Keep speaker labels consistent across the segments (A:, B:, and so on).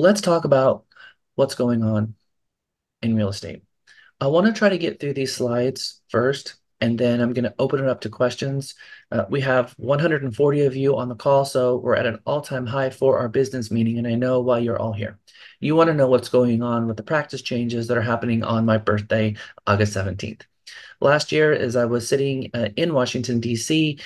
A: let's talk about what's going on in real estate. I want to try to get through these slides first, and then I'm going to open it up to questions. We have 140 of you on the call, so we're at an all-time high for our business meeting, and I know why you're all here. You want to know what's going on with the practice changes that are happening on my birthday, August 17th. Last year, as I was sitting in Washington, D.C.,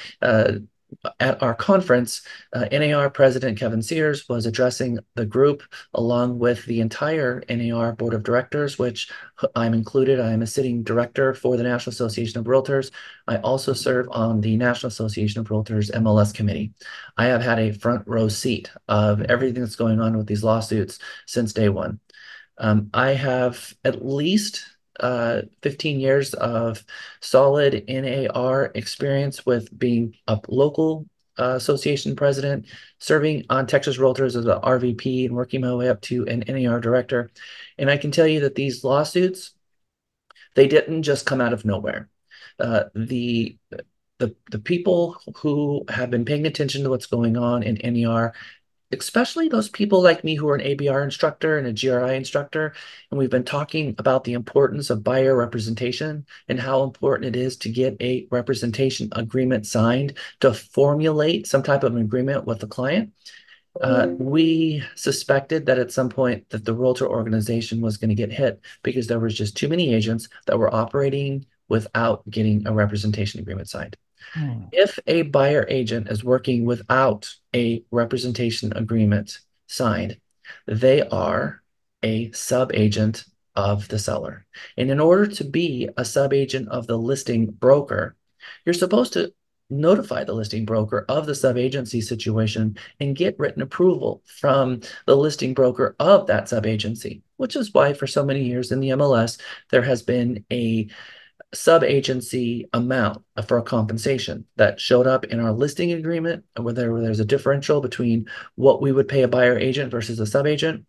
A: at our conference, NAR President Kevin Sears was addressing the group along with the entire NAR Board of Directors, which I'm included. I am a sitting director for the National Association of Realtors. I also serve on the National Association of Realtors MLS committee. I have had a front row seat of everything that's going on with these lawsuits since day one. I have at least 15 years of solid NAR experience with being a local association president, serving on Texas Realtors as an RVP and working my way up to an NAR director. And I can tell you that these lawsuits, they didn't just come out of nowhere. The people who have been paying attention to what's going on in NAR, especially those people like me who are an ABR instructor and a GRI instructor. And we've been talking about the importance of buyer representation and how important it is to get a representation agreement signed to formulate some type of an agreement with the client. We suspected that at some point that the realtor organization was going to get hit because there was just too many agents that were operating without getting a representation agreement signed. If a buyer agent is working without a representation agreement signed, they are a sub-agent of the seller. And in order to be a sub-agent of the listing broker, you're supposed to notify the listing broker of the sub-agency situation and get written approval from the listing broker of that sub-agency, which is why for so many years in the MLS, there has been a sub-agency amount for a compensation that showed up in our listing agreement, where there's a differential between what we would pay a buyer agent versus a sub-agent.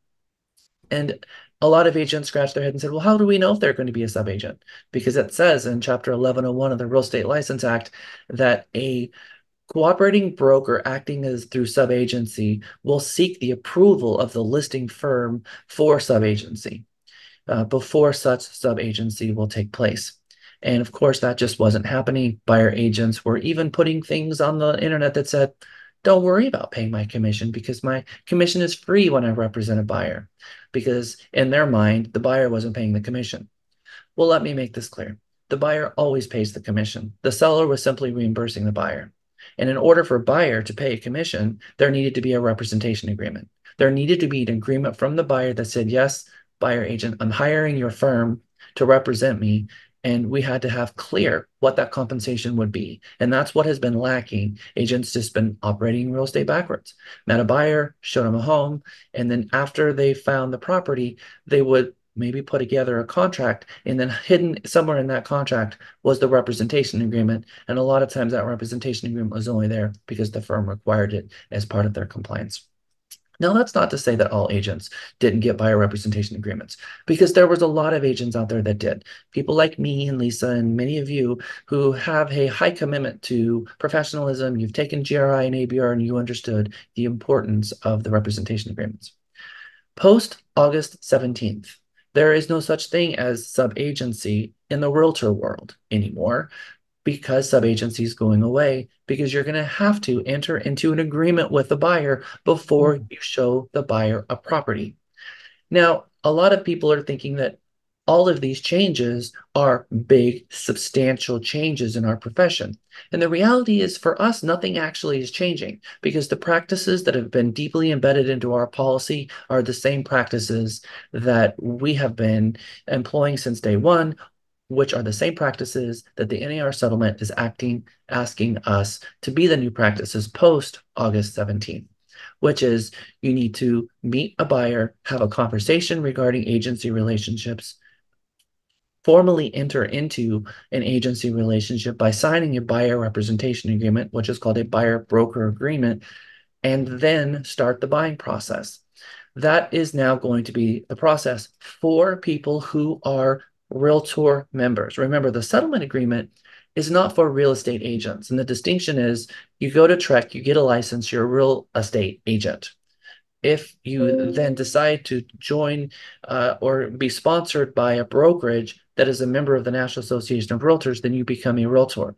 A: And a lot of agents scratched their head and said, well, how do we know if they're going to be a sub-agent? Because it says in Chapter 1101 of the Real Estate License Act that a cooperating broker acting as through sub-agency will seek the approval of the listing firm for sub-agency before such sub-agency will take place. And of course, that just wasn't happening. Buyer agents were even putting things on the internet that said, don't worry about paying my commission because my commission is free when I represent a buyer. Because in their mind, the buyer wasn't paying the commission. Well, let me make this clear. The buyer always pays the commission. The seller was simply reimbursing the buyer. And in order for buyer to pay a commission, there needed to be a representation agreement. There needed to be an agreement from the buyer that said, yes, buyer agent, I'm hiring your firm to represent me. And we had to have clear what that compensation would be. And that's what has been lacking. Agents just been operating real estate backwards. Met a buyer, showed them a home, and then after they found the property, they would maybe put together a contract, and then hidden somewhere in that contract was the representation agreement. And a lot of times that representation agreement was only there because the firm required it as part of their compliance. Now, that's not to say that all agents didn't get buyer representation agreements, because there was a lot of agents out there that did. People like me and Lisa and many of you who have a high commitment to professionalism. You've taken GRI and ABR and you understood the importance of the representation agreements. Post August 17th, there is no such thing as sub-agency in the realtor world anymore, because sub-agency is going away, because you're going to have to enter into an agreement with the buyer before you show the buyer a property. Now, a lot of people are thinking that all of these changes are big, substantial changes in our profession. And the reality is, for us, nothing actually is changing, because the practices that have been deeply embedded into our policy are the same practices that we have been employing since day one, which are the same practices that the NAR settlement is asking us to be the new practices post August 17th, which is you need to meet a buyer, have a conversation regarding agency relationships, formally enter into an agency relationship by signing a buyer representation agreement, which is called a buyer broker agreement, and then start the buying process. That is now going to be the process for people who are realtor members. Remember, the settlement agreement is not for real estate agents. And the distinction is you go to Trek, you get a license, you're a real estate agent. If you then decide to join or be sponsored by a brokerage that is a member of the National Association of Realtors, then you become a realtor.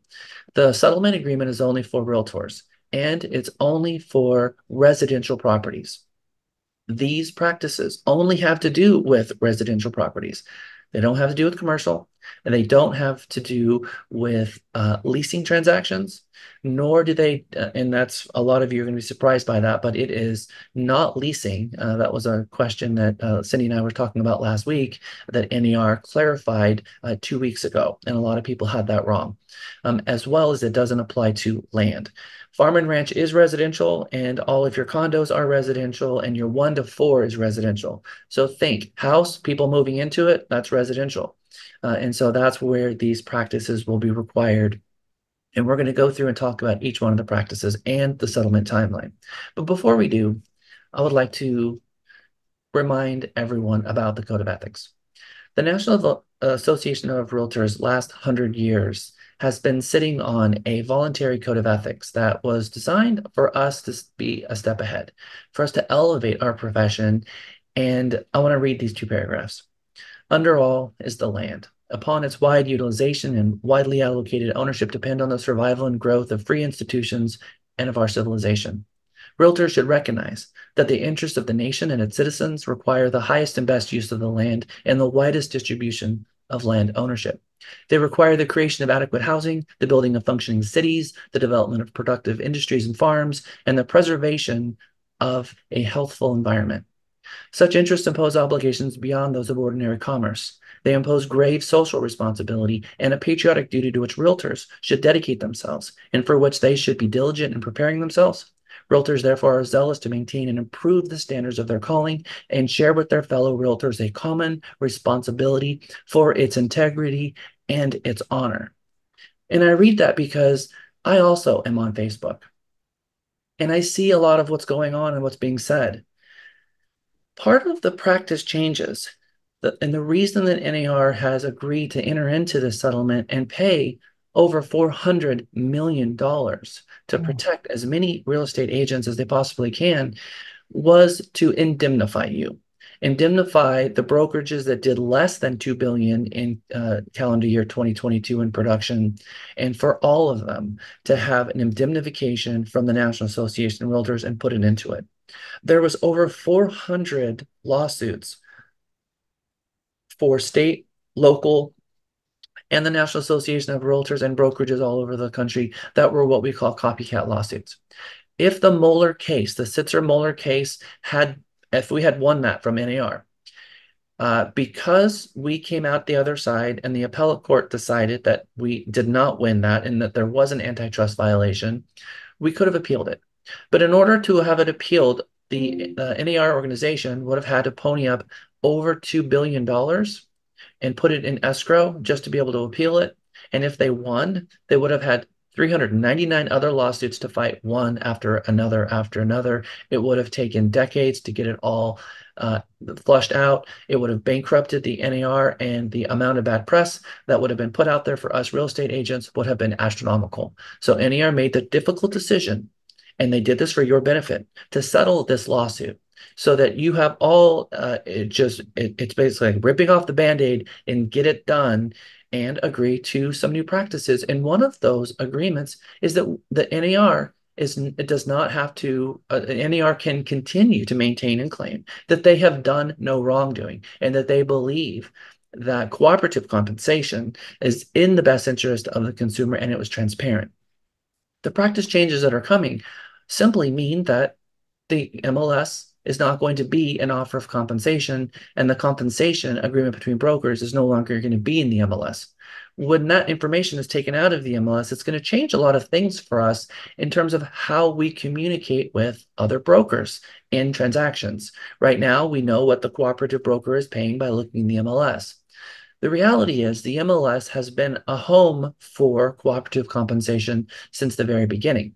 A: The settlement agreement is only for realtors, and it's only for residential properties. These practices only have to do with residential properties. They don't have to do with commercial, and they don't have to do with leasing transactions, nor do they, and that's a lot of you are going to be surprised by that, but it is not leasing. That was a question that Cindy and I were talking about last week that NAR clarified 2 weeks ago, and a lot of people had that wrong. As well as it doesn't apply to land. Farm and ranch is residential, and all of your condos are residential, and your 1 to 4 is residential. So think house, people moving into it, that's residential. And so that's where these practices will be required. And we're going to go through and talk about each one of the practices and the settlement timeline. But before we do, I would like to remind everyone about the Code of Ethics. The National Association of Realtors last 100 years has been sitting on a voluntary code of ethics that was designed for us to be a step ahead, for us to elevate our profession. And I want to read these 2 paragraphs. Under all is the land. Upon its wide utilization and widely allocated ownership depend on the survival and growth of free institutions and of our civilization. Realtors should recognize that the interests of the nation and its citizens require the highest and best use of the land and the widest distribution of land ownership. They require the creation of adequate housing, the building of functioning cities, the development of productive industries and farms, and the preservation of a healthful environment. Such interests impose obligations beyond those of ordinary commerce. They impose grave social responsibility and a patriotic duty to which realtors should dedicate themselves and for which they should be diligent in preparing themselves. Realtors, therefore, are zealous to maintain and improve the standards of their calling and share with their fellow realtors a common responsibility for its integrity and its honor. And I read that because I also am on Facebook, and I see a lot of what's going on and what's being said. Part of the practice changes, and the reason that NAR has agreed to enter into this settlement and pay over $400 million to protect as many real estate agents as they possibly can was to indemnify you. Indemnify the brokerages that did less than $2 billion in calendar year 2022 in production, and for all of them to have an indemnification from the National Association of Realtors and put it into it. There was over 400 lawsuits for state, local, and the National Association of Realtors and brokerages all over the country that were what we call copycat lawsuits. If the Moeller case, the Sitzer-Moeller case, if we had won that from NAR, because we came out the other side and the appellate court decided that we did not win that and that there was an antitrust violation, we could have appealed it. But in order to have it appealed, the NAR organization would have had to pony up over $2 billion and put it in escrow just to be able to appeal it. And if they won, they would have had 399 other lawsuits to fight, one after another after another. It would have taken decades to get it all flushed out. It would have bankrupted the NAR, and the amount of bad press that would have been put out there for us real estate agents would have been astronomical. So NAR made the difficult decision, and they did this for your benefit, to settle this lawsuit so that you have all, it's basically like ripping off the Band-Aid and get it done and agree to some new practices. And one of those agreements is that the NAR it does not have to, NAR can continue to maintain and claim that they have done no wrongdoing and that they believe that cooperative compensation is in the best interest of the consumer and it was transparent. The practice changes that are coming simply mean that the MLS is not going to be an offer of compensation, and the compensation agreement between brokers is no longer going to be in the MLS. When that information is taken out of the MLS, it's going to change a lot of things for us in terms of how we communicate with other brokers in transactions. Right now, we know what the cooperative broker is paying by looking in the MLS. The reality is the MLS has been a home for cooperative compensation since the very beginning.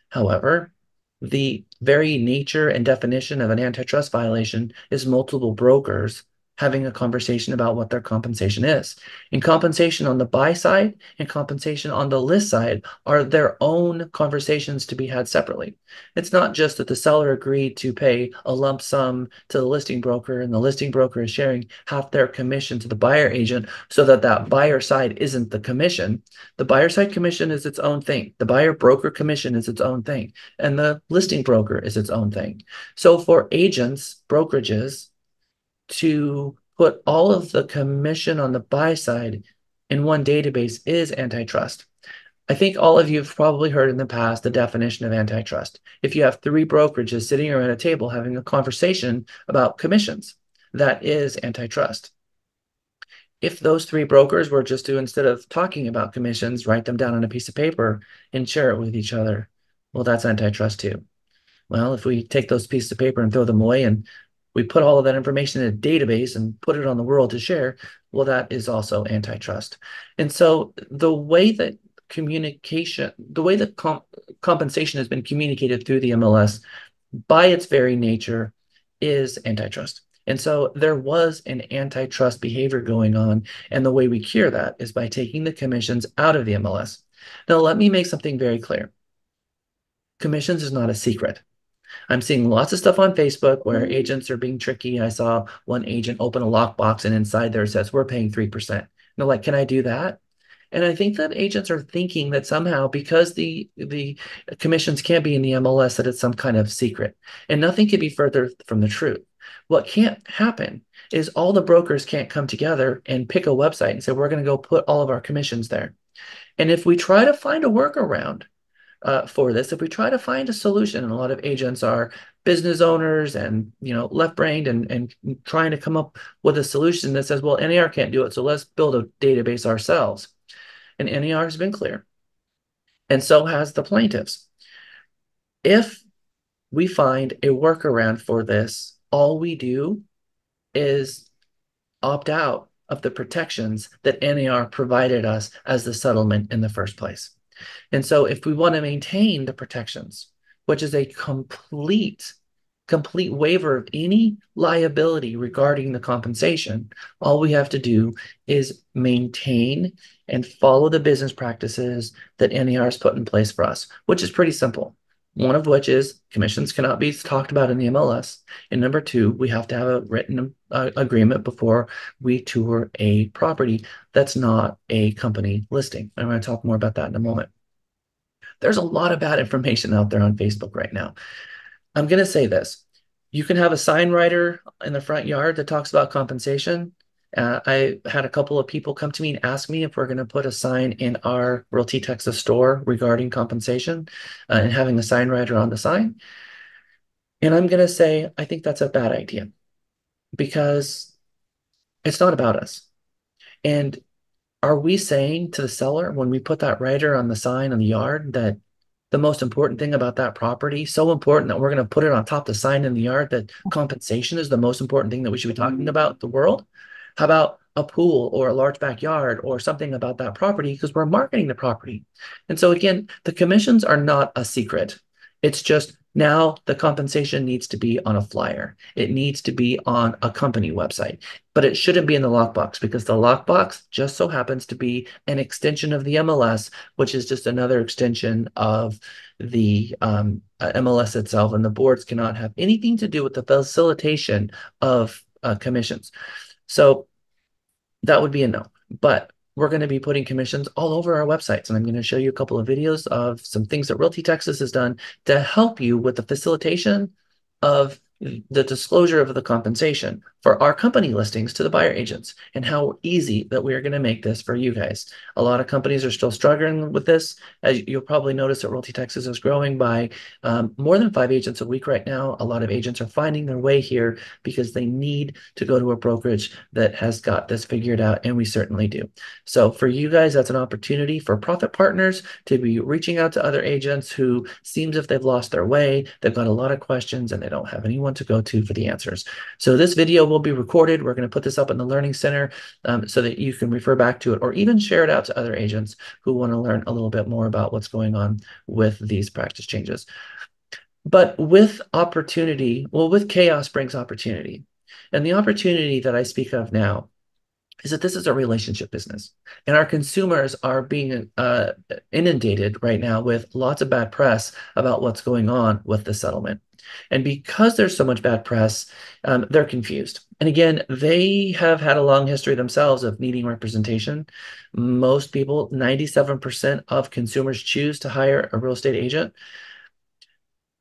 A: However, the very nature and definition of an antitrust violation is multiple brokers having a conversation about what their compensation is. And compensation on the buy side and compensation on the list side are their own conversations to be had separately. It's not just that the seller agreed to pay a lump sum to the listing broker and the listing broker is sharing half their commission to the buyer agent so that that buyer side isn't the commission. The buyer side commission is its own thing. The buyer broker commission is its own thing. And the listing broker is its own thing. So for agents, brokerages, to put all of the commission on the buy side in one database is antitrust. I think all of you have probably heard in the past the definition of antitrust. If you have three brokerages sitting around a table having a conversation about commissions, that is antitrust. If those three brokers were just to, instead of talking about commissions, write them down on a piece of paper and share it with each other, well, that's antitrust too. Well, if we take those pieces of paper and throw them away and we put all of that information in a database and put it on the world to share, well, that is also antitrust. And so the way that compensation has been communicated through the MLS by its very nature is antitrust. And so there was an antitrust behavior going on. And the way we cure that is by taking the commissions out of the MLS. Now, let me make something very clear. Commissions is not a secret. I'm seeing lots of stuff on Facebook where agents are being tricky. I saw one agent open a lockbox and inside there it says, we're paying 3%. And they're like, can I do that? And I think that agents are thinking that somehow because the commissions can't be in the MLS, that it's some kind of secret. And nothing could be further from the truth. What can't happen is all the brokers can't come together and pick a website and say, we're going to go put all of our commissions there. And if we try to find a workaround, for this, if we try to find a solution, and a lot of agents are business owners and left-brained and trying to come up with a solution that says, well, NAR can't do it, so let's build a database ourselves. And NAR has been clear, and so has the plaintiffs. If we find a workaround for this, all we do is opt out of the protections that NAR provided us as the settlement in the first place. And so if we want to maintain the protections, which is a complete waiver of any liability regarding the compensation, all we have to do is maintain and follow the business practices that NAR has put in place for us, which is pretty simple. One of which is commissions cannot be talked about in the MLS. And number two, we have to have a written agreement before we tour a property that's not a company listing. I'm going to talk more about that in a moment. There's a lot of bad information out there on Facebook right now. I'm going to say this. You can have a sign writer in the front yard that talks about compensation. I had a couple of people come to me and ask me if we're going to put a sign in our Realty Texas store regarding compensation and having a sign writer on the sign. And I'm going to say, I think that's a bad idea because it's not about us. And are we saying to the seller when we put that writer on the sign on the yard that the most important thing about that property, so important that we're going to put it on top of the sign in the yard, that compensation is the most important thing that we should be talking about in the world? How about a pool or a large backyard or something about that property because we're marketing the property? And so again, the commissions are not a secret. It's just now the compensation needs to be on a flyer. It needs to be on a company website, but it shouldn't be in the lockbox because the lockbox just so happens to be an extension of the MLS, which is just another extension of the MLS itself. And the boards cannot have anything to do with the facilitation of commissions. So that would be a no. But we're going to be putting commissions all over our websites. And I'm going to show you a couple of videos of some things that Realty Texas has done to help you with the facilitation of the disclosure of the compensation for our company listings to the buyer agents and how easy that we are going to make this for you guys. A lot of companies are still struggling with this. As you'll probably notice that Realty Texas is growing by more than 5 agents a week right now. A lot of agents are finding their way here because they need to go to a brokerage that has got this figured out, and we certainly do. So for you guys, that's an opportunity for profit partners to be reaching out to other agents who seems if they've lost their way, they've got a lot of questions and they don't have anyone to go to for the answers. So this video will be recorded. We're going to put this up in the Learning Center so that you can refer back to it or even share it out to other agents who want to learn a little bit more about what's going on with these practice changes. But with opportunity, well, with chaos brings opportunity. And the opportunity that I speak of now is that this is a relationship business. And our consumers are being inundated right now with lots of bad press about what's going on with the settlement. And because there's so much bad press, they're confused. And again, they have had a long history themselves of needing representation. Most people, 97% of consumers choose to hire a real estate agent.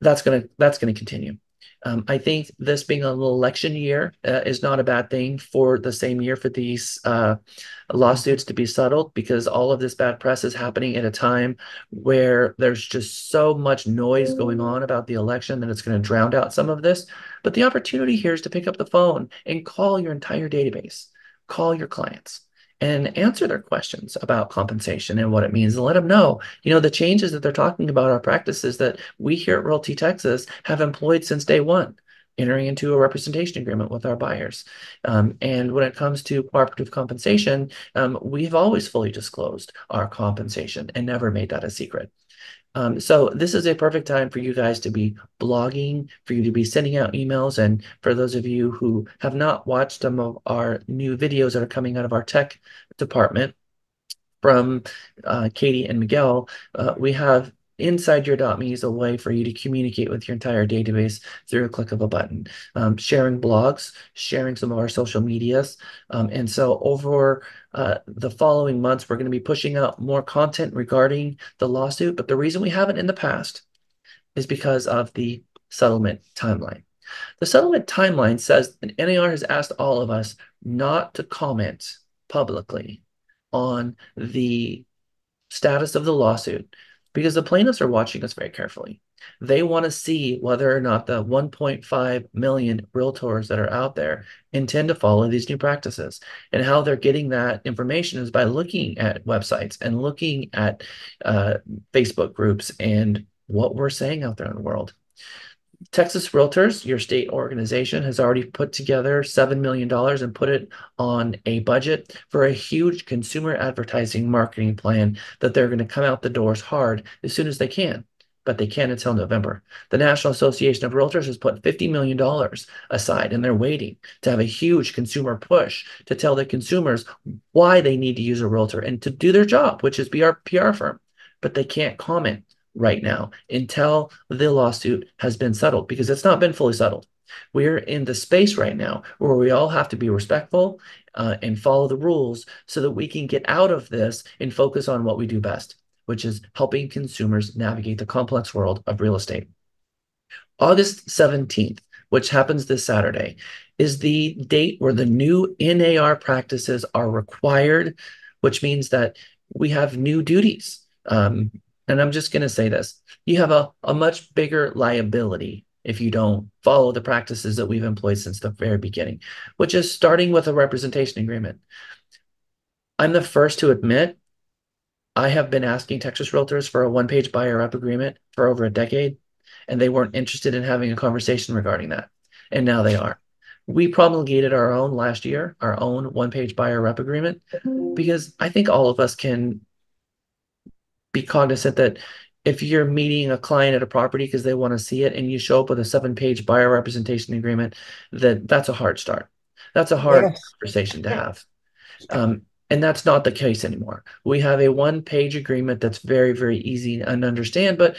A: That's gonna continue. I think this being an election year is not a bad thing for the same year for these lawsuits to be settled, because all of this bad press is happening at a time where there's just so much noise going on about the election that it's going to drown out some of this. But the opportunity here is to pick up the phone and call your entire database, call your clients, and answer their questions about compensation and what it means, and let them know, the changes that they're talking about are practices that we here at Realty Texas have employed since day one, entering into a representation agreement with our buyers. And when it comes to cooperative compensation, we've always fully disclosed our compensation and never made that a secret. So this is a perfect time for you guys to be blogging, for you to be sending out emails. And for those of you who have not watched some of our new videos that are coming out of our tech department from Katie and Miguel, we have inside your.me is a way for you to communicate with your entire database through a click of a button, sharing blogs, sharing some of our social medias. And so over the following months, we're going to be pushing out more content regarding the lawsuit. But the reason we haven't in the past is because of the settlement timeline. The settlement timeline says that NAR has asked all of us not to comment publicly on the status of the lawsuit, because the plaintiffs are watching us very carefully. They want to see whether or not the 1.5 million realtors that are out there intend to follow these new practices. And how they're getting that information is by looking at websites and looking at Facebook groups and what we're saying out there in the world. Texas Realtors, your state organization, has already put together $7 million and put it on a budget for a huge consumer advertising marketing plan that they're going to come out the doors hard as soon as they can. But they can't until November. The National Association of Realtors has put $50 million aside, and they're waiting to have a huge consumer push to tell the consumers why they need to use a realtor and to do their job, which is be our PR firm. But they can't comment right now until the lawsuit has been settled, because it's not been fully settled. We're in the space right now where we all have to be respectful and follow the rules so that we can get out of this and focus on what we do best, which is helping consumers navigate the complex world of real estate. August 17th, which happens this Saturday, is the date where the new NAR practices are required, which means that we have new duties. And I'm just going to say this, you have a much bigger liability if you don't follow the practices that we've employed since the very beginning, which is starting with a representation agreement. I'm the first to admit I have been asking Texas Realtors for a one-page buyer rep agreement for over a decade, and they weren't interested in having a conversation regarding that. And now they are. We promulgated our own last year, our own one-page buyer rep agreement, because I think all of us can be cognizant that if you're meeting a client at a property because they want to see it and you show up with a 7-page buyer representation agreement, that's a hard start. That's a hard
B: Yes.
A: conversation to have. And that's not the case anymore. We have a one-page agreement that's very, very easy and understand, but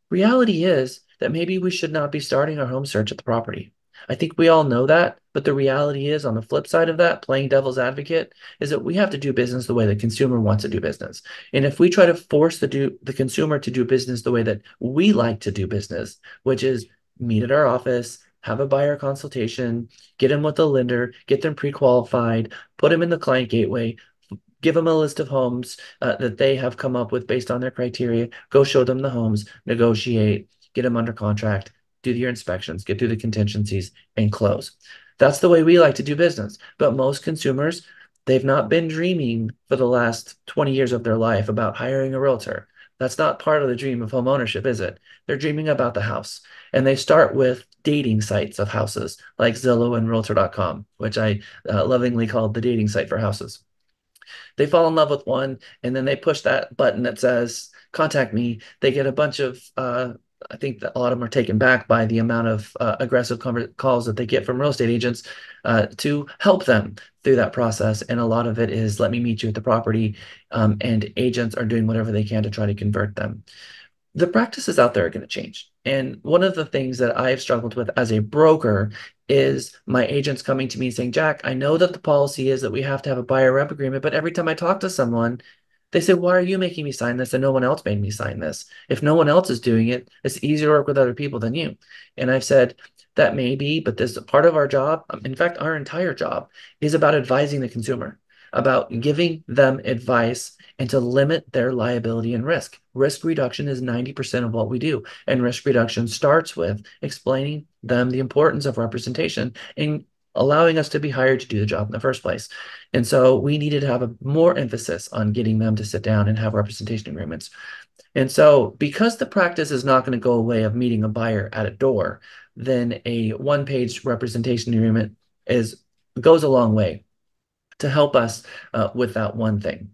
A: reality is that maybe we should not be starting our home search at the property. I think we all know that, but the reality is, on the flip side of that, playing devil's advocate, is that we have to do business the way the consumer wants to do business. And if we try to force the consumer to do business the way that we like to do business, which is meet at our office, have a buyer consultation, get them with the lender, get them pre-qualified, put them in the client gateway, give them a list of homes that they have come up with based on their criteria, go show them the homes, negotiate, get them under contract, do your inspections, get through the contingencies, and close. That's the way we like to do business. But most consumers, they've not been dreaming for the last 20 years of their life about hiring a realtor. That's not part of the dream of home ownership, is it? They're dreaming about the house. And they start with dating sites of houses like Zillow and Realtor.com, which I lovingly call the dating site for houses. They fall in love with one, and then they push that button that says contact me. They get a bunch of I think that a lot of them are taken back by the amount of aggressive calls that they get from real estate agents to help them through that process. And a lot of it is, let me meet you at the property, and agents are doing whatever they can to try to convert them. The practices out there are going to change. And one of the things that I've struggled with as a broker is my agents coming to me and saying, Jack, I know that the policy is that we have to have a buyer rep agreement, but every time I talk to someone, they say, why are you making me sign this? And no one else made me sign this. If no one else is doing it, it's easier to work with other people than you. And I've said, that may be, but this part of our job, in fact, our entire job is about advising the consumer, about giving them advice and to limit their liability and risk. Risk reduction is 90% of what we do. And risk reduction starts with explaining them the importance of representation and allowing us to be hired to do the job in the first place. And so we needed to have a more emphasis on getting them to sit down and have representation agreements. And so because the practice is not going to go away of meeting a buyer at a door, then a one-page representation agreement goes a long way to help us with that one thing.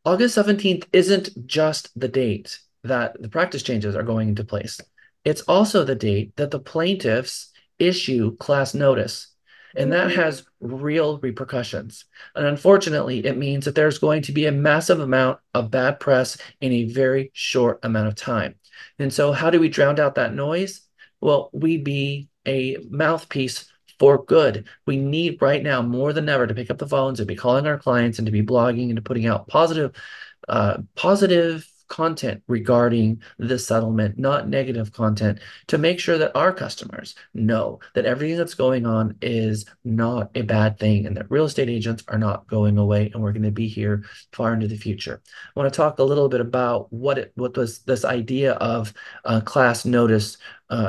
A: August 17th isn't just the date that the practice changes are going into place. It's also the date that the plaintiffs issue class notice, and that has real repercussions. And unfortunately, it means that there's going to be a massive amount of bad press in a very short amount of time. And so how do we drown out that noise? Well, we be a mouthpiece for good. We need right now more than ever to pick up the phones and be calling our clients and to be blogging and to putting out positive content regarding this settlement, not negative content, to make sure that our customers know that everything that's going on is not a bad thing and that real estate agents are not going away and we're going to be here far into the future. I want to talk a little bit about what this idea of class notice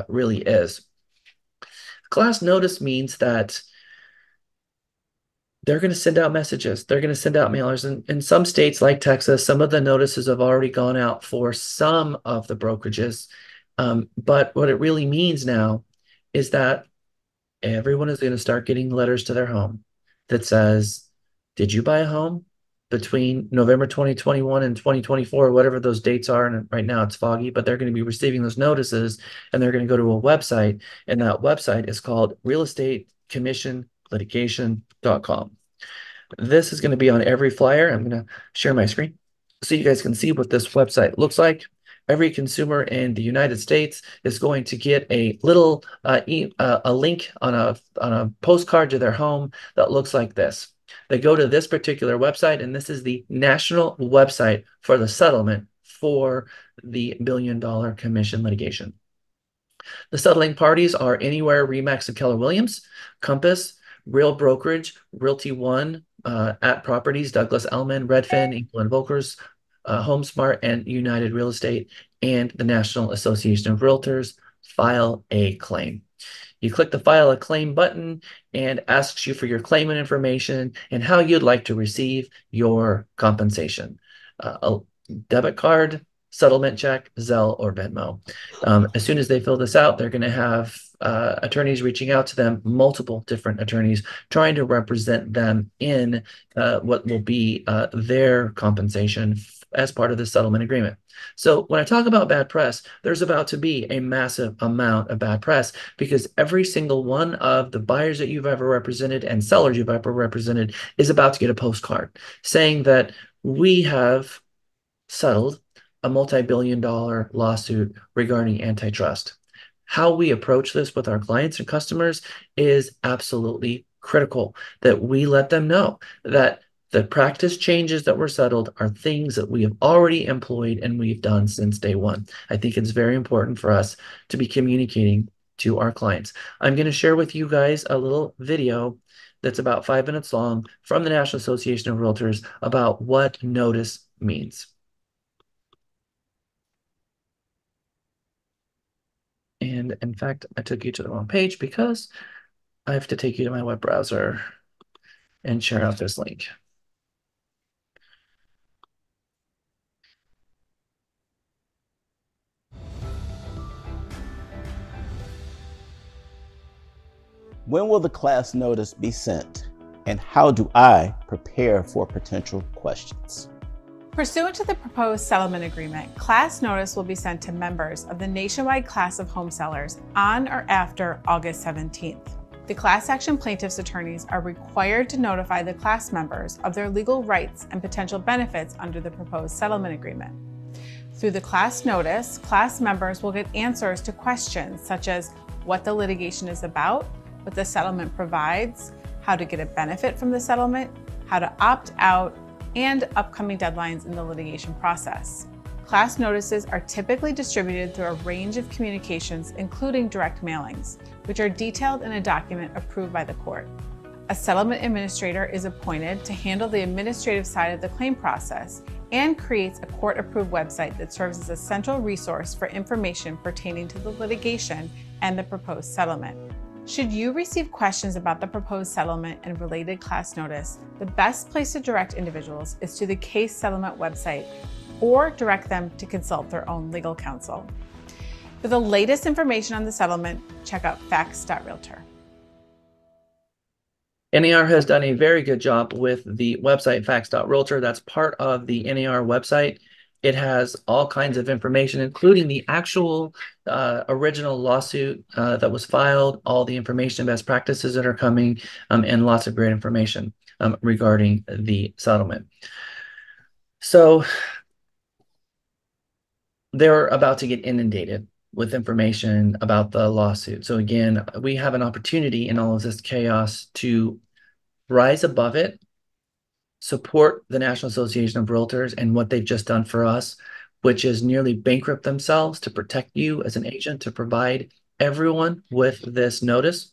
A: really is. Class notice means that they're going to send out messages. They're going to send out mailers. And in some states like Texas, some of the notices have already gone out for some of the brokerages. But what it really means now is that everyone is going to start getting letters to their home that says, did you buy a home between November 2021 and 2024, whatever those dates are? And right now it's foggy, but they're going to be receiving those notices and they're going to go to a website. And that website is called realestateCommissionLitigation.com. This is going to be on every flyer. I'm going to share my screen so you guys can see what this website looks like. Every consumer in the United States is going to get a little a link on a postcard to their home that looks like this. They go to this particular website, and this is the national website for the settlement for the billion-dollar commission litigation. The settling parties are Anywhere, Remax, and Keller Williams, Compass, Real Brokerage, Realty One, At Properties, Douglas Elliman, Redfin, England Volkers, HomeSmart, and United Real Estate, and the National Association of Realtors. File a claim. You click the File a Claim button and asks you for your claimant information and how you'd like to receive your compensation. A debit card, settlement check, Zelle, or Venmo. As soon as they fill this out, they're going to have attorneys reaching out to them, multiple different attorneys, trying to represent them in what will be their compensation as part of the settlement agreement. So when I talk about bad press, there's about to be a massive amount of bad press because every single one of the buyers that you've ever represented and sellers you've ever represented is about to get a postcard saying that we have settled a multi-billion-dollar lawsuit regarding antitrust. How we approach this with our clients and customers is absolutely critical, that we let them know that the practice changes that were settled are things that we have already employed and we've done since day one. I think it's very important for us to be communicating to our clients. I'm going to share with you guys a little video that's about 5 minutes long from the National Association of Realtors about what notice means. And in fact, I took you to the wrong page because I have to take you to my web browser and share out this link.
B: When will the class notice be sent? And how do I prepare for potential questions?
C: Pursuant to the proposed settlement agreement, class notice will be sent to members of the nationwide class of home sellers on or after August 17th. The class action plaintiffs' attorneys are required to notify the class members of their legal rights and potential benefits under the proposed settlement agreement. Through the class notice, class members will get answers to questions such as what the litigation is about, what the settlement provides, how to get a benefit from the settlement, how to opt out, and upcoming deadlines in the litigation process. Class notices are typically distributed through a range of communications, including direct mailings, which are detailed in a document approved by the court. A settlement administrator is appointed to handle the administrative side of the claim process and creates a court-approved website that serves as a central resource for information pertaining to the litigation and the proposed settlement. Should you receive questions about the proposed settlement and related class notice, the best place to direct individuals is to the case settlement website or direct them to consult their own legal counsel. For the latest information on the settlement, check out facts.realtor.
A: NAR has done a very good job with the website facts.realtor. That's part of the NAR website. It has all kinds of information, including the actual original lawsuit that was filed, all the information, best practices that are coming, and lots of great information regarding the settlement. So they're about to get inundated with information about the lawsuit. So again, we have an opportunity in all of this chaos to rise above it, support the National Association of Realtors and what they've just done for us, which is nearly bankrupt themselves to protect you as an agent, to provide everyone with this notice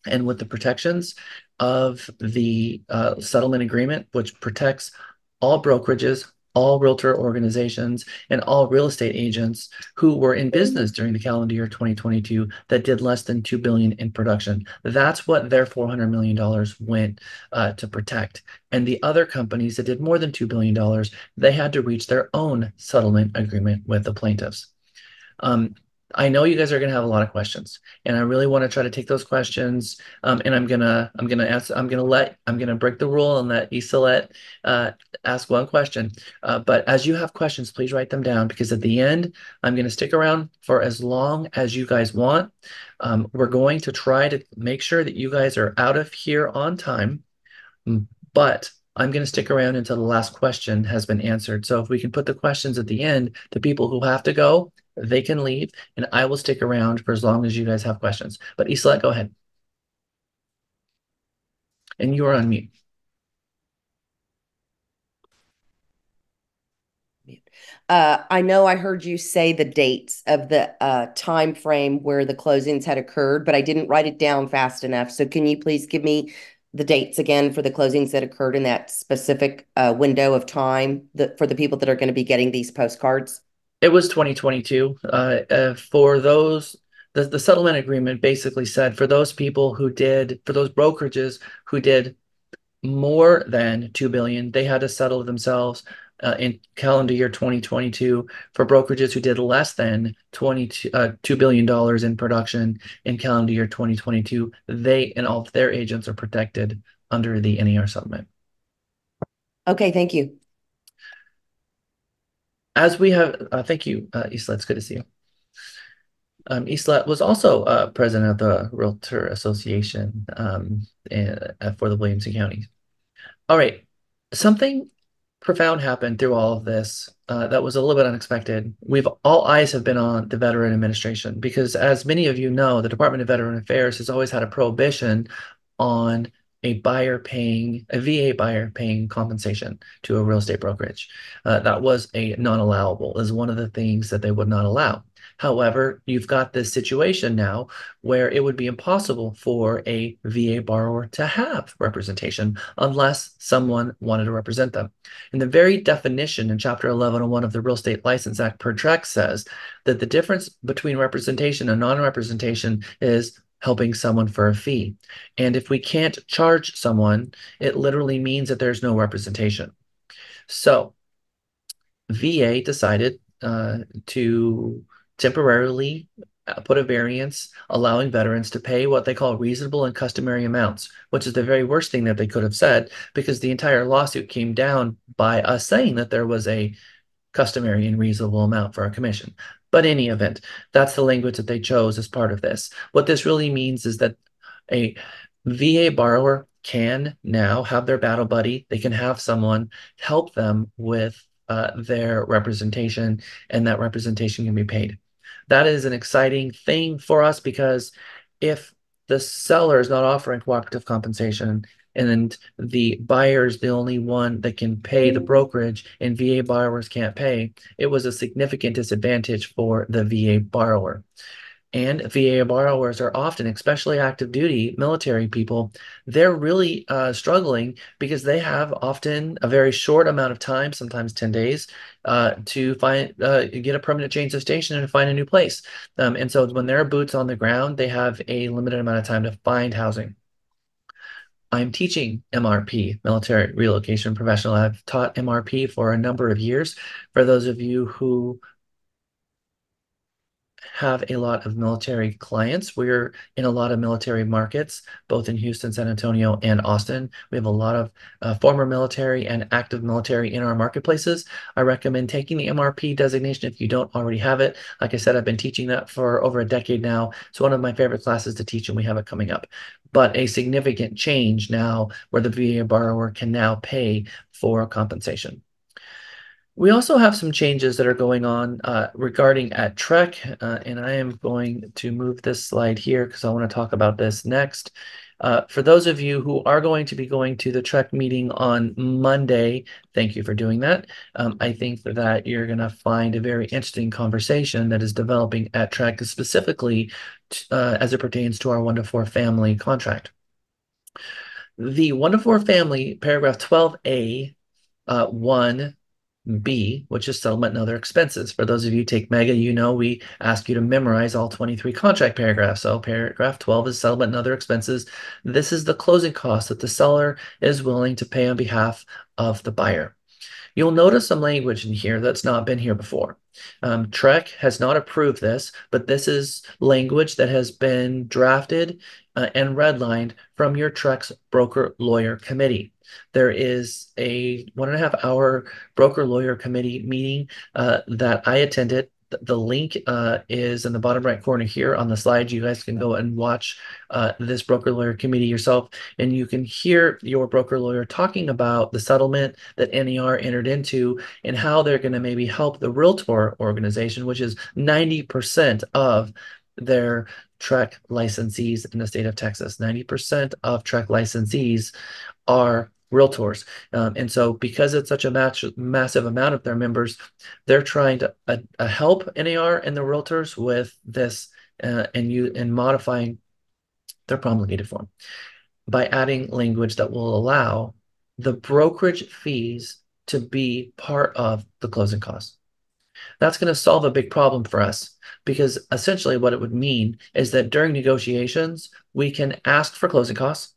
A: and with the protections of the settlement agreement, which protects all brokerages, all realtor organizations, and all real estate agents who were in business during the calendar year 2022 that did less than $2 billion in production. That's what their $400 million went to protect. And the other companies that did more than $2 billion, they had to reach their own settlement agreement with the plaintiffs. I know you guys are going to have a lot of questions, and I really want to try to take those questions. And I'm gonna break the rule and let Isolet ask one question. But as you have questions, please write them down, because at the end, I'm going to stick around for as long as you guys want. We're going to try to make sure that you guys are out of here on time, but I'm going to stick around until the last question has been answered. So if we can put the questions at the end, the people who have to go, they can leave, and I will stick around for as long as you guys have questions. But Isolet, go ahead. And you are on mute.
D: I know I heard you say the dates of the time frame where the closings had occurred, but I didn't write it down fast enough. So can you please give me the dates again for the closings that occurred in that specific window of time for the people that are going to be getting these postcards?
A: It was 2022. For those, the settlement agreement basically said for those people who did, for those brokerages who did more than 2 billion, they had to settle themselves in calendar year 2022. For brokerages who did less than $2 billion in production in calendar year 2022, they and all of their agents are protected under the NAR settlement.
D: Okay, thank you.
A: As we have, thank you, Isla. It's good to see you. Isla was also president of the Realtor Association for the Williamson County. All right, something profound happened through all of this that was a little bit unexpected. All eyes have been on the Veteran Administration, because as many of you know, the Department of Veteran Affairs has always had a prohibition on a VA buyer paying compensation to a real estate brokerage. That was a non-allowable, is one of the things that they would not allow. However, you've got this situation now where it would be impossible for a VA borrower to have representation unless someone wanted to represent them. And the very definition in Chapter 1101 of the Real Estate License Act per Track says that the difference between representation and non-representation is helping someone for a fee. And if we can't charge someone, it literally means that there's no representation. So VA decided to temporarily put a variance allowing veterans to pay what they call reasonable and customary amounts, which is the very worst thing that they could have said, because the entire lawsuit came down by us saying that there was a customary and reasonable amount for a commission. But in any event, that's the language that they chose as part of this. What this really means is that a VA borrower can now have their battle buddy. They can have someone help them with their representation, and that representation can be paid. That is an exciting thing for us, because if the seller is not offering cooperative compensation and the buyer is the only one that can pay the brokerage and VA borrowers can't pay, it was a significant disadvantage for the VA borrower. And VA borrowers are often, especially active duty military people, they're really struggling because they have often a very short amount of time, sometimes 10 days, to get a permanent change of station and find a new place. And so when they're boots on the ground, they have a limited amount of time to find housing. I'm teaching MRP, Military Relocation Professional. I've taught MRP for a number of years. For those of you who have a lot of military clients. We're in a lot of military markets, both in Houston, San Antonio, and Austin. We have a lot of former military and active military in our marketplaces. I recommend taking the MRP designation if you don't already have it. Like I said, I've been teaching that for over a decade now. It's one of my favorite classes to teach, and we have it coming up. But a significant change now where the VA borrower can now pay for compensation. We also have some changes that are going on regarding at Trek, and I am going to move this slide here because I want to talk about this next. For those of you who are going to be going to the Trek meeting on Monday, thank you for doing that. I think that you're going to find a very interesting conversation that is developing at Trek, specifically as it pertains to our 1-to-4 family contract. The 1-to-4 family, paragraph 12A, 1B, which is settlement and other expenses. For those of you who take Mega, you know we ask you to memorize all 23 contract paragraphs. So paragraph 12 is settlement and other expenses. This is the closing cost that the seller is willing to pay on behalf of the buyer. You'll notice some language in here that's not been here before. Trek has not approved this, but this is language that has been drafted and redlined from your Trek's broker lawyer committee. There is a 1.5 hour broker lawyer committee meeting that I attended. The link is in the bottom right corner here on the slide. You guys can go and watch this broker lawyer committee yourself, and you can hear your broker lawyer talking about the settlement that NAR entered into and how they're going to maybe help the Realtor organization, which is 90% of their Trek licensees in the state of Texas. 90% of Trek licensees are realtors. And so because it's such a massive amount of their members, they're trying to help NAR and the realtors with this and modifying their promulgated form by adding language that will allow the brokerage fees to be part of the closing costs. That's going to solve a big problem for us, because essentially what it would mean is that during negotiations, we can ask for closing costs.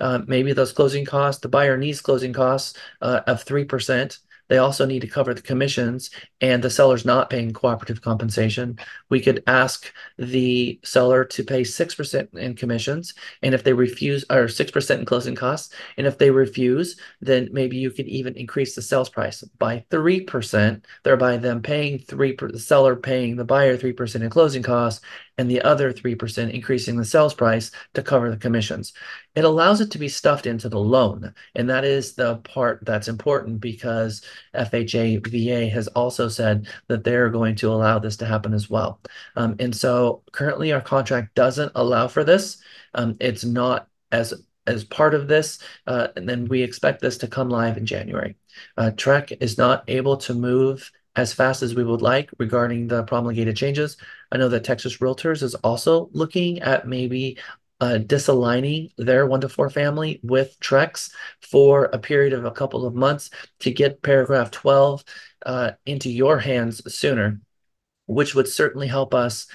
A: Maybe those closing costs, the buyer needs closing costs of 3%. They also need to cover the commissions, and the seller's not paying cooperative compensation. We could ask the seller to pay 6% in commissions, and if they refuse, or 6% in closing costs, and if they refuse, then maybe you could even increase the sales price by 3%, thereby them paying the seller paying the buyer 3% in closing costs, and the other 3% increasing the sales price to cover the commissions. It allows it to be stuffed into the loan, and that is the part that's important, because FHA VA has also said that they're going to allow this to happen as well. And so currently our contract doesn't allow for this. It's not as part of this, and then we expect this to come live in January. Trek is not able to move as fast as we would like regarding the promulgated changes. I know that Texas Realtors is also looking at maybe disaligning their 1-to-4 family with Trek's for a period of a couple of months to get paragraph 12 into your hands sooner, which would certainly help us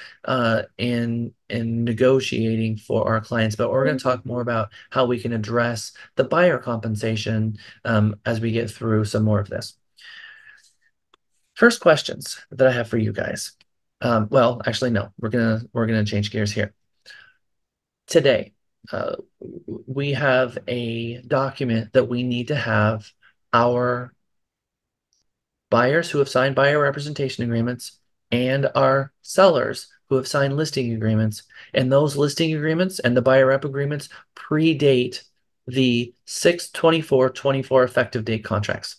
A: in negotiating for our clients. But we're going to talk more about how we can address the buyer compensation as we get through some more of this. First questions that I have for you guys. Well, actually, no, we're gonna change gears here. Today, uh, we have a document that we need to have our buyers who have signed buyer representation agreements and our sellers who have signed listing agreements. And those listing agreements and the buyer rep agreements predate the 6/24/24 effective date contracts.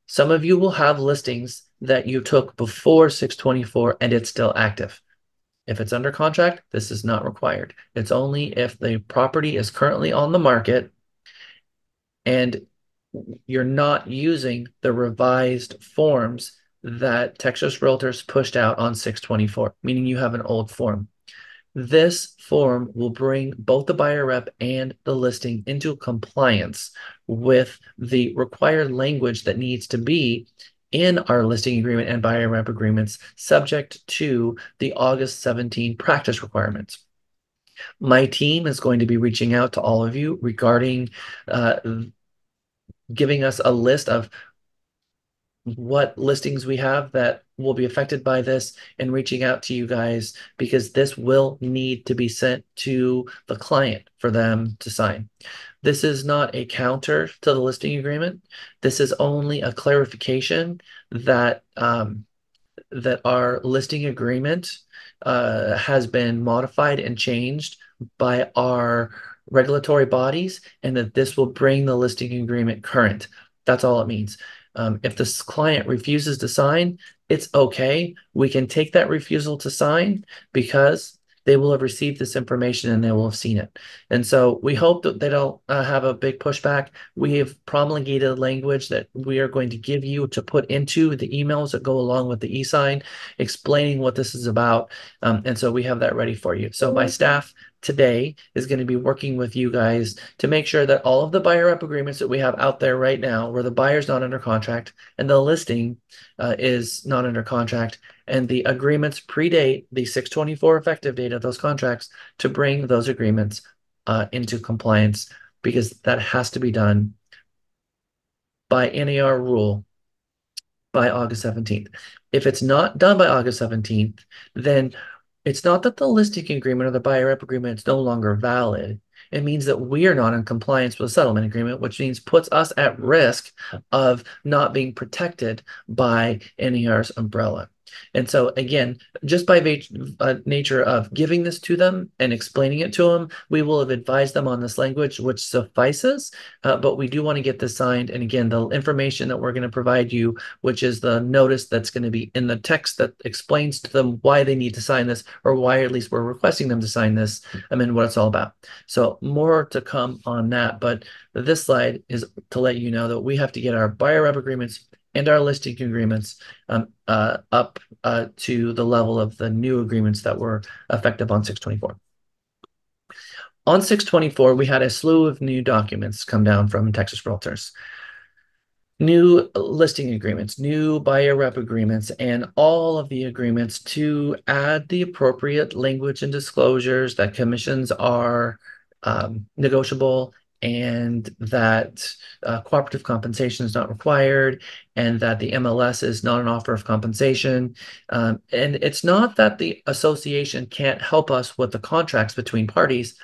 A: Some of you will have listings that you took before 6/24 and it's still active. If it's under contract, this is not required. It's only if the property is currently on the market and you're not using the revised forms that Texas Realtors pushed out on 6/24, meaning you have an old form. This form will bring both the buyer rep and the listing into compliance with the required language that needs to be in our listing agreement and buyer rep agreements, subject to the August 17 practice requirements. My team is going to be reaching out to all of you regarding uh, giving us a list of what listings we have that will be affected by this and reaching out to you guys because this will need to be sent to the client for them to sign. This is not a counter to the listing agreement. This is only a clarification that that our listing agreement has been modified and changed by our regulatory bodies, and that this will bring the listing agreement current. That's all it means. If this client refuses to sign, it's okay. We can take that refusal to sign because they will have received this information and they will have seen it. And so we hope that they don't have a big pushback. We have promulgated language that we are going to give you to put into the emails that go along with the e-sign, explaining what this is about. And so we have that ready for you. So my staff today is going to be working with you guys to make sure that all of the buyer rep agreements that we have out there right now, where the buyer's not under contract and the listing is not under contract, and the agreements predate the 6/24 effective date of those contracts to bring those agreements into compliance, because that has to be done by NAR rule by August 17th. If it's not done by August 17th, then it's not that the listing agreement or the buyer rep agreement is no longer valid. It means that we are not in compliance with the settlement agreement, which means puts us at risk of not being protected by NAR's umbrella. And so again, just by nature of giving this to them and explaining it to them, we will have advised them on this language, which suffices. But we do want to get this signed. And again, the information that we're going to provide you, which is the notice that's going to be in the text that explains to them why they need to sign this, or why at least we're requesting them to sign this, and what it's all about. So more to come on that. But this slide is to let you know that we have to get our buyer rep agreements and our listing agreements up to the level of the new agreements that were effective on 6/24. On 6/24, we had a slew of new documents come down from Texas Realtors. New listing agreements, new buyer rep agreements, and all of the agreements to add the appropriate language and disclosures that commissions are negotiable, and that cooperative compensation is not required, and that the MLS is not an offer of compensation. And it's not that the association can't help us with the contracts between parties,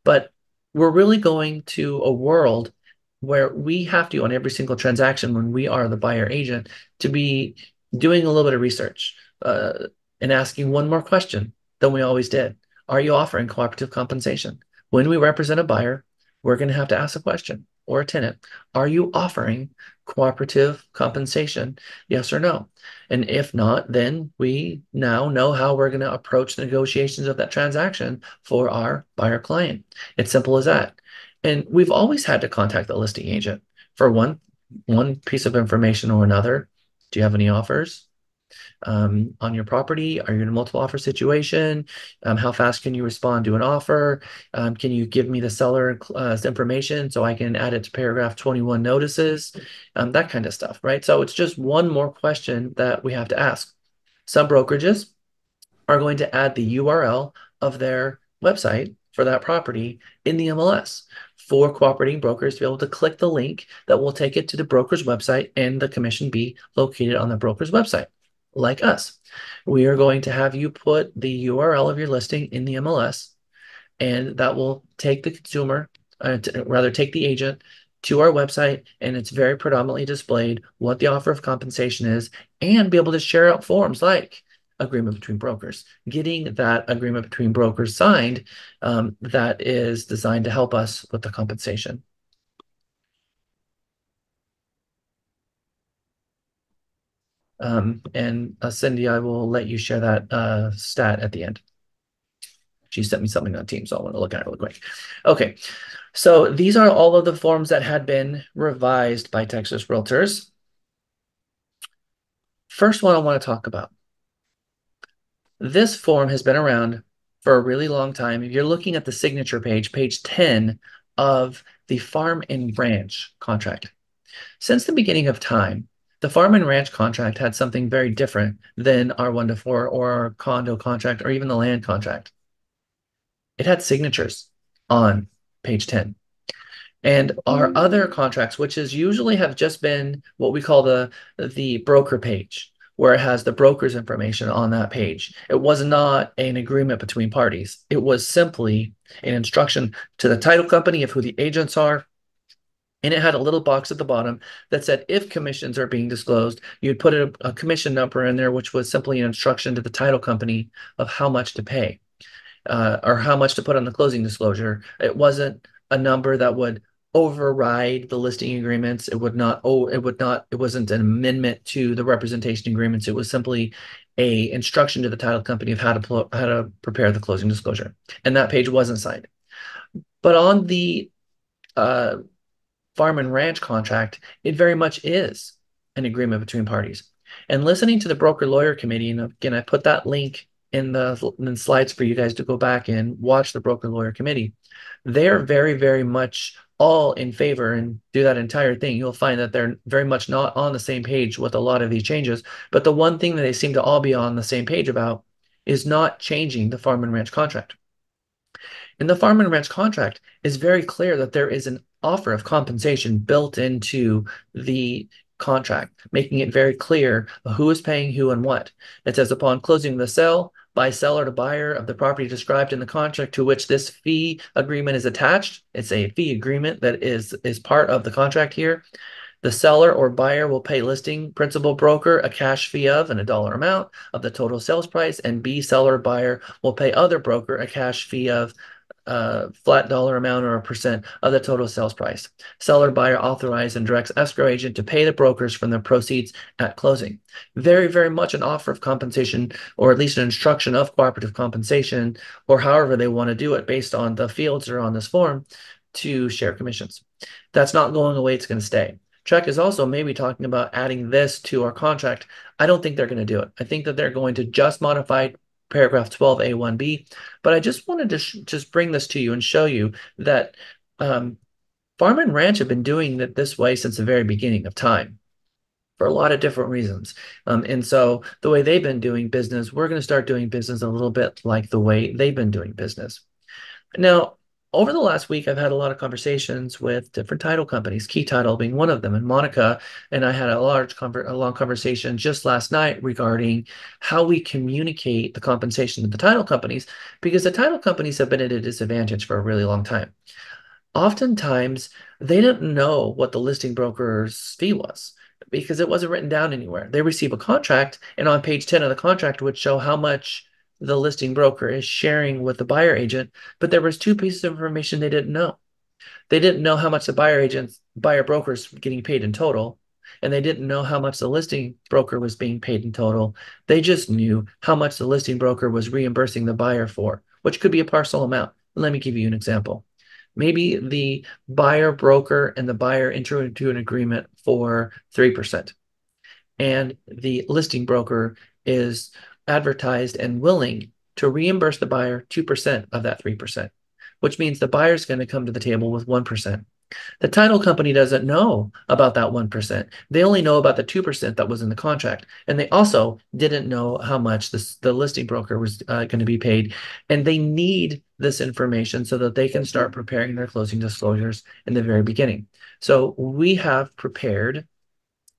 A: but we're really going to a world where we have to, on every single transaction, when we are the buyer agent, to be doing a little bit of research and asking one more question than we always did. Are you offering cooperative compensation? When we represent a buyer, we're going to have to ask a question, or a tenant. Are you offering cooperative compensation? Yes or no? And if not, then we now know how we're going to approach the negotiations of that transaction for our buyer client. It's simple as that. And we've always had to contact the listing agent for one piece of information or another. Do you have any offers on your property? Are you in a multiple offer situation? How fast can you respond to an offer? Can you give me the seller information so I can add it to paragraph 21 notices? That kind of stuff, right? So it's just one more question that we have to ask. Some brokerages are going to add the URL of their website for that property in the MLS for cooperating brokers to be able to click the link that will take it to the broker's website and the commission be located on the broker's website. like us. We are going to have you put the URL of your listing in the MLS, and that will take the consumer, rather take the agent to our website, and it's very predominantly displayed what the offer of compensation is, and be able to share out forms like agreement between brokers. Getting that agreement between brokers signed, that is designed to help us with the compensation. And Cindy, I will let you share that stat at the end. She sent me something on Teams, so I want to look at it real quick. Okay, so these are all of the forms that had been revised by Texas Realtors. First one I want to talk about. This form has been around for a really long time. If you're looking at the signature page, page 10 of the farm and ranch contract. Since the beginning of time, the farm and ranch contract had something very different than our 1-4 or our condo contract or even the land contract. It had signatures on page 10. And our other contracts, which is usually have just been what we call the broker page, where it has the broker's information on that page. It was not an agreement between parties. It was simply an instruction to the title company of who the agents are. And it had a little box at the bottom that said if commissions are being disclosed, you'd put a commission number in there, which was simply an instruction to the title company of how much to pay. Or how much to put on the closing disclosure. It wasn't a number that would override the listing agreements. It wasn't an amendment to the representation agreements. It was simply a instruction to the title company of how to prepare the closing disclosure. And that page wasn't signed. But on the farm and ranch contract, it very much is an agreement between parties. And listening to the broker lawyer committee, and again, I put that link in the slides for you guys to go back and watch the broker lawyer committee. They're very, very much all in favor and do that entire thing. You'll find that they're very much not on the same page with a lot of these changes. But the one thing that they seem to all be on the same page about is not changing the farm and ranch contract. In the farm and ranch contract, it's very clear that there is an offer of compensation built into the contract, making it very clear who is paying who and what. It says upon closing the sale by seller to buyer of the property described in the contract to which this fee agreement is attached. It's a fee agreement that is part of the contract here. The seller or buyer will pay listing principal broker a cash fee of and a dollar amount of the total sales price, and B, seller or buyer will pay other broker a cash fee of flat dollar amount or a percent of the total sales price. Seller buyer authorized and directs escrow agent to pay the brokers from the proceeds at closing. Very, very much an offer of compensation, or at least an instruction of cooperative compensation, or however they want to do it based on the fields that are on this form, to share commissions. That's not going away. It's going to stay. Chuck is also maybe talking about adding this to our contract. I don't think they're going to do it. I think that they're going to just modify paragraph 12A1B, but I just wanted to just bring this to you and show you that farm and ranch have been doing it this way since the very beginning of time for a lot of different reasons. And so the way they've been doing business, we're going to start doing business a little bit like the way they've been doing business. Now, over the last week, I've had a lot of conversations with different title companies, Key Title being one of them. And Monica and I had a long conversation just last night regarding how we communicate the compensation to the title companies, because the title companies have been at a disadvantage for a really long time. Oftentimes, they didn't know what the listing broker's fee was because it wasn't written down anywhere. They receive a contract, and on page 10 of the contract would show how much the listing broker is sharing with the buyer agent, but there was two pieces of information they didn't know. They didn't know how much the buyer broker is getting paid in total, and they didn't know how much the listing broker was being paid in total. They just knew how much the listing broker was reimbursing the buyer for, which could be a parcel amount. Let me give you an example. Maybe the buyer broker and the buyer enter into an agreement for 3%, and the listing broker is advertised and willing to reimburse the buyer 2% of that 3%, which means the buyer's going to come to the table with 1%. The title company doesn't know about that 1%. They only know about the 2% that was in the contract. And they also didn't know how much the listing broker was going to be paid. And they need this information so that they can start preparing their closing disclosures in the very beginning. So we have prepared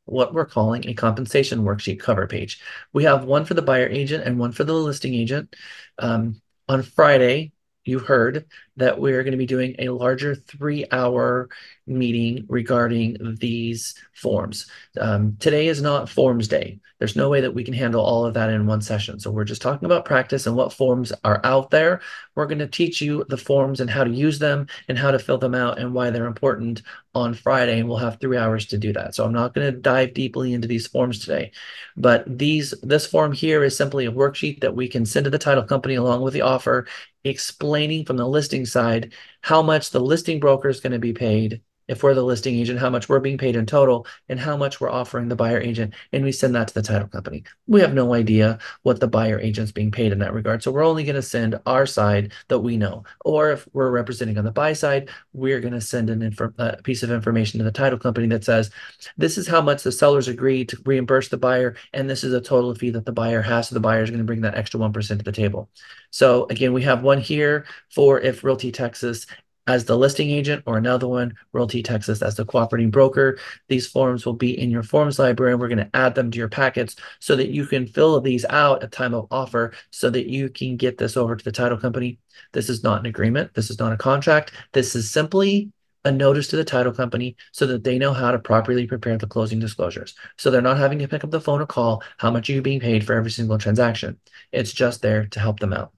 A: what we're calling a compensation worksheet cover page. We have one for the buyer agent and one for the listing agent. On Friday, you heard that we're going to be doing a larger 3-hour meeting regarding these forms. Today is not forms day. There's no way that we can handle all of that in one session. So we're just talking about practice and what forms are out there. We're going to teach you the forms and how to use them and how to fill them out and why they're important on Friday. And we'll have 3 hours to do that. So I'm not going to dive deeply into these forms today, but this form here is simply a worksheet that we can send to the title company along with the offer, explaining from the listing side how much the listing broker is going to be paid if we're the listing agent, how much we're being paid in total, and how much we're offering the buyer agent. And we send that to the title company. We have no idea what the buyer agent's being paid in that regard. So we're only going to send our side that we know. Or if we're representing on the buy side, we're going to send a piece of information to the title company that says, this is how much the sellers agreed to reimburse the buyer, and this is a total fee that the buyer has. So the buyer is going to bring that extra 1% to the table. So again, we have one here for if Realty Texas as the listing agent, or another one, Realty Texas as the cooperating broker. These forms will be in your forms library, and we're going to add them to your packets so that you can fill these out at time of offer so that you can get this over to the title company. This is not an agreement. This is not a contract. This is simply a notice to the title company so that they know how to properly prepare the closing disclosures. So they're not having to pick up the phone or call how much are you being paid for every single transaction. It's just there to help them out.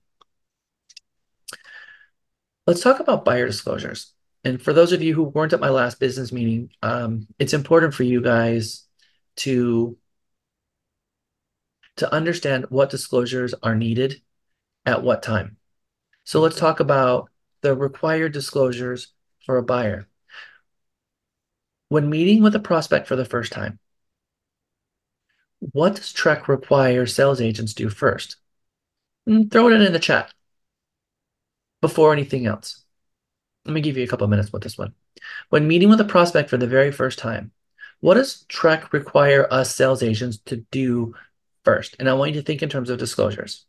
A: Let's talk about buyer disclosures. And for those of you who weren't at my last business meeting, it's important for you guys to understand what disclosures are needed at what time. So let's talk about the required disclosures for a buyer. When meeting with a prospect for the first time, what does TREC require sales agents do first? Throw it in the chat before anything else. Let me give you a couple of minutes with this one. When meeting with a prospect for the very first time, what does TREC require us sales agents to do first? And I want you to think in terms of disclosures.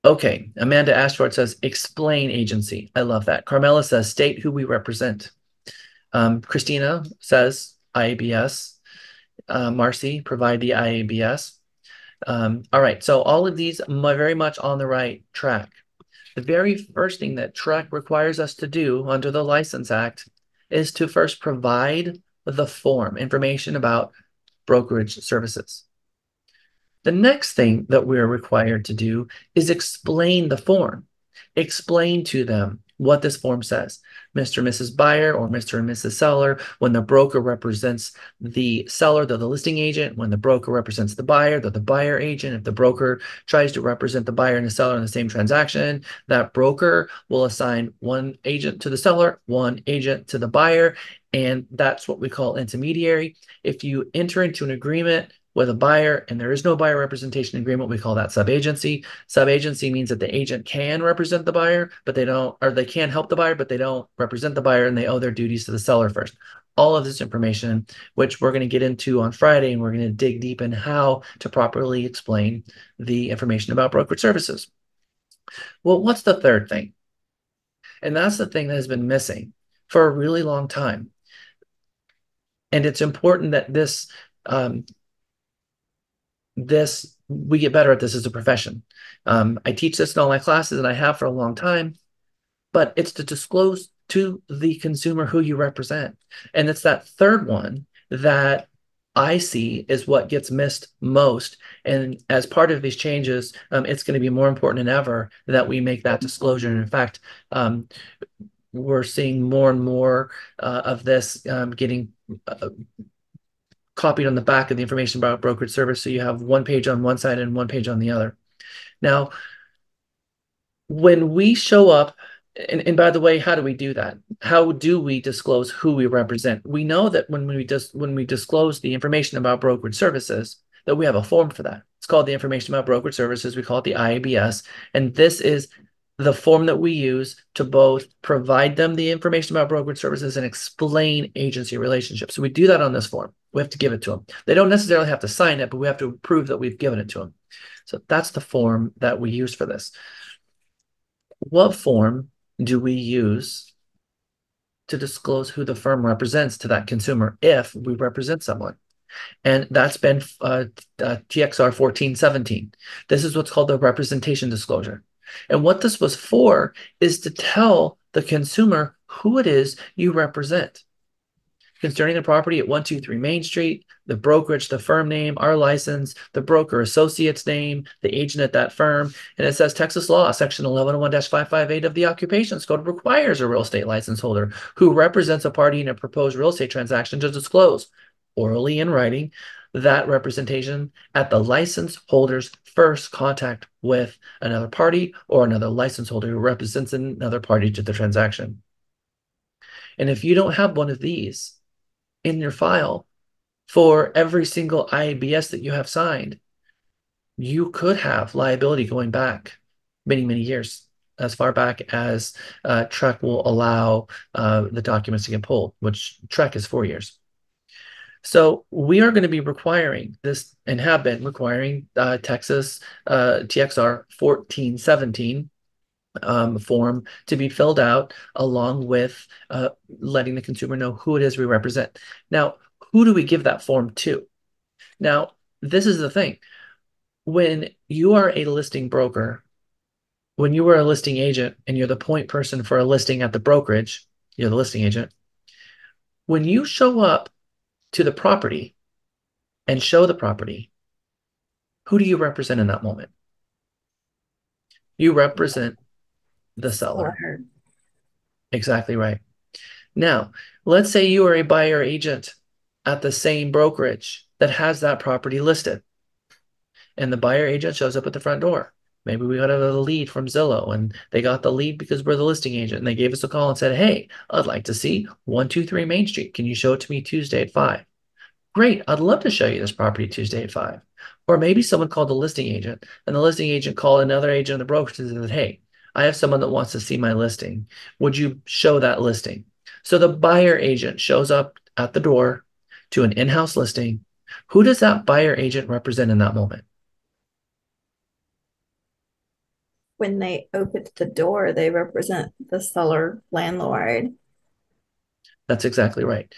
A: Okay, Amanda Ashford says, explain agency. I love that. Carmela says, state who we represent. Christina says, IABS. Marcy, provide the IABS. All right, so all of these are very much on the right track. The very first thing that TREC requires us to do under the License Act is to first provide the form, information about brokerage services. The next thing that we're required to do is explain the form. Explain to them what this form says. Mr. and Mrs. Buyer or Mr. and Mrs. Seller, when the broker represents the seller, they're the listing agent. When the broker represents the buyer, they're the buyer agent. If the broker tries to represent the buyer and the seller in the same transaction, that broker will assign one agent to the seller, one agent to the buyer, and that's what we call intermediary. If you enter into an agreement with a buyer and there is no buyer representation agreement, we call that subagency. Subagency means that the agent can represent the buyer, but they don't, or they can help the buyer, but they don't represent the buyer, and they owe their duties to the seller first. All of this information, which we're going to get into on Friday, and we're going to dig deep in how to properly explain the information about brokerage services. Well, what's the third thing? And that's the thing that has been missing for a really long time. And it's important that we get better at this as a profession. I teach this in all my classes, and I have for a long time, but it's to disclose to the consumer who you represent. And it's that third one that I see is what gets missed most. And as part of these changes, it's going to be more important than ever that we make that disclosure. And in fact, we're seeing more and more of this getting copied on the back of the information about brokerage service. So you have one page on one side and one page on the other. Now, when we show up, and by the way, how do we do that? How do we disclose who we represent? We know that when we disclose the information about brokerage services, that we have a form for that. It's called the information about brokerage services. We call it the IABS. And this is the form that we use to both provide them the information about brokerage services and explain agency relationships. So we do that on this form. We have to give it to them. They don't necessarily have to sign it, but we have to prove that we've given it to them. So that's the form that we use for this. What form do we use to disclose who the firm represents to that consumer if we represent someone. And that's been TXR 1417. This is what's called the representation disclosure. And what this was for is to tell the consumer who it is you represent concerning the property at 123 Main Street, the brokerage, the firm name, our license, the broker associate's name, the agent at that firm. And it says Texas law, section 1101-558 of the Occupations Code requires a real estate license holder who represents a party in a proposed real estate transaction to disclose orally in writing that representation at the license holder's first contact with another party or another license holder who represents another party to the transaction. And if you don't have one of these in your file for every single IABS that you have signed, you could have liability going back many, many years, as far back as TREC will allow the documents to get pulled, which TREC is 4 years. So we are going to be requiring this and have been requiring Texas TXR 1417 form to be filled out along with letting the consumer know who it is we represent. Now, who do we give that form to? Now, this is the thing. When you are a listing broker, when you are a listing agent and you're the point person for a listing at the brokerage, you're the listing agent. When you show up to the property and show the property, who do you represent in that moment? You represent the seller. Exactly right. Now, let's say you are a buyer agent at the same brokerage that has that property listed, and the buyer agent shows up at the front door. Maybe we got a lead from Zillow, and they got the lead because we're the listing agent, and they gave us a call and said, hey, I'd like to see 123 Main Street. Can you show it to me Tuesday at 5? Great, I'd love to show you this property Tuesday at 5. Or maybe someone called the listing agent, and the listing agent called another agent in the brokerage and said, hey, I have someone that wants to see my listing. Would you show that listing? So the buyer agent shows up at the door to an in-house listing. Who does that buyer agent represent in that moment?
E: When they open the door, they represent the seller landlord.
A: That's exactly right.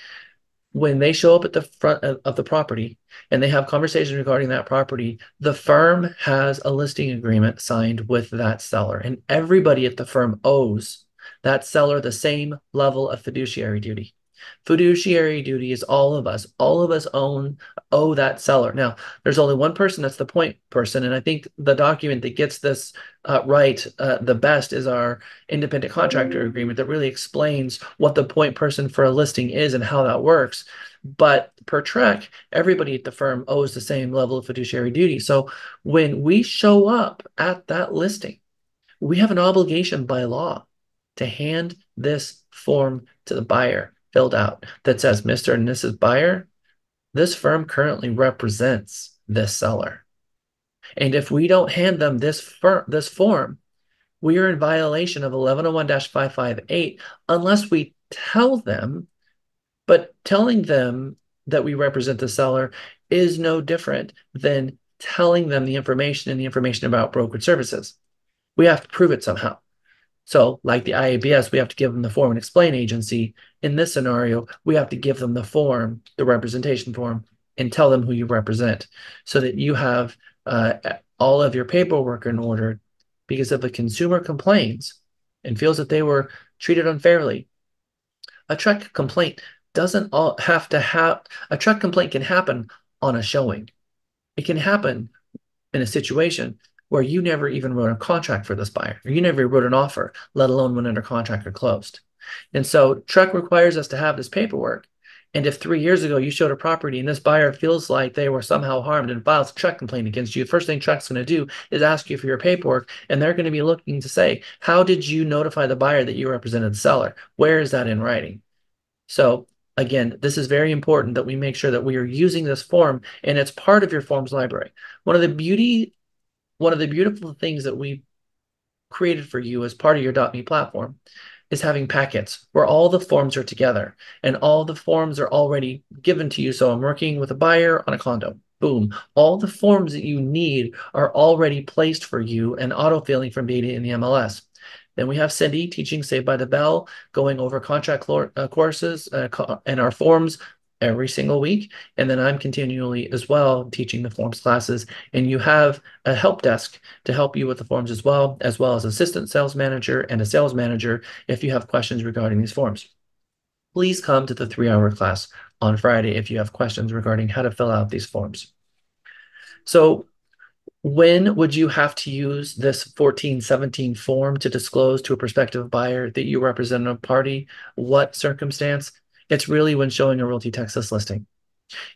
A: When they show up at the front of the property and they have conversations regarding that property, the firm has a listing agreement signed with that seller, and everybody at the firm owes that seller the same level of fiduciary duty. Fiduciary duty is all of us. All of us owe that seller. Now, there's only one person that's the point person, and I think the document that gets this right the best is our independent contractor agreement that really explains what the point person for a listing is and how that works. But per TREC, everybody at the firm owes the same level of fiduciary duty. So when we show up at that listing, we have an obligation by law to hand this form to the buyer filled out that says, Mr. and Mrs. Buyer, this firm currently represents this seller. And if we don't hand them this form, we are in violation of 1101-558 unless we tell them, but telling them that we represent the seller is no different than telling them the information and the information about brokerage services. We have to prove it somehow. So like the IABS, we have to give them the form and explain agency. In this scenario, we have to give them the form, the representation form, and tell them who you represent so that you have all of your paperwork in order. Because if a consumer complains and feels that they were treated unfairly, a TREC complaint doesn't have to have, a TREC complaint can happen on a showing. It can happen in a situation where you never even wrote a contract for this buyer, or you never wrote an offer, let alone went under contract or closed. And so TREC requires us to have this paperwork. And if 3 years ago you showed a property and this buyer feels like they were somehow harmed and files a TREC complaint against you, the first thing TREC's going to do is ask you for your paperwork, and they're going to be looking to say, how did you notify the buyer that you represented the seller? Where is that in writing? So again, this is very important that we make sure that we are using this form and it's part of your forms library. One of the beautiful things that we created for you as part of your .me platform is having packets where all the forms are together and all the forms are already given to you. So I'm working with a buyer on a condo. Boom. All the forms that you need are already placed for you and auto-filling from data in the MLS. Then we have Cindy teaching Saved by the Bell, going over contract courses and our forms every single week. And then I'm continually as well teaching the forms classes. And you have a help desk to help you with the forms as well as assistant sales manager and a sales manager if you have questions regarding these forms. Please come to the 3-hour class on Friday if you have questions regarding how to fill out these forms. So when would you have to use this 1417 form to disclose to a prospective buyer that you represent a party? What circumstance? It's really when showing a Realty Texas listing.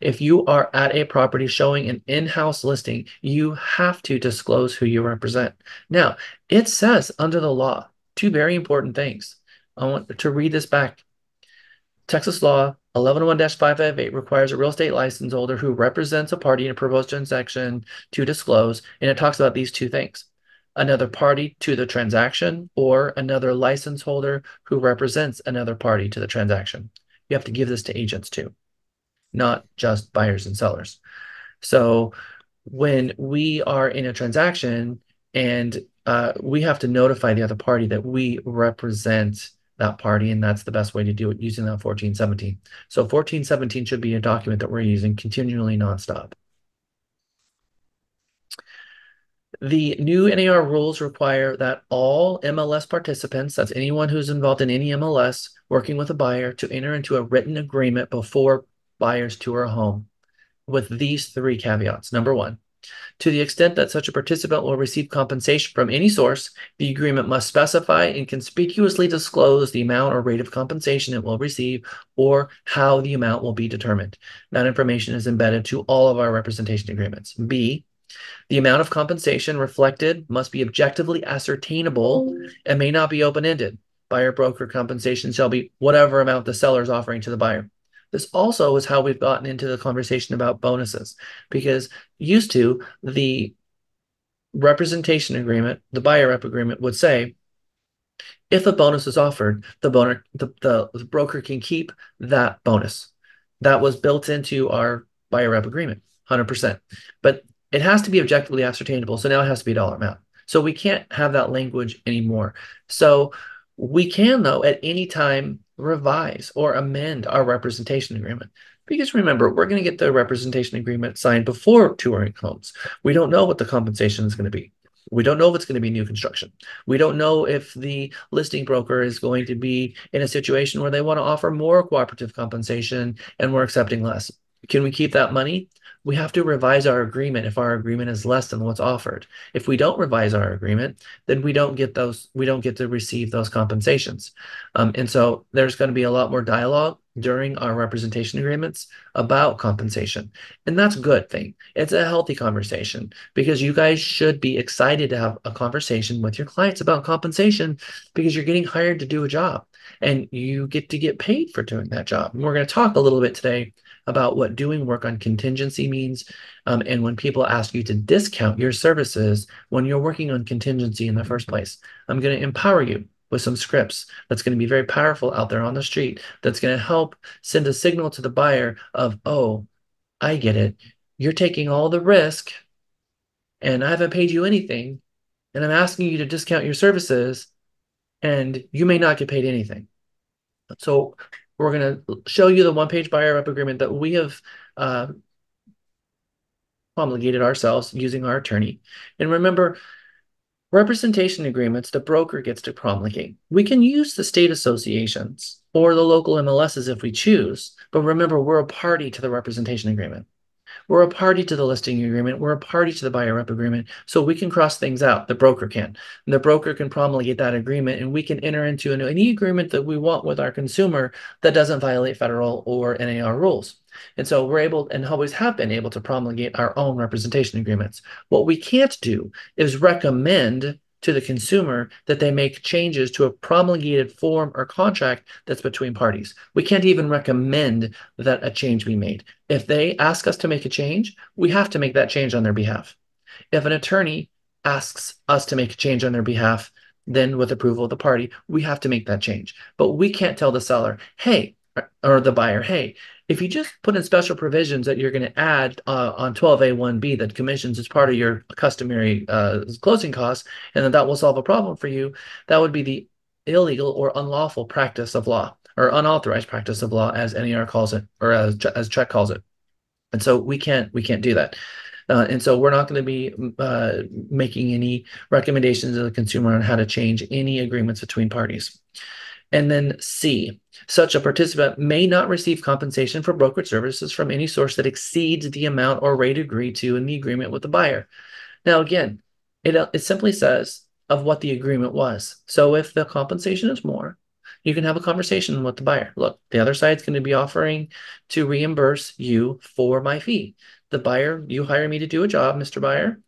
A: If you are at a property showing an in-house listing, you have to disclose who you represent. Now, it says under the law, two very important things. I want to read this back. Texas law 1101-558 requires a real estate license holder who represents a party in a proposed transaction to disclose, and it talks about these two things: another party to the transaction or another license holder who represents another party to the transaction. You have to give this to agents too, not just buyers and sellers. So when we are in a transaction and we have to notify the other party that we represent that party, and that's the best way to do it using that 1417. So 1417 should be a document that we're using continually nonstop. The new NAR rules require that all MLS participants, that's anyone who's involved in any MLS working with a buyer, to enter into a written agreement before buyers tour a home with these 3 caveats. Number 1, to the extent that such a participant will receive compensation from any source, the agreement must specify and conspicuously disclose the amount or rate of compensation it will receive or how the amount will be determined. That information is embedded to all of our representation agreements. B, the amount of compensation reflected must be objectively ascertainable and may not be open-ended. Buyer broker compensation shall be whatever amount the seller is offering to the buyer. This also is how we've gotten into the conversation about bonuses, because used to the representation agreement, the buyer rep agreement would say, if a bonus is offered, the broker can keep that bonus. That was built into our buyer rep agreement, 100%. But it has to be objectively ascertainable. So now it has to be a dollar amount. So we can't have that language anymore. So we can, though, at any time revise or amend our representation agreement. Because remember, we're going to get the representation agreement signed before touring homes. We don't know what the compensation is going to be. We don't know if it's going to be new construction. We don't know if the listing broker is going to be in a situation where they want to offer more cooperative compensation and we're accepting less. Can we keep that money? We have to revise our agreement if our agreement is less than what's offered. If we don't revise our agreement, then we don't get to receive those compensations. And so there's going to be a lot more dialogue during our representation agreements about compensation. And that's a good thing. It's a healthy conversation because you guys should be excited to have a conversation with your clients about compensation because you're getting hired to do a job and you get to get paid for doing that job. And we're going to talk a little bit today about what doing work on contingency means, and when people ask you to discount your services when you're working on contingency in the first place. I'm going to empower you with some scripts that's going to be very powerful out there on the street that's going to help send a signal to the buyer of, oh, I get it. You're taking all the risk and I haven't paid you anything and I'm asking you to discount your services and you may not get paid anything. So we're going to show you the one-page buyer rep agreement that we have promulgated ourselves using our attorney. And remember, representation agreements, the broker gets to promulgate. We can use the state associations or the local MLSs if we choose, but remember, we're a party to the representation agreement. We're a party to the listing agreement. We're a party to the buyer rep agreement. So we can cross things out. The broker can. And the broker can promulgate that agreement and we can enter into any agreement that we want with our consumer that doesn't violate federal or NAR rules. And so we're able and always have been able to promulgate our own representation agreements. What we can't do is recommend to the consumer that they make changes to a promulgated form or contract that's between parties. We can't even recommend that a change be made. If they ask us to make a change, we have to make that change on their behalf. If an attorney asks us to make a change on their behalf, then with approval of the party, we have to make that change. But we can't tell the seller, hey, or the buyer, hey, if you just put in special provisions that you're going to add on 12A1B that commissions as part of your customary closing costs, and that will solve a problem for you, that would be the illegal or unlawful practice of law, or unauthorized practice of law, as NAR calls it, or as Czech calls it. And so we can't do that. And so we're not going to be making any recommendations to the consumer on how to change any agreements between parties. And then C, such a participant may not receive compensation for brokerage services from any source that exceeds the amount or rate agreed to in the agreement with the buyer. Now, again, it simply says of what the agreement was. So if the compensation is more, you can have a conversation with the buyer. Look, the other side's going to be offering to reimburse you for my fee. The buyer, you hire me to do a job, Mr. Buyer.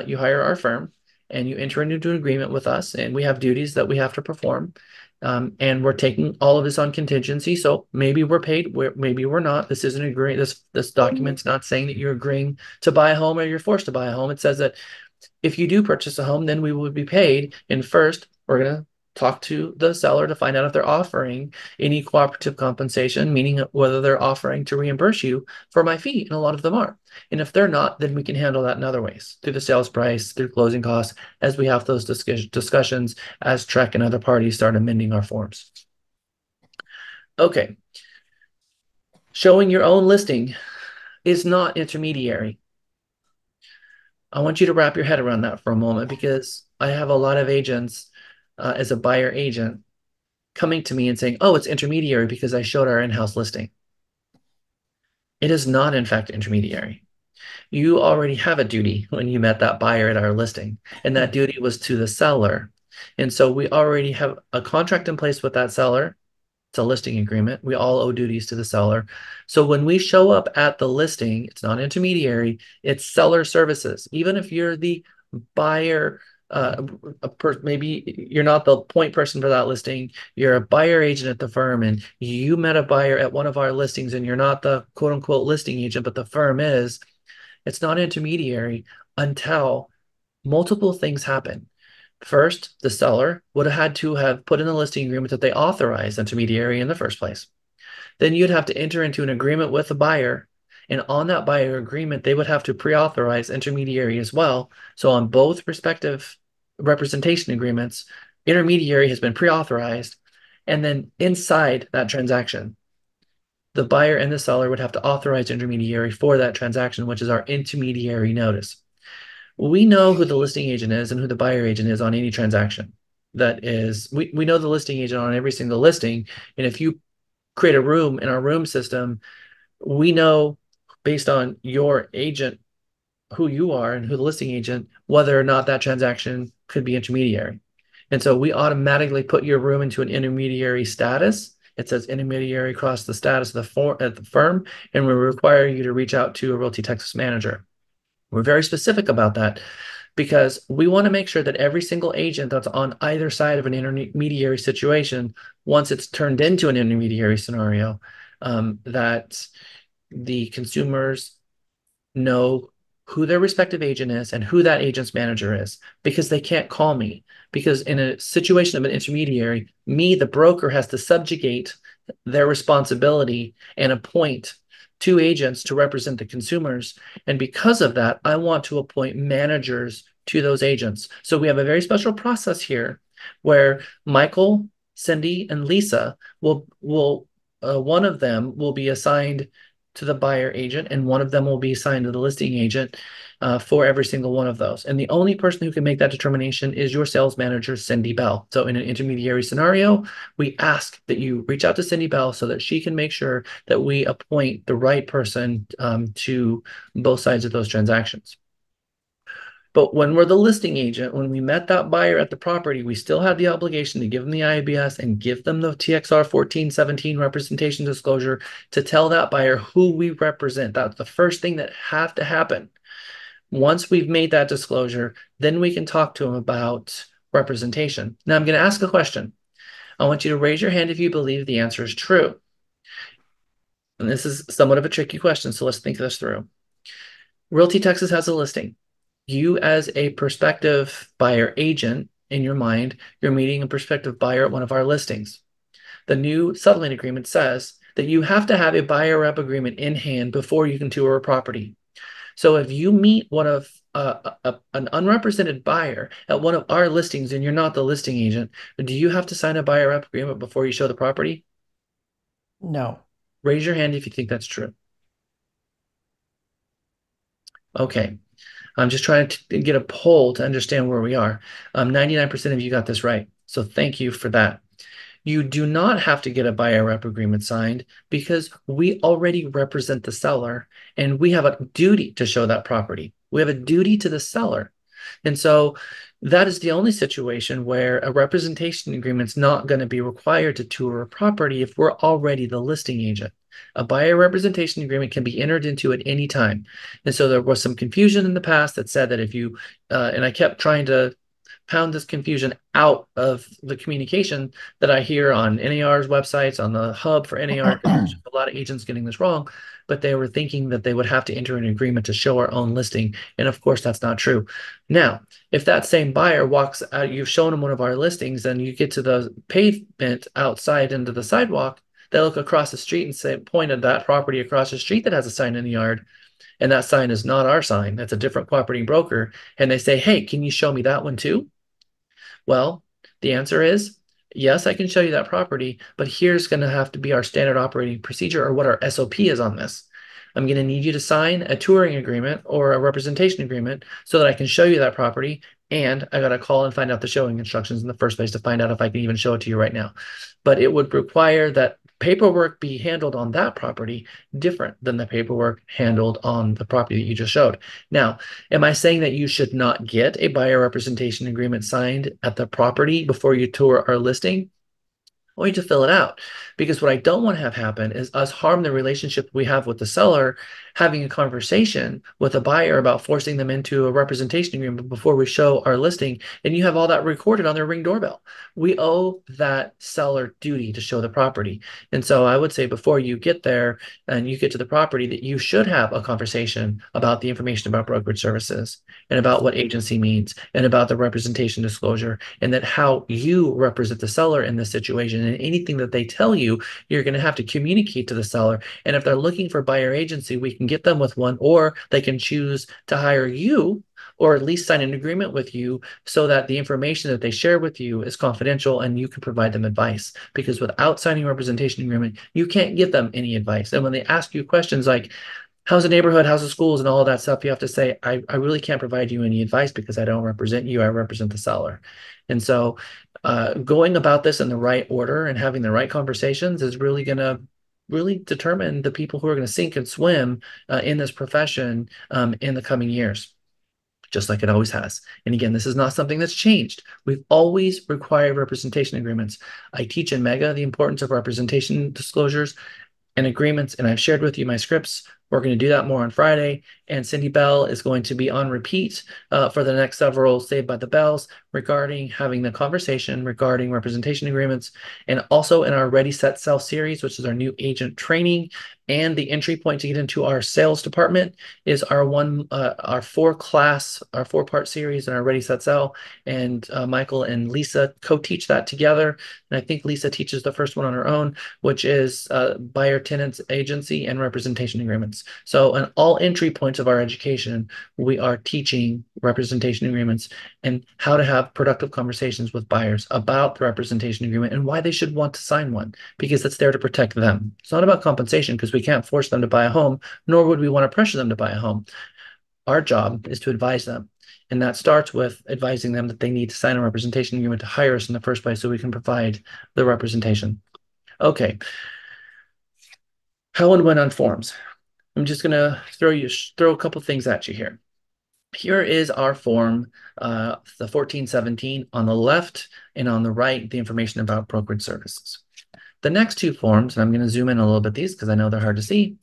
A: You hire our firm and you enter into an agreement with us, and we have duties that we have to perform. And we're taking all of this on contingency. So maybe we're paid, maybe we're not. This isn't agreeing. This document's not saying that you're agreeing to buy a home or you're forced to buy a home. It says that if you do purchase a home, then we would be paid. And first, we're going to talk to the seller to find out if they're offering any cooperative compensation, meaning whether they're offering to reimburse you for my fee. And a lot of them are. And if they're not, then we can handle that in other ways, through the sales price, through closing costs, as we have those discussions, as Trek and other parties start amending our forms. Okay. Showing your own listing is not intermediary. I want you to wrap your head around that for a moment, because I have a lot of agents as a buyer agent coming to me and saying, oh, it's intermediary because I showed our in-house listing. It is not, in fact, intermediary. You already have a duty when you met that buyer at our listing, and that duty was to the seller. And so we already have a contract in place with that seller. It's a listing agreement. We all owe duties to the seller. So when we show up at the listing, it's not intermediary, it's seller services. Even if you're the buyer, maybe you're not the point person for that listing, you're a buyer agent at the firm, and you met a buyer at one of our listings, and you're not the quote unquote listing agent, but the firm is. It's not intermediary until multiple things happen. First, the seller would have had to have put in the listing agreement that they authorized intermediary in the first place. Then you'd have to enter into an agreement with the buyer. And on that buyer agreement, they would have to pre-authorize intermediary as well. So on both respective representation agreements, intermediary has been pre-authorized. And then inside that transaction, the buyer and the seller would have to authorize intermediary for that transaction, which is our intermediary notice. We know who the listing agent is and who the buyer agent is on any transaction. That is, we know the listing agent on every single listing. And if you create a room in our room system, we know based on your agent who you are and who the listing agent, whether or not that transaction could be intermediary. And so we automatically put your room into an intermediary status. It says intermediary across the status of the firm, and we require you to reach out to a Realty Texas manager. We're very specific about that because we want to make sure that every single agent that's on either side of an intermediary situation, once it's turned into an intermediary scenario, that the consumers know who their respective agent is and who that agent's manager is, because they can't call me. Because in a situation of an intermediary, me, the broker, has to subjugate their responsibility and appoint two agents to represent the consumers. And because of that, I want to appoint managers to those agents. So we have a very special process here where Michael, Cindy, and Lisa will one of them will be assigned to the buyer agent, and one of them will be assigned to the listing agent for every single one of those. And the only person who can make that determination is your sales manager, Cindy Bell. So in an intermediary scenario, we ask that you reach out to Cindy Bell so that she can make sure that we appoint the right person to both sides of those transactions. But when we're the listing agent, when we met that buyer at the property, we still have the obligation to give them the IABS and give them the TXR 1417 representation disclosure to tell that buyer who we represent. That's the first thing that has to happen. Once we've made that disclosure, then we can talk to them about representation. Now I'm going to ask a question. I want you to raise your hand if you believe the answer is true. And this is somewhat of a tricky question, so let's think this through. Realty Texas has a listing. You, as a prospective buyer agent, in your mind, you're meeting a prospective buyer at one of our listings. The new settlement agreement says that you have to have a buyer rep agreement in hand before you can tour a property. So if you meet one of an unrepresented buyer at one of our listings and you're not the listing agent, do you have to sign a buyer rep agreement before you show the property?
F: No.
A: Raise your hand if you think that's true. Okay. I'm just trying to get a poll to understand where we are. 99% of you got this right. So thank you for that. You do not have to get a buyer rep agreement signed because we already represent the seller and we have a duty to show that property. We have a duty to the seller. And so that is the only situation where a representation agreement is not going to be required to tour a property if we're already the listing agent. A buyer representation agreement can be entered into at any time. And so there was some confusion in the past that said that if you, and I kept trying to pound this confusion out of the communication that I hear on NAR's websites, on the hub for NAR, because there's a lot of agents getting this wrong, but they were thinking that they would have to enter an agreement to show our own listing. And of course, that's not true. Now, if that same buyer walks out, you've shown them one of our listings, and you get to the pavement outside into the sidewalk, they look across the street and say, point at that property across the street that has a sign in the yard. And that sign is not our sign. That's a different property broker. And they say, hey, can you show me that one too? Well, the answer is yes, I can show you that property, but here's going to have to be our standard operating procedure or what our SOP is on this. I'm going to need you to sign a touring agreement or a representation agreement so that I can show you that property. And I got to call and find out the showing instructions in the first place to find out if I can even show it to you right now. But it would require that paperwork be handled on that property different than the paperwork handled on the property that you just showed. Now, am I saying that you should not get a buyer representation agreement signed at the property before you tour our listing? I want you to fill it out, because what I don't want to have happen is us harm the relationship we have with the seller, having a conversation with a buyer about forcing them into a representation agreement before we show our listing, and you have all that recorded on their Ring doorbell. We owe that seller duty to show the property. And so I would say before you get there and you get to the property that you should have a conversation about the information about brokerage services and about what agency means and about the representation disclosure, and that how you represent the seller in this situation, and anything that they tell you, you're going to have to communicate to the seller. And if they're looking for buyer agency, we can get them with one, or they can choose to hire you or at least sign an agreement with you so that the information that they share with you is confidential and you can provide them advice. Because without signing a representation agreement, you can't give them any advice. And when they ask you questions like, how's the neighborhood, how's the schools, and all of that stuff, you have to say, I really can't provide you any advice because I don't represent you, I represent the seller. And so going about this in the right order and having the right conversations is really going to really determine the people who are going to sink and swim in this profession in the coming years, just like it always has. And again, this is not something that's changed. We've always required representation agreements. I teach in Mega the importance of representation disclosures and agreements, and I've shared with you my scripts. We're going to do that more on Friday, and Cindy Bell is going to be on repeat for the next several Saved by the Bells regarding having the conversation regarding representation agreements, and also in our Ready, Set, Sell series, which is our new agent training. And the entry point to get into our sales department is our four-part series in our Ready, Set, Sell. And Michael and Lisa co-teach that together. And I think Lisa teaches the first one on her own, which is buyer tenants agency and representation agreements. So in all entry points of our education, we are teaching representation agreements and how to have productive conversations with buyers about the representation agreement and why they should want to sign one, because it's there to protect them. It's not about compensation, because we can't force them to buy a home, nor would we want to pressure them to buy a home. Our job is to advise them. And that starts with advising them that they need to sign a representation agreement to hire us in the first place so we can provide the representation. Okay. How and when on forms. I'm just going to throw a couple things at you here. Here is our form, the 1417 on the left, and on the right, the information about brokerage services. The next two forms, and I'm going to zoom in a little bit these because I know they're hard to see,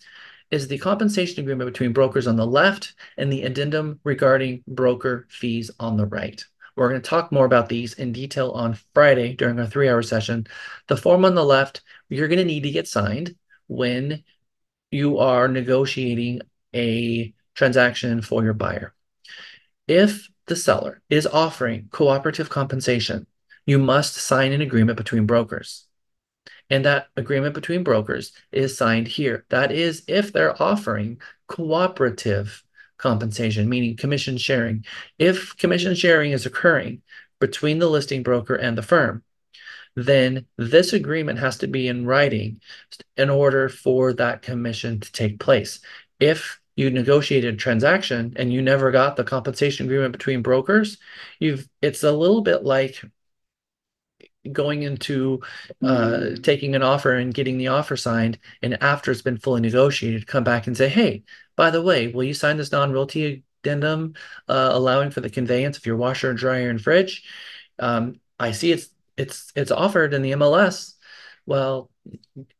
A: is the compensation agreement between brokers on the left and the addendum regarding broker fees on the right. We're going to talk more about these in detail on Friday during our 3-hour session. The form on the left, you're going to need to get signed when you are negotiating a transaction for your buyer. If the seller is offering cooperative compensation, you must sign an agreement between brokers. And that agreement between brokers is signed here. That is if they're offering cooperative compensation, meaning commission sharing. If commission sharing is occurring between the listing broker and the firm, then this agreement has to be in writing in order for that commission to take place. If you negotiated a transaction and you never got the compensation agreement between brokers, it's a little bit like going into taking an offer and getting the offer signed, and after it's been fully negotiated, come back and say, hey, by the way, will you sign this non-realty addendum allowing for the conveyance of your washer, dryer, and fridge? I see it's offered in the MLS. Well,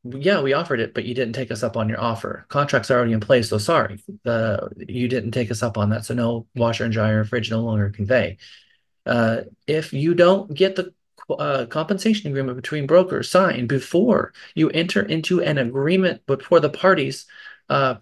A: yeah, we offered it, but you didn't take us up on your offer. Contract's already in place, so sorry. You didn't take us up on that, so no washer and dryer and fridge no longer convey. If you don't get the compensation agreement between brokers signed before you enter into an agreement before the parties uh,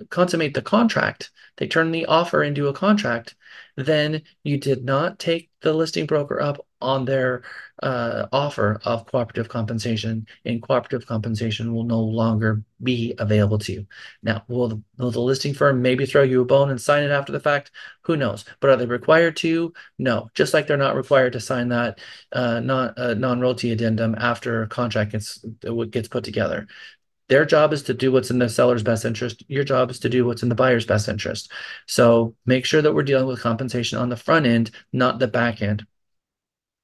A: consummate the contract, they turn the offer into a contract, then you did not take the listing broker up on their offer of cooperative compensation, and cooperative compensation will no longer be available to you. Now, will the listing firm maybe throw you a bone and sign it after the fact? Who knows? But are they required to? No. Just like they're not required to sign that non-realty addendum after a contract gets put together. Their job is to do what's in the seller's best interest. Your job is to do what's in the buyer's best interest. So make sure that we're dealing with compensation on the front end, not the back end.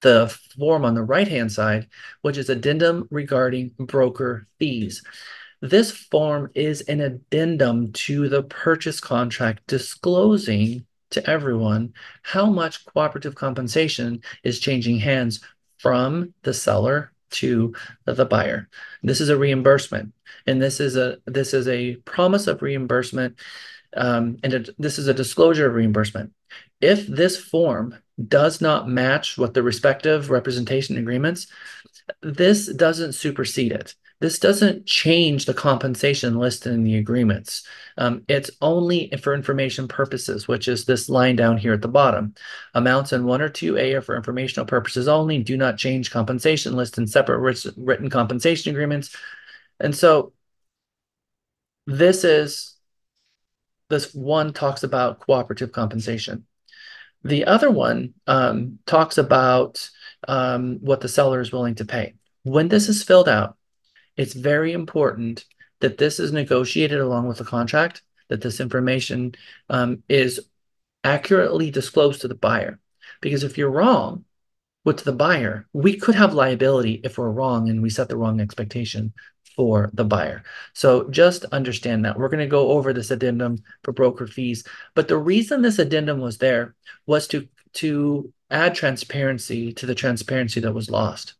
A: The form on the right-hand side, which is addendum regarding broker fees. This form is an addendum to the purchase contract disclosing to everyone how much cooperative compensation is changing hands from the seller to the buyer. This is a reimbursement, and this is a promise of reimbursement, this is a disclosure of reimbursement. If this form does not match what the respective representation agreements, this doesn't supersede it. This doesn't change the compensation listed in the agreements. It's only for information purposes, which is this line down here at the bottom. Amounts in 1 or 2A are for informational purposes only. Do not change compensation list in separate written compensation agreements. And so this one talks about cooperative compensation. The other one talks about what the seller is willing to pay. When this is filled out, it's very important that this is negotiated along with the contract, that this information is accurately disclosed to the buyer. Because if you're wrong with the buyer, we could have liability if we're wrong and we set the wrong expectation for the buyer. So just understand that. We're going to go over this addendum for broker fees. But the reason this addendum was there was to add transparency to the transparency that was lost.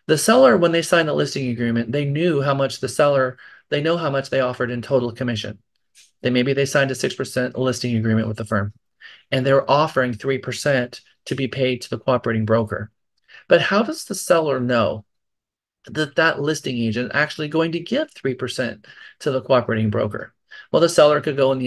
A: The seller, when they signed the listing agreement, they knew how much they know how much they offered in total commission. Maybe they signed a 6% listing agreement with the firm, and they're offering 3% to be paid to the cooperating broker. But how does the seller know that listing agent actually going to give 3% to the cooperating broker? Well, the seller could go on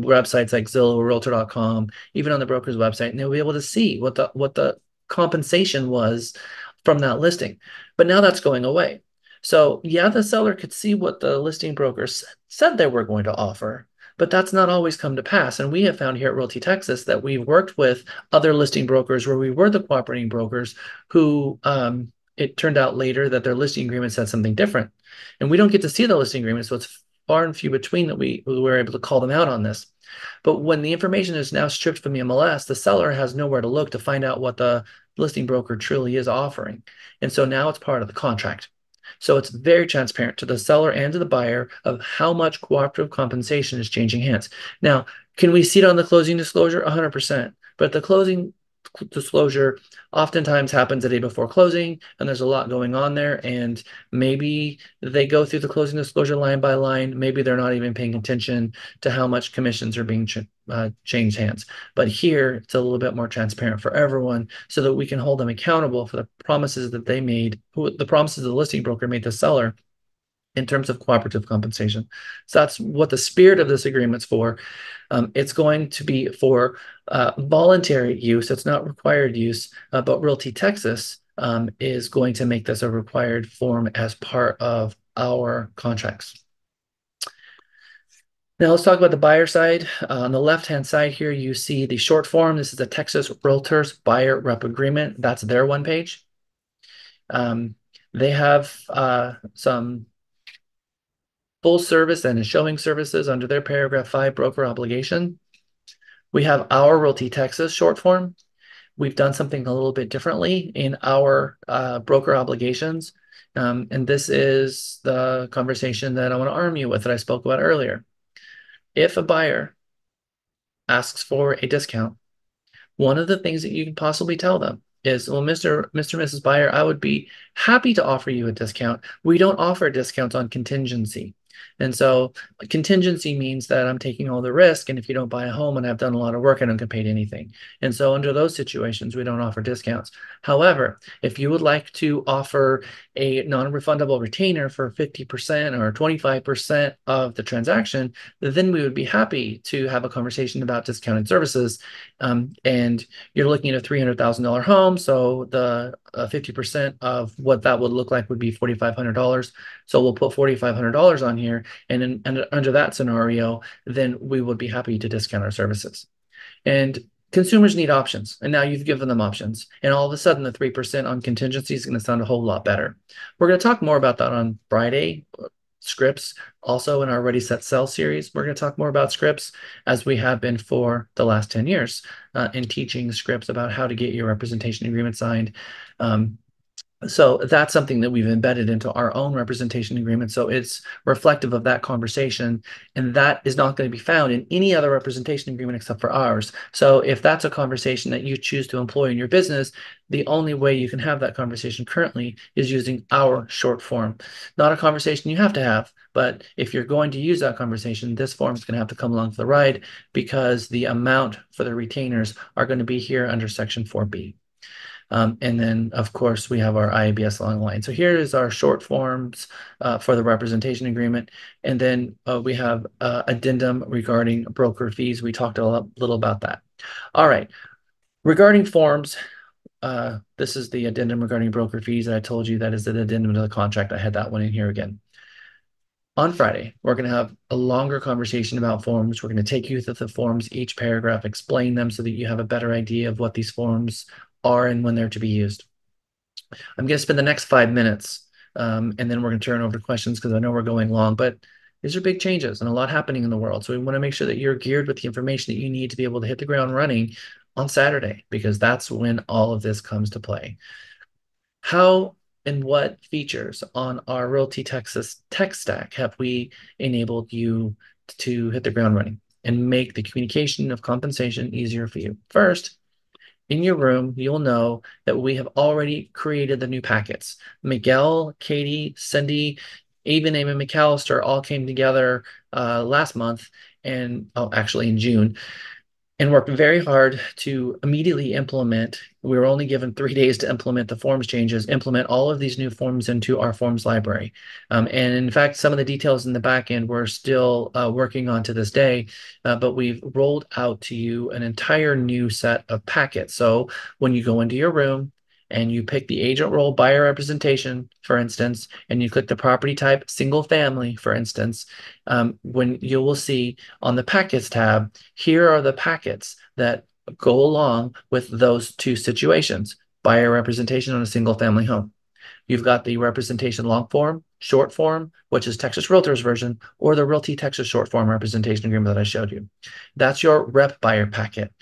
A: websites like Zillow, Realtor.com, even on the broker's website, and they'll be able to see what the compensation was from that listing. But now that's going away. So yeah, the seller could see what the listing broker said they were going to offer, but that's not always come to pass. And we have found here at Realty Texas that we've worked with other listing brokers where we were the cooperating brokers who it turned out later that their listing agreement said something different. And we don't get to see the listing agreement, so it's far and few between that we were able to call them out on this. But when the information is now stripped from the MLS, the seller has nowhere to look to find out what the listing broker truly is offering. And so now it's part of the contract. So it's very transparent to the seller and to the buyer of how much cooperative compensation is changing hands. Now, can we see it on the closing disclosure? 100%. But the closing disclosure oftentimes happens the day before closing, and there's a lot going on there, and maybe they go through the closing disclosure line by line. Maybe they're not even paying attention to how much commissions are being changed hands. But here it's a little bit more transparent for everyone so that we can hold them accountable for the promises that they made, the promises the listing broker made the seller in terms of cooperative compensation. So that's what the spirit of this agreement's for. It's going to be for voluntary use. It's not required use, but Realty Texas is going to make this a required form as part of our contracts. Now let's talk about the buyer side. On the left-hand side here, you see the short form. This is the Texas Realtors Buyer Rep Agreement. That's their one page. They have some full service and showing services under their paragraph 5 broker obligation. We have our Realty Texas short form. We've done something a little bit differently in our broker obligations. And this is the conversation that I want to arm you with that I spoke about earlier. If a buyer asks for a discount, one of the things that you can possibly tell them is, well, Mr. and Mrs. Buyer, I would be happy to offer you a discount. We don't offer discounts on contingency. And so contingency means that I'm taking all the risk. And if you don't buy a home and I've done a lot of work, I don't get paid anything. And so under those situations, we don't offer discounts. However, if you would like to offer a non-refundable retainer for 50% or 25% of the transaction, then we would be happy to have a conversation about discounted services. And you're looking at a $300,000 home. So the 50% of what that would look like would be $4,500. So we'll put $4,500 on here. And under that scenario, then we would be happy to discount our services. And consumers need options. And now you've given them options. And all of a sudden, the 3% on contingency is going to sound a whole lot better. We're going to talk more about that on Friday. Scripts also in our Ready Set Sell series. We're going to talk more about scripts as we have been for the last 10 years in teaching scripts about how to get your representation agreement signed. So that's something that we've embedded into our own representation agreement. So it's reflective of that conversation. And that is not going to be found in any other representation agreement except for ours. So if that's a conversation that you choose to employ in your business, the only way you can have that conversation currently is using our short form. Not a conversation you have to have, but if you're going to use that conversation, this form is going to have to come along for the ride because the amount for the retainers are going to be here under Section 4B. And then, of course, we have our IABS long line. So here is our short forms for the representation agreement. And then we have addendum regarding broker fees. We talked a little about that. All right. Regarding forms, this is the addendum regarding broker fees. I told you that is the addendum to the contract. I had that one in here again. On Friday, we're going to have a longer conversation about forms. We're going to take you through the forms, each paragraph, explain them so that you have a better idea of what these forms are and when they're to be used. I'm going to spend the next 5 minutes and then we're going to turn over to questions because I know we're going long, but these are big changes and a lot happening in the world. So we want to make sure that you're geared with the information that you need to be able to hit the ground running on Saturday, because that's when all of this comes to play. How and what features on our Realty Texas tech stack have we enabled you to hit the ground running and make the communication of compensation easier for you? First, in your room, you'll know that we have already created the new packets. Miguel, Katie, Cindy, even Amy McAllister all came together last month and actually in June and worked very hard to immediately implement. We were only given 3 days to implement the forms changes, implement all of these new forms into our forms library. And in fact, some of the details in the back end we're still working on to this day, but we've rolled out to you an entire new set of packets. So when you go into your room, and you pick the agent role buyer representation, for instance, and you click the property type single family, for instance, when you will see on the packets tab, here are the packets that go along with those two situations, buyer representation on a single family home. You've got the representation long form, short form, which is Texas Realtors version, or the Realty Texas short form representation agreement that I showed you. That's your rep buyer packet.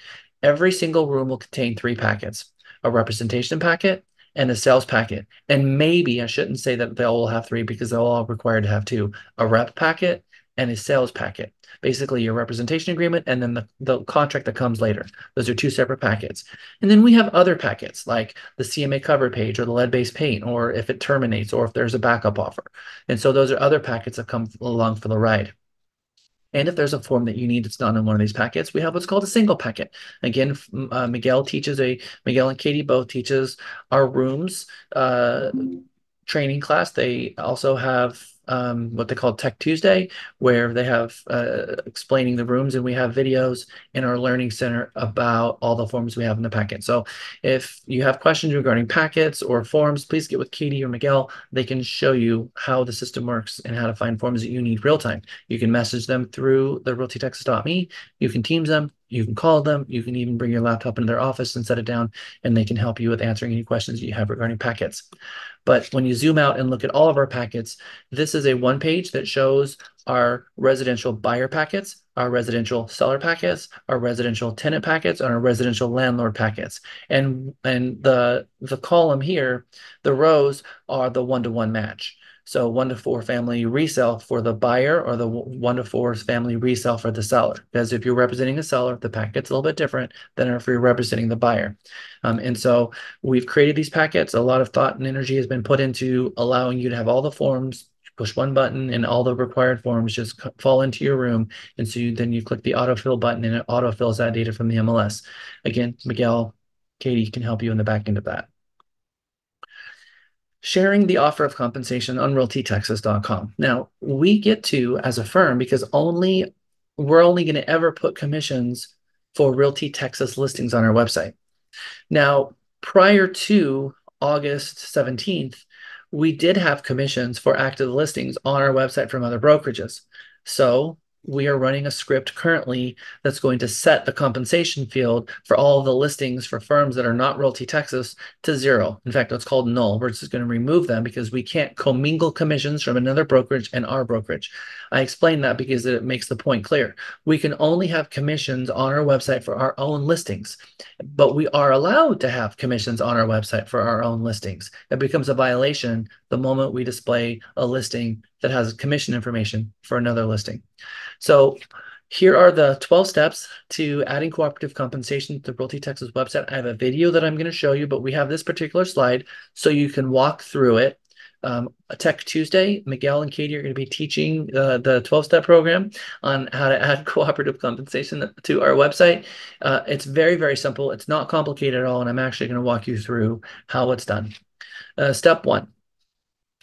A: Every single room will contain 3 packets, a representation packet and a sales packet. And maybe I shouldn't say that they'll all have 3 because they're all required to have 2, a rep packet and a sales packet. Basically your representation agreement and then the contract that comes later. Those are 2 separate packets. And then we have other packets like the CMA cover page or the lead-based paint, or if it terminates or if there's a backup offer. And so those are other packets that come along for the ride. And if there's a form that you need that's not in one of these packets, we have what's called a single packet. Again, Miguel and Katie both teaches our rooms training class. They also have what they call Tech Tuesday, where they have explaining the rooms, and we have videos in our learning center about all the forms we have in the packet. So if you have questions regarding packets or forms, please get with Katie or Miguel. They can show you how the system works and how to find forms that you need real time. You can message them through the realtytexas.me. You can Teams them. You can call them. You can even bring your laptop into their office and set it down, and they can help you with answering any questions you have regarding packets. But when you zoom out and look at all of our packets, this is a one page that shows our residential buyer packets, our residential seller packets, our residential tenant packets, and our residential landlord packets. And the column here, the rows are the 1-to-1 match. So 1-to-4 family resale for the buyer, or the 1-to-4 family resale for the seller. Because if you're representing a seller, the packet's a little bit different than if you're representing the buyer. And so we've created these packets. A lot of thought and energy has been put into allowing you to have all the forms, push one button, and all the required forms just fall into your room. And so then you click the autofill button, and it autofills that data from the MLS. Again, Miguel, Katie can help you in the back end of that. Sharing the offer of compensation on realtytexas.com. Now, we get to, as a firm, because we're only going to ever put commissions for Realty Texas listings on our website. Now, prior to August 17th, we did have commissions for active listings on our website from other brokerages. So we are running a script currently that's going to set the compensation field for all of the listings for firms that are not Realty Texas to 0. In fact, it's called null. We're just going to remove them because we can't commingle commissions from another brokerage and our brokerage. I explain that because it makes the point clear. We can only have commissions on our website for our own listings, but we are allowed to have commissions on our website for our own listings. It becomes a violation the moment we display a listing that has commission information for another listing. So here are the 12 steps to adding cooperative compensation to the Realty Texas website. I have a video that I'm going to show you, but we have this particular slide so you can walk through it. Tech Tuesday, Miguel and Katie are going to be teaching the 12-step program on how to add cooperative compensation to our website. It's very, very simple. It's not complicated at all, and I'm actually going to walk you through how it's done. Step 1.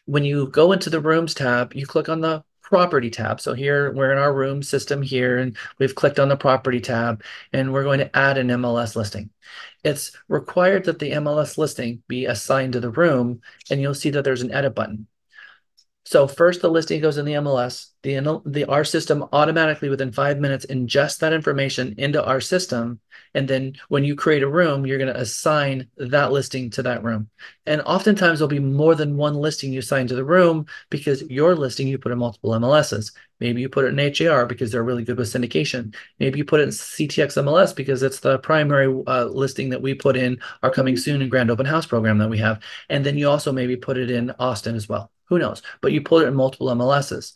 A: When you go into the Rooms tab, you click on the Property tab. So here we're in our room system here, and we've clicked on the Property tab, and we're going to add an MLS listing. It's required that the MLS listing be assigned to the room, and you'll see that there's an edit button. So first the listing goes in the MLS. Our system automatically within 5 minutes ingests that information into our system. And then when you create a room, you're going to assign that listing to that room. And oftentimes there'll be more than one listing you assign to the room because your listing you put in multiple MLSs. Maybe you put it in HAR because they're really good with syndication. Maybe you put it in CTX MLS because it's the primary listing that we put in our coming soon and grand open house program that we have. And then you also maybe put it in Austin as well. Who knows? But you put it in multiple MLSs.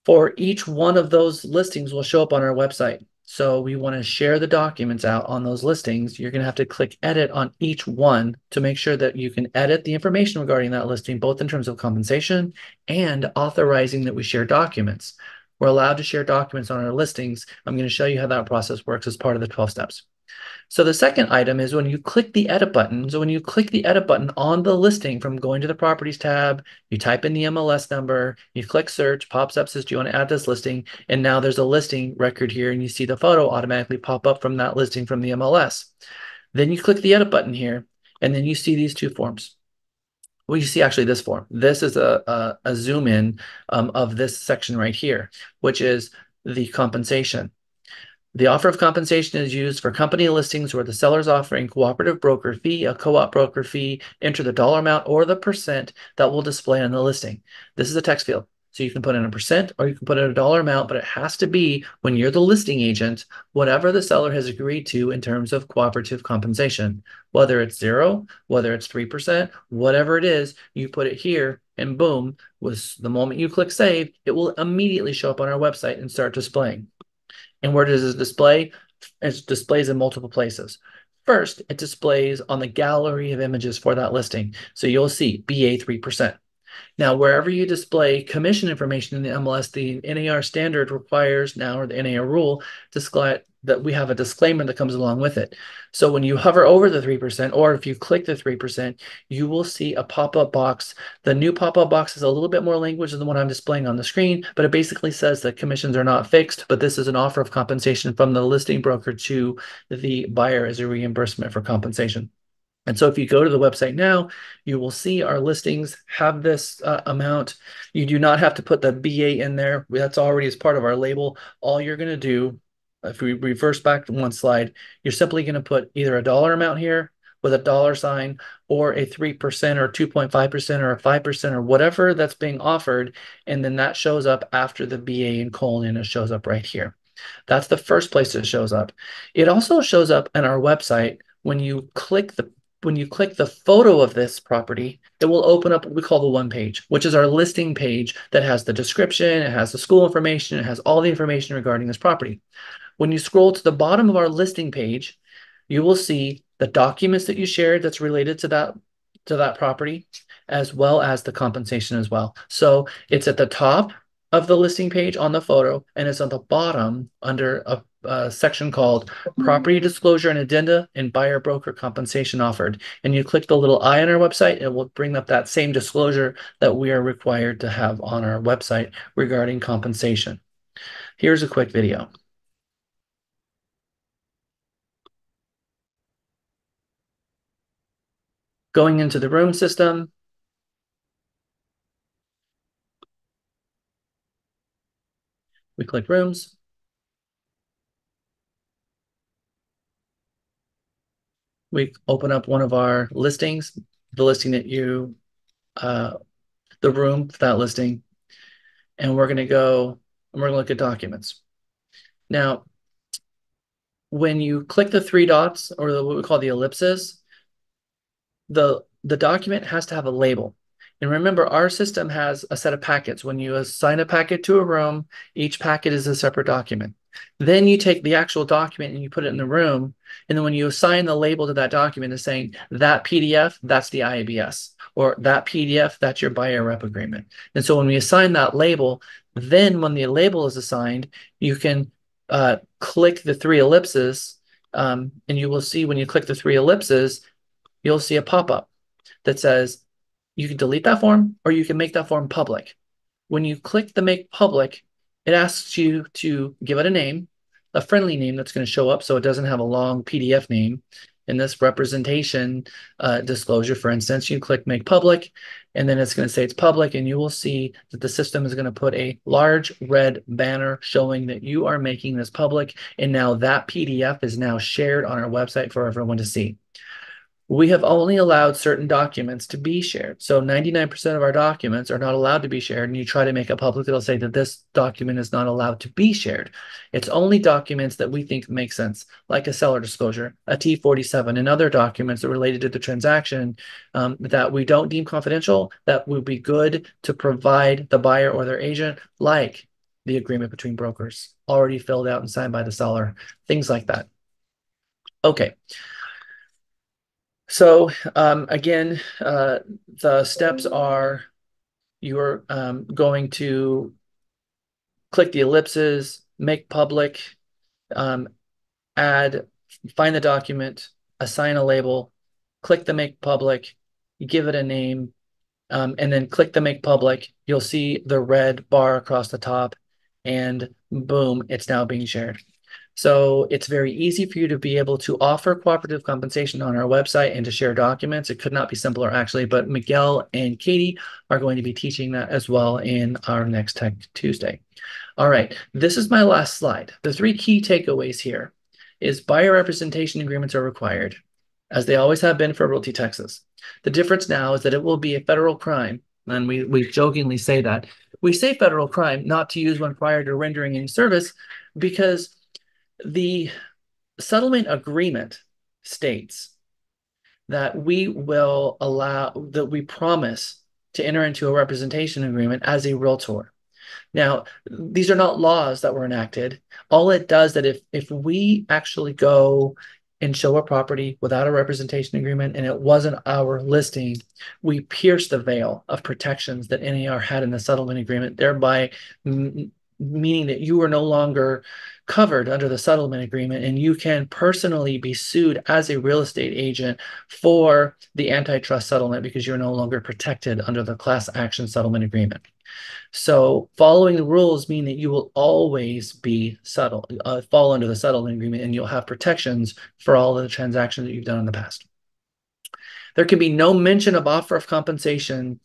A: For each one of those listings will show up on our website. So we want to share the documents out on those listings. You're going to have to click edit on each one to make sure that you can edit the information regarding that listing, both in terms of compensation and authorizing that we share documents. We're allowed to share documents on our listings. I'm going to show you how that process works as part of the 12 steps. So the second item is when you click the edit button. So when you click the edit button on the listing from going to the properties tab, you type in the MLS number, you click search, pops up, says, do you want to add this listing? And now there's a listing record here, and you see the photo automatically pop up from that listing from the MLS. Then you click the edit button here, and then you see these two forms. Well, you see actually this form. This is a zoom in of this section right here, which is the compensation. The offer of compensation is used for company listings where the seller is offering cooperative broker fee, a co-op broker fee, enter the dollar amount or the percent that will display on the listing. This is a text field. So you can put in a percent or you can put in a dollar amount, but it has to be, when you're the listing agent, whatever the seller has agreed to in terms of cooperative compensation. Whether it's 0, whether it's 3%, whatever it is, you put it here, and boom, with the moment you click save, it will immediately show up on our website and start displaying. And where does it display? It displays in multiple places. First, it displays on the gallery of images for that listing. So you'll see BA 3%. Now, wherever you display commission information in the MLS, the NAR standard requires now, or the NAR rule, that we have a disclaimer that comes along with it. So when you hover over the 3%, or if you click the 3%, you will see a pop-up box. The new pop-up box is a little bit more language than the one I'm displaying on the screen, but it basically says that commissions are not fixed, but this is an offer of compensation from the listing broker to the buyer as a reimbursement for compensation. And so if you go to the website now, you will see our listings have this amount. You do not have to put the BA in there. That's already as part of our label. All you're going to do, if we reverse back to one slide, you're simply going to put either a dollar amount here with a dollar sign, or a 3% or 2.5% or a 5% or whatever that's being offered. And then that shows up after the BA and colon, and it shows up right here. That's the first place it shows up. It also shows up on our website when you click the photo of this property. It will open up what we call the one page, which is our listing page that has the description, it has the school information, it has all the information regarding this property. When you scroll to the bottom of our listing page, you will see the documents that you shared that's related to that property, as well as the compensation as well. So it's at the top of the listing page on the photo, and it's on the bottom under a section called Property Disclosure and Addenda and Buyer Broker Compensation Offered. And you click the little I on our website, it will bring up that same disclosure that we are required to have on our website regarding compensation. Here's a quick video. Going into the room system, we click rooms. We open up one of our listings, the listing that the room for that listing, and we're going to look at documents. Now, when you click the three dots, or what we call the ellipses, the document has to have a label. And remember, our system has a set of packets. When you assign a packet to a room, each packet is a separate document. Then you take the actual document and you put it in the room. And then when you assign the label to that document, it's saying that PDF, that's the IABS, or that PDF, that's your buyer rep agreement. And so when we assign that label, then when the label is assigned, you can click the three ellipses, and you will see when you click the three ellipses, you'll see a pop-up that says you can delete that form or you can make that form public. When you click the make public, it asks you to give it a name, a friendly name that's going to show up so it doesn't have a long PDF name. In this representation disclosure, for instance, you click make public, and then it's going to say it's public, and you will see that the system is going to put a large red banner showing that you are making this public, and now that PDF is now shared on our website for everyone to see. We have only allowed certain documents to be shared. So 99% of our documents are not allowed to be shared, and you try to make it public, it'll say that this document is not allowed to be shared. It's only documents that we think make sense, like a seller disclosure, a T47, and other documents that are related to the transaction that we don't deem confidential, that would be good to provide the buyer or their agent, like the agreement between brokers, already filled out and signed by the seller, things like that. Okay. So again, the steps are you're going to click the ellipses, make public, find the document, assign a label, click the make public, give it a name, and then click the make public. You'll see the red bar across the top, and boom, it's now being shared. So it's very easy for you to be able to offer cooperative compensation on our website and to share documents. It could not be simpler, actually, but Miguel and Katie are going to be teaching that as well in our next Tech Tuesday. All right, this is my last slide. The three key takeaways here is buyer representation agreements are required, as they always have been for Realty Texas. The difference now is that it will be a federal crime, and we jokingly say that. We say federal crime not to use when prior to rendering any service, because the settlement agreement states that we promise to enter into a representation agreement as a realtor. Now, these are not laws that were enacted. All it does that if we actually go and show a property without a representation agreement and it wasn't our listing, we pierce the veil of protections that NAR had in the settlement agreement, thereby meaning that you are no longer covered under the settlement agreement and you can personally be sued as a real estate agent for the antitrust settlement because you're no longer protected under the class action settlement agreement. So following the rules mean that you will always be fall under the settlement agreement and you'll have protections for all of the transactions that you've done in the past. There can be no mention of offer of compensation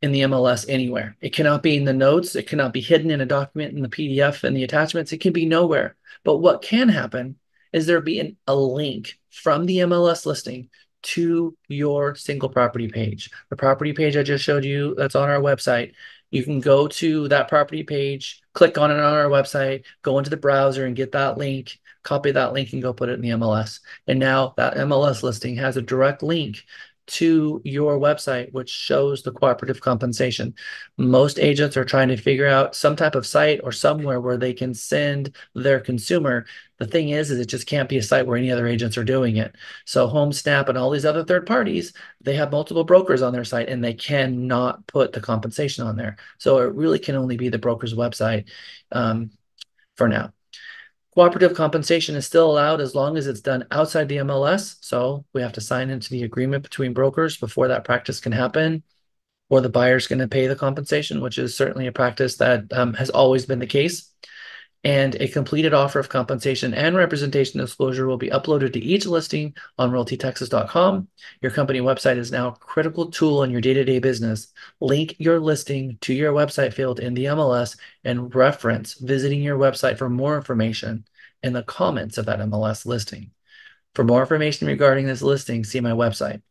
A: in the MLS anywhere. It cannot be in the notes. It cannot be hidden in a document in the PDF and the attachments. It can be nowhere. But what can happen is there be a link from the MLS listing to your single property page. The property page I just showed you that's on our website. You can go to that property page, click on it on our website, go into the browser and get that link, copy that link and go put it in the MLS. And now that MLS listing has a direct link to your website, which shows the cooperative compensation. Most agents are trying to figure out some type of site or somewhere where they can send their consumer. The thing is it just can't be a site where any other agents are doing it. So HomeSnap and all these other third parties, they have multiple brokers on their site and they cannot put the compensation on there. So it really can only be the broker's website for now. Cooperative compensation is still allowed as long as it's done outside the MLS. So we have to sign into the agreement between brokers before that practice can happen, or the buyer's going to pay the compensation, which is certainly a practice that has always been the case. And a completed offer of compensation and representation disclosure will be uploaded to each listing on realtytexas.com. Your company website is now a critical tool in your day-to-day business. Link your listing to your website field in the MLS and reference visiting your website for more information in the comments of that MLS listing. For more information regarding this listing, see my website.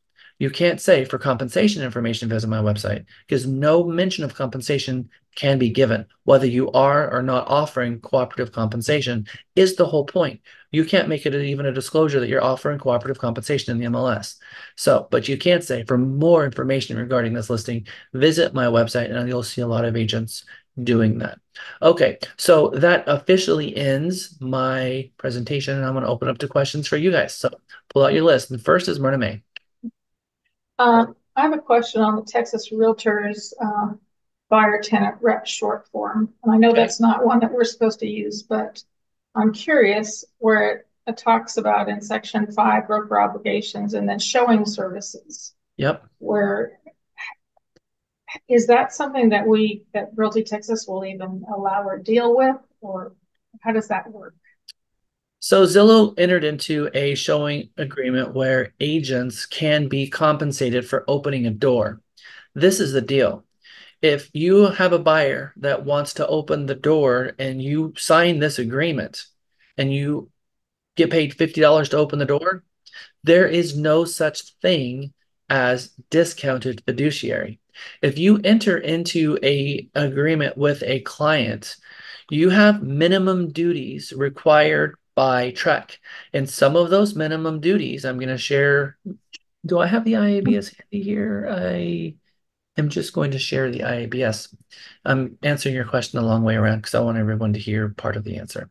A: You can't say for compensation information, visit my website because no mention of compensation can be given. Whether you are or not offering cooperative compensation is the whole point. You can't make it even a disclosure that you're offering cooperative compensation in the MLS. So, but you can't say for more information regarding this listing, visit my website and you'll see a lot of agents doing that. Okay, so that officially ends my presentation and I'm going to open up to questions for you guys. So pull out your list. And first is Myrna May.
G: I have a question on the Texas Realtors buyer tenant rep short form. And I know that's not one that we're supposed to use, but I'm curious where it talks about in section 5 broker obligations and then showing services.
A: Yep.
G: Where is that something that Realty Texas will even allow or deal with, or how does that work?
A: So Zillow entered into a showing agreement where agents can be compensated for opening a door. This is the deal. If you have a buyer that wants to open the door and you sign this agreement and you get paid $50 to open the door, there is no such thing as discounted fiduciary. If you enter into an agreement with a client, you have minimum duties required by TREC. And some of those minimum duties, I'm going to share. Do I have the IABS handy here? I am just going to share the IABS. I'm answering your question a long way around because I want everyone to hear part of the answer.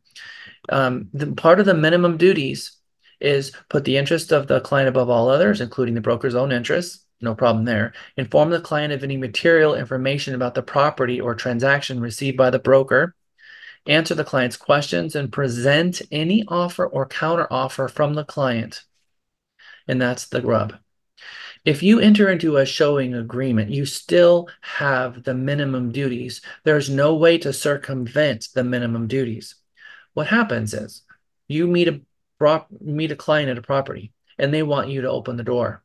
A: The part of the minimum duties is put the interest of the client above all others, including the broker's own interests. No problem there. Inform the client of any material information about the property or transaction received by the broker. Answer the client's questions and present any offer or counteroffer from the client. And that's the rub. If you enter into a showing agreement, you still have the minimum duties. There's no way to circumvent the minimum duties. What happens is you meet a client at a property and they want you to open the door.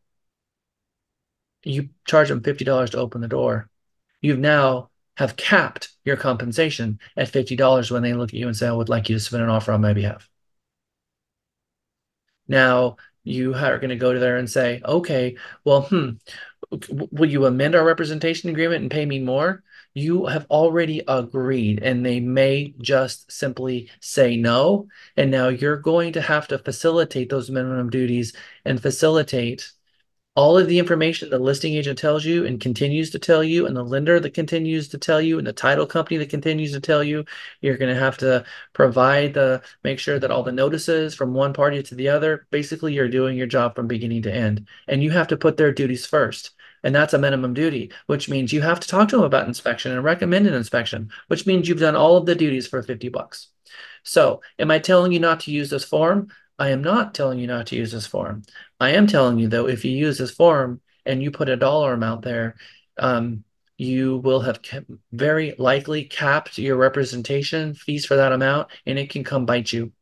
A: You charge them $50 to open the door. You've now have capped your compensation at $50 when they look at you and say, I would like you to submit an offer on my behalf. Now you are going to go to there and say, okay, well, will you amend our representation agreement and pay me more? You have already agreed, and they may just simply say no. And now you're going to have to facilitate those minimum duties and facilitate All of the information the listing agent tells you and continues to tell you, and the lender that continues to tell you, and the title company that continues to tell you, you're going to have to make sure that all the notices from one party to the other, basically you're doing your job from beginning to end. And you have to put their duties first. And that's a minimum duty, which means you have to talk to them about inspection and recommend an inspection, which means you've done all of the duties for $50. So am I telling you not to use this form? I am not telling you not to use this form. I am telling you, though, if you use this form and you put a dollar amount there, you will have very likely capped your representation fees for that amount, and it can come bite you.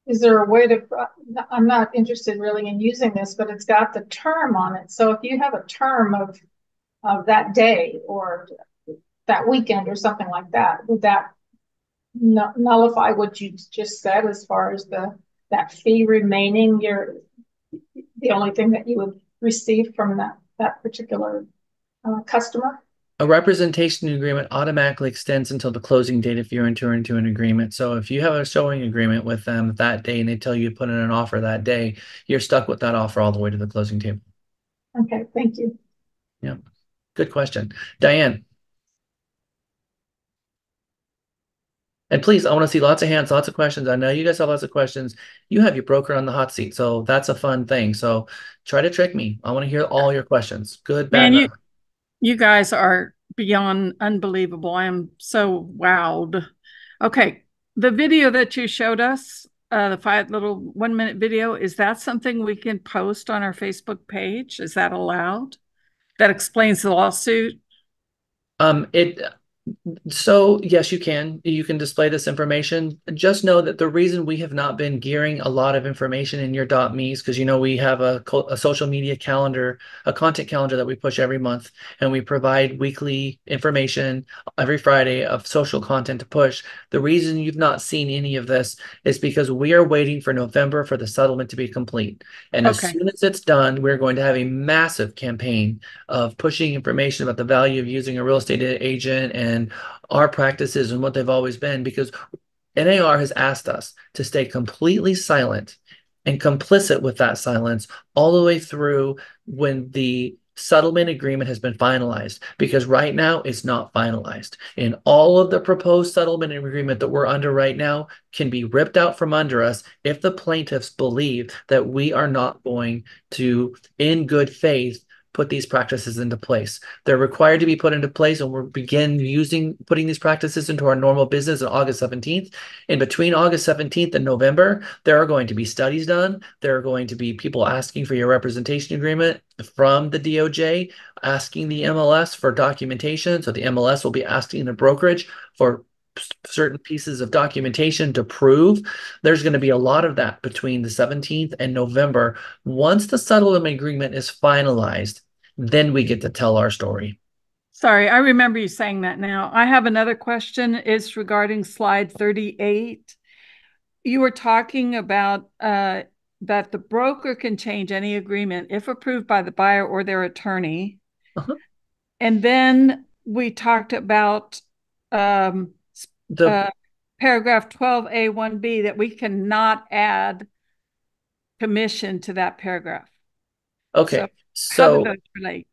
G: Is there a way to, I'm not interested really in using this, but it's got the term on it. So if you have a term of that day or that weekend or something like that, would that nullify what you just said as far as that fee remaining the only thing that you would receive from that particular customer?
A: A representation agreement automatically extends until the closing date if you're entering into an agreement. So if you have a showing agreement with them that day and they tell you to put in an offer that day, you're stuck with that offer all the way to the closing table.
G: Okay, thank you.
A: Yeah, good question. Diane. And please, I want to see lots of hands, lots of questions. I know you guys have lots of questions. You have your broker on the hot seat, so that's a fun thing. So try to trick me. I want to hear all your questions. Good, bad,
F: Man, you guys are beyond unbelievable. I am so wowed. Okay, the video that you showed us, the 1 minute video, is that something we can post on our Facebook page? Is that allowed? That explains the lawsuit?
A: So yes, you can. You can display this information. Just know that the reason we have not been gearing a lot of information in your .me is because we have a social media calendar, a content calendar that we push every month, and we provide weekly information every Friday of social content to push. The reason you've not seen any of this is because we are waiting for November for the settlement to be complete. And as soon as it's done, we're going to have a massive campaign of pushing information about the value of using a real estate agent and our practices and what they've always been, because NAR has asked us to stay completely silent and complicit with that silence all the way through when the settlement agreement has been finalized, because right now it's not finalized. And all of the proposed settlement agreement that we're under right now can be ripped out from under us if the plaintiffs believe that we are not going to, in good faith, put these practices into place. They're required to be put into place, and we'll begin putting these practices into our normal business on August 17th. In between August 17th and November, there are going to be studies done. There are going to be people asking for your representation agreement from the DOJ, asking the MLS for documentation. So the MLS will be asking the brokerage for certain pieces of documentation to prove. There's going to be a lot of that between the 17th and November. Once the settlement agreement is finalized, then we get to tell our story.
F: Sorry, I remember you saying that now. I have another question. It's regarding slide 38. You were talking about that the broker can change any agreement if approved by the buyer or their attorney. And then we talked about paragraph 12A1B that we cannot add commission to that paragraph.
A: Okay,
F: how do those relate?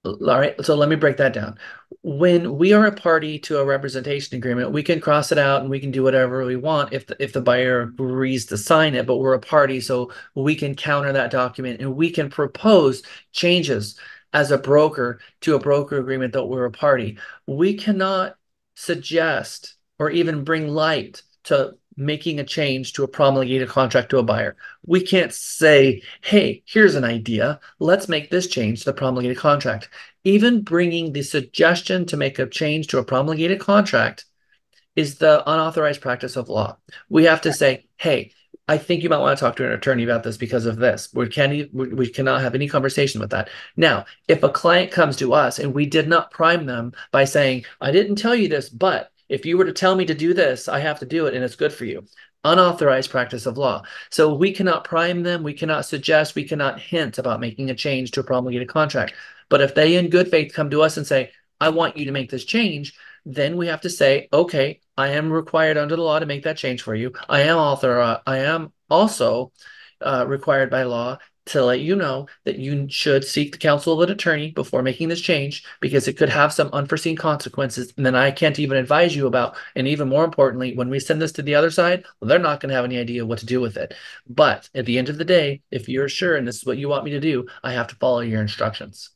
A: All right, so let me break that down. When we are a party to a representation agreement, we can cross it out and we can do whatever we want if the buyer agrees to sign it, but we're a party, so we can counter that document and we can propose changes as a broker to a broker agreement that we're a party. We cannot suggest or even bring light to making a change to a promulgated contract to a buyer. We can't say, hey, here's an idea. Let's make this change to the promulgated contract. Even bringing the suggestion to make a change to a promulgated contract is the unauthorized practice of law. We have to say, hey, I think you might want to talk to an attorney about this because of this. We cannot have any conversation with that. Now, if a client comes to us and we did not prime them by saying, I didn't tell you this, but if you were to tell me to do this, I have to do it and it's good for you. Unauthorized practice of law. So we cannot prime them. We cannot suggest, we cannot hint about making a change to a promulgated contract. But if they in good faith come to us and say, I want you to make this change, then we have to say, okay, I am required under the law to make that change for you. I am also required by law to let you know that you should seek the counsel of an attorney before making this change because it could have some unforeseen consequences. And then I can't even advise you about, and even more importantly, when we send this to the other side, well, they're not going to have any idea what to do with it. But at the end of the day, if you're sure and this is what you want me to do, I have to follow your instructions.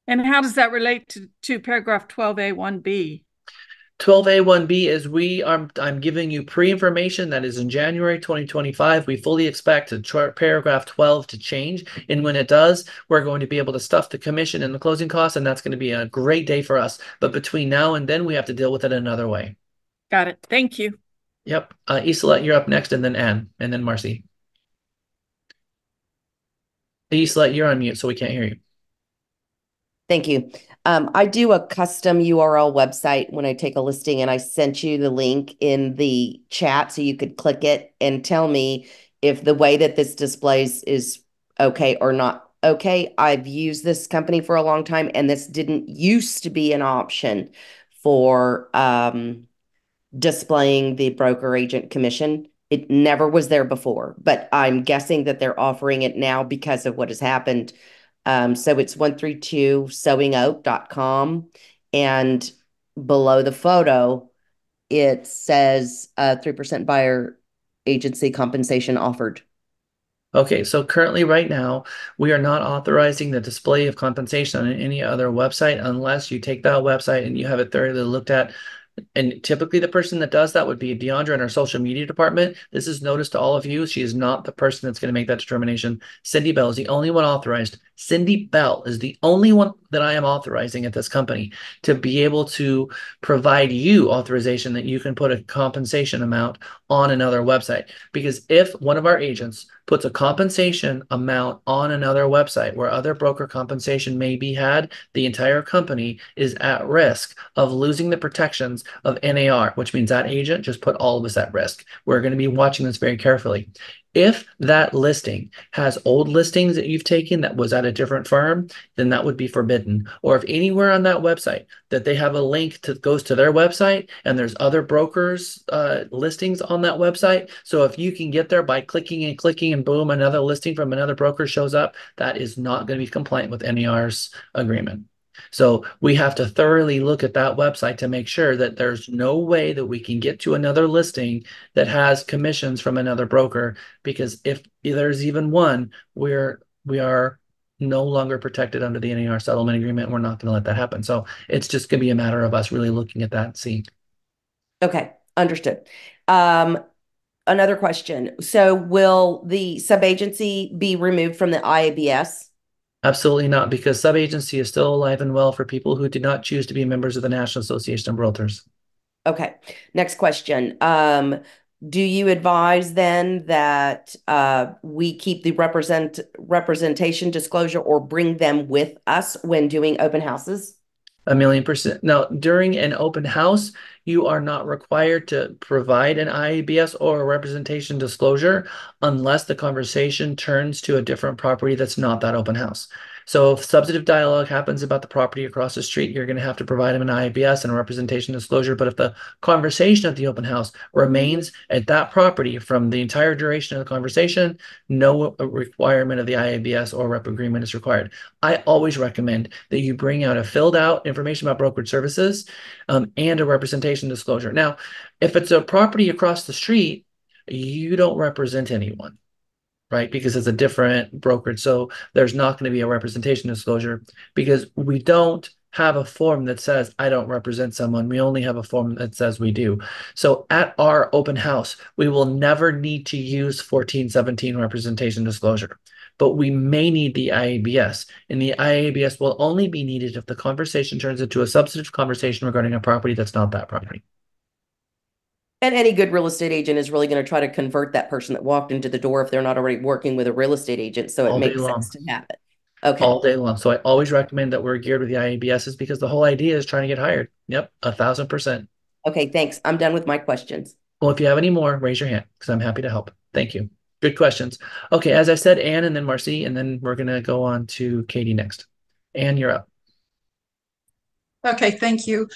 F: And how does that relate to paragraph 12A1B?
A: 12A1B is I'm giving you pre-information that is in January 2025. We fully expect paragraph 12 to change. And when it does, we're going to be able to stuff the commission and the closing costs, and that's going to be a great day for us. But between now and then, we have to deal with it another way.
F: Got it. Thank you.
A: Yep. Isolet, you're up next, and then Ann, and then Marcy. Isolet, you're on mute, so we can't hear you.
D: Thank you. I do a custom URL website when I take a listing, and I sent you the link in the chat so you could click it and tell me if the way that this displays is okay or not okay. I've used this company for a long time, and this didn't used to be an option for displaying the broker agent commission. It never was there before, but I'm guessing that they're offering it now because of what has happened. So it's 132sewingoak.com. And below the photo, it says 3% buyer agency compensation offered.
A: Okay, so currently right now, we are not authorizing the display of compensation on any other website unless you take that website and you have it thoroughly looked at. And typically the person that does that would be Deandra in our social media department. This is notice to all of you. She is not the person that's going to make that determination. Cindy Bell is the only one authorized. Cindy Bell is the only one that I am authorizing at this company to be able to provide you authorization that you can put a compensation amount on another website. Because if one of our agents puts a compensation amount on another website where other broker compensation may be had, the entire company is at risk of losing the protections of NAR, which means that agent just put all of us at risk. We're going to be watching this very carefully. If that listing has old listings that you've taken that was at a different firm, then that would be forbidden. Or if anywhere on that website that they have a link that goes to their website and there's other brokers listings on that website. So if you can get there by clicking and boom, another listing from another broker shows up, that is not going to be compliant with NAR's agreement. So we have to thoroughly look at that website to make sure that there's no way that we can get to another listing that has commissions from another broker, because if there's even one, we are no longer protected under the NAR settlement agreement. We're not going to let that happen. So it's just going to be a matter of us really looking at that and seeing.
D: Okay, understood. Another question. So will the subagency be removed from the IABS?
A: Absolutely not, because subagency is still alive and well for people who did not choose to be members of the National Association of Realtors.
D: Okay. Next question. Do you advise then that we keep the representation disclosure or bring them with us when doing open houses?
A: 1,000,000%. Now, during an open house, you are not required to provide an IABS or a representation disclosure unless the conversation turns to a different property that's not that open house. So if substantive dialogue happens about the property across the street, you're going to have to provide them an IABS and a representation disclosure. But if the conversation at the open house remains at that property from the entire duration of the conversation, no requirement of the IABS or rep agreement is required. I always recommend that you bring out a filled out information about brokerage services and a representation disclosure. Now, if it's a property across the street, you don't represent anyone, right? Because it's a different brokerage. So there's not going to be a representation disclosure because we don't have a form that says I don't represent someone. We only have a form that says we do. So at our open house, we will never need to use 1417 representation disclosure, but we may need the IABS, and the IABS will only be needed if the conversation turns into a substantive conversation regarding a property that's not that property.
D: And any good real estate agent is really going to try to convert that person that walked into the door if they're not already working with a real estate agent. So it
A: All day
D: makes
A: long.
D: sense to have it. Okay.
A: All day long. So I always recommend that we're geared with the IABSs because the whole idea is trying to get hired. Yep, 1,000%.
D: Okay, thanks. I'm done with my questions.
A: Well, if you have any more, raise your hand because I'm happy to help. Thank you. Good questions. Okay, as I said, Ann and then Marcy, and then we're going to go on to Katie next. Ann, you're up.
H: Okay, thank you.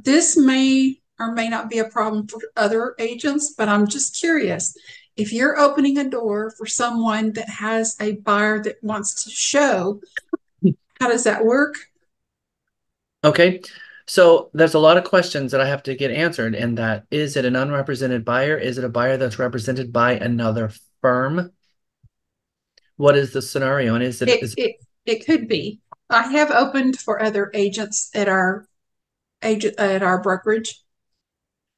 H: This may or may not be a problem for other agents, but I'm just curious. If you're opening a door for someone that has a buyer that wants to show, how does that work?
A: Okay. So there's a lot of questions that I have to get answered, and that is it an unrepresented buyer? Is it a buyer that's represented by another firm? What is the scenario? And is it
H: It
A: is
H: it it could be. I have opened for other agents at our brokerage,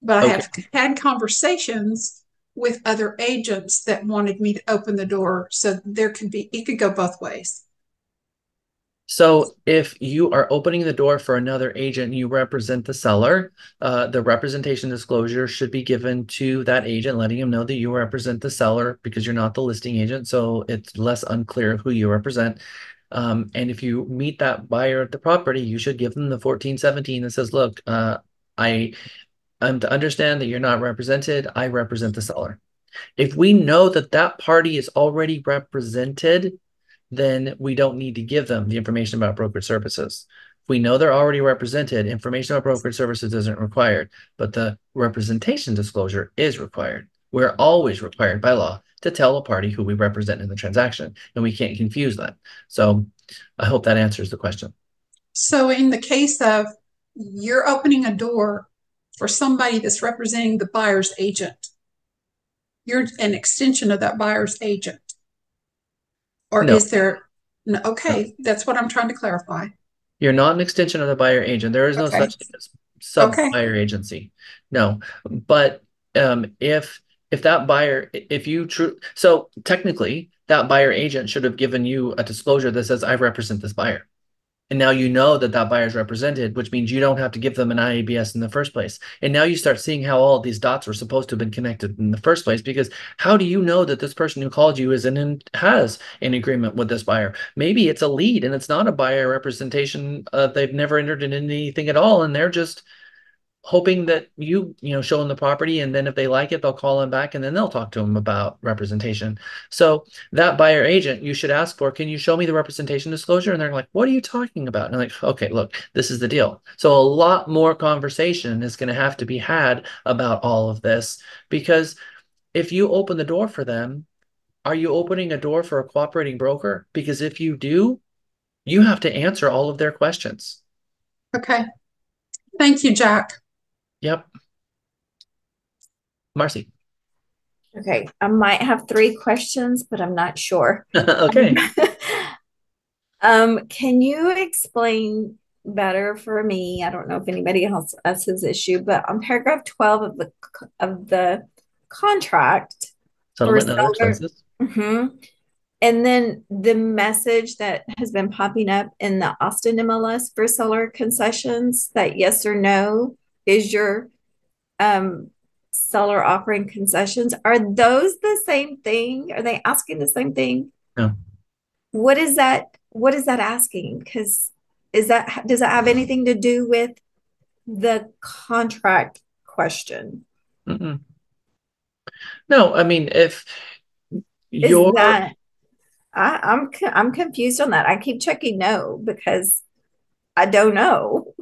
H: but I
A: okay?
H: have had conversations with other agents that wanted me to open the door, so it could go both ways.
A: So if you are opening the door for another agent and you represent the seller, the representation disclosure should be given to that agent, letting him know that you represent the seller because you're not the listing agent. So it's less unclear who you represent. And if you meet that buyer at the property, you should give them the 1417 that says, look, I am to understand that you're not represented. I represent the seller. If we know that that party is already represented, then we don't need to give them the information about brokerage services. If we know they're already represented, information about brokerage services isn't required, but the representation disclosure is required. We're always required by law to tell a party who we represent in the transaction, and we can't confuse that. So I hope that answers the question.
H: So in the case of you're opening a door for somebody that's representing the buyer's agent, you're an extension of that buyer's agent. Or
A: No,
H: is there, no,
A: no.
H: okay, that's what I'm trying to clarify.
A: You're not an extension of the buyer agent. There is no
H: Okay,
A: such thing as sub
H: okay.
A: buyer agency. No, but if that buyer, if you true, so technically that buyer agent should have given you a disclosure that says I represent this buyer. And now you know that that buyer is represented, which means you don't have to give them an IABS in the first place. And now you start seeing how all of these dots were supposed to have been connected in the first place, because how do you know that this person who called you has an agreement with this buyer? Maybe it's a lead and it's not a buyer representation. They've never entered in anything at all, and they're just hoping that show them the property, and then if they like it, they'll call them back and then they'll talk to them about representation. So that buyer agent, you should ask for, can you show me the representation disclosure? And they're like, what are you talking about? And I'm like, okay, look, this is the deal. So a lot more conversation is going to have to be had about all of this, because if you open the door for them, are you opening a door for a cooperating broker? Because if you do, you have to answer all of their questions.
H: Okay. Thank you, Jack.
A: Yep. Marcy.
E: Okay, I might have three questions, but I'm not sure.
A: Okay.
E: Can you explain better for me? I don't know if anybody else has this issue, but on paragraph 12 of the contract for
A: Settlement and other
E: seller,
A: expenses.
E: and then the message that has been popping up in the Austin MLS for seller concessions, that yes or no is your seller offering concessions. Are those the same thing? Are they asking the same thing?
A: No.
E: What is that? What is that asking? Because does that have anything to do with the contract question?
A: Mm-mm. No, I mean, if
E: Is
A: you're
E: that I'm confused on that. I keep checking no because I don't know.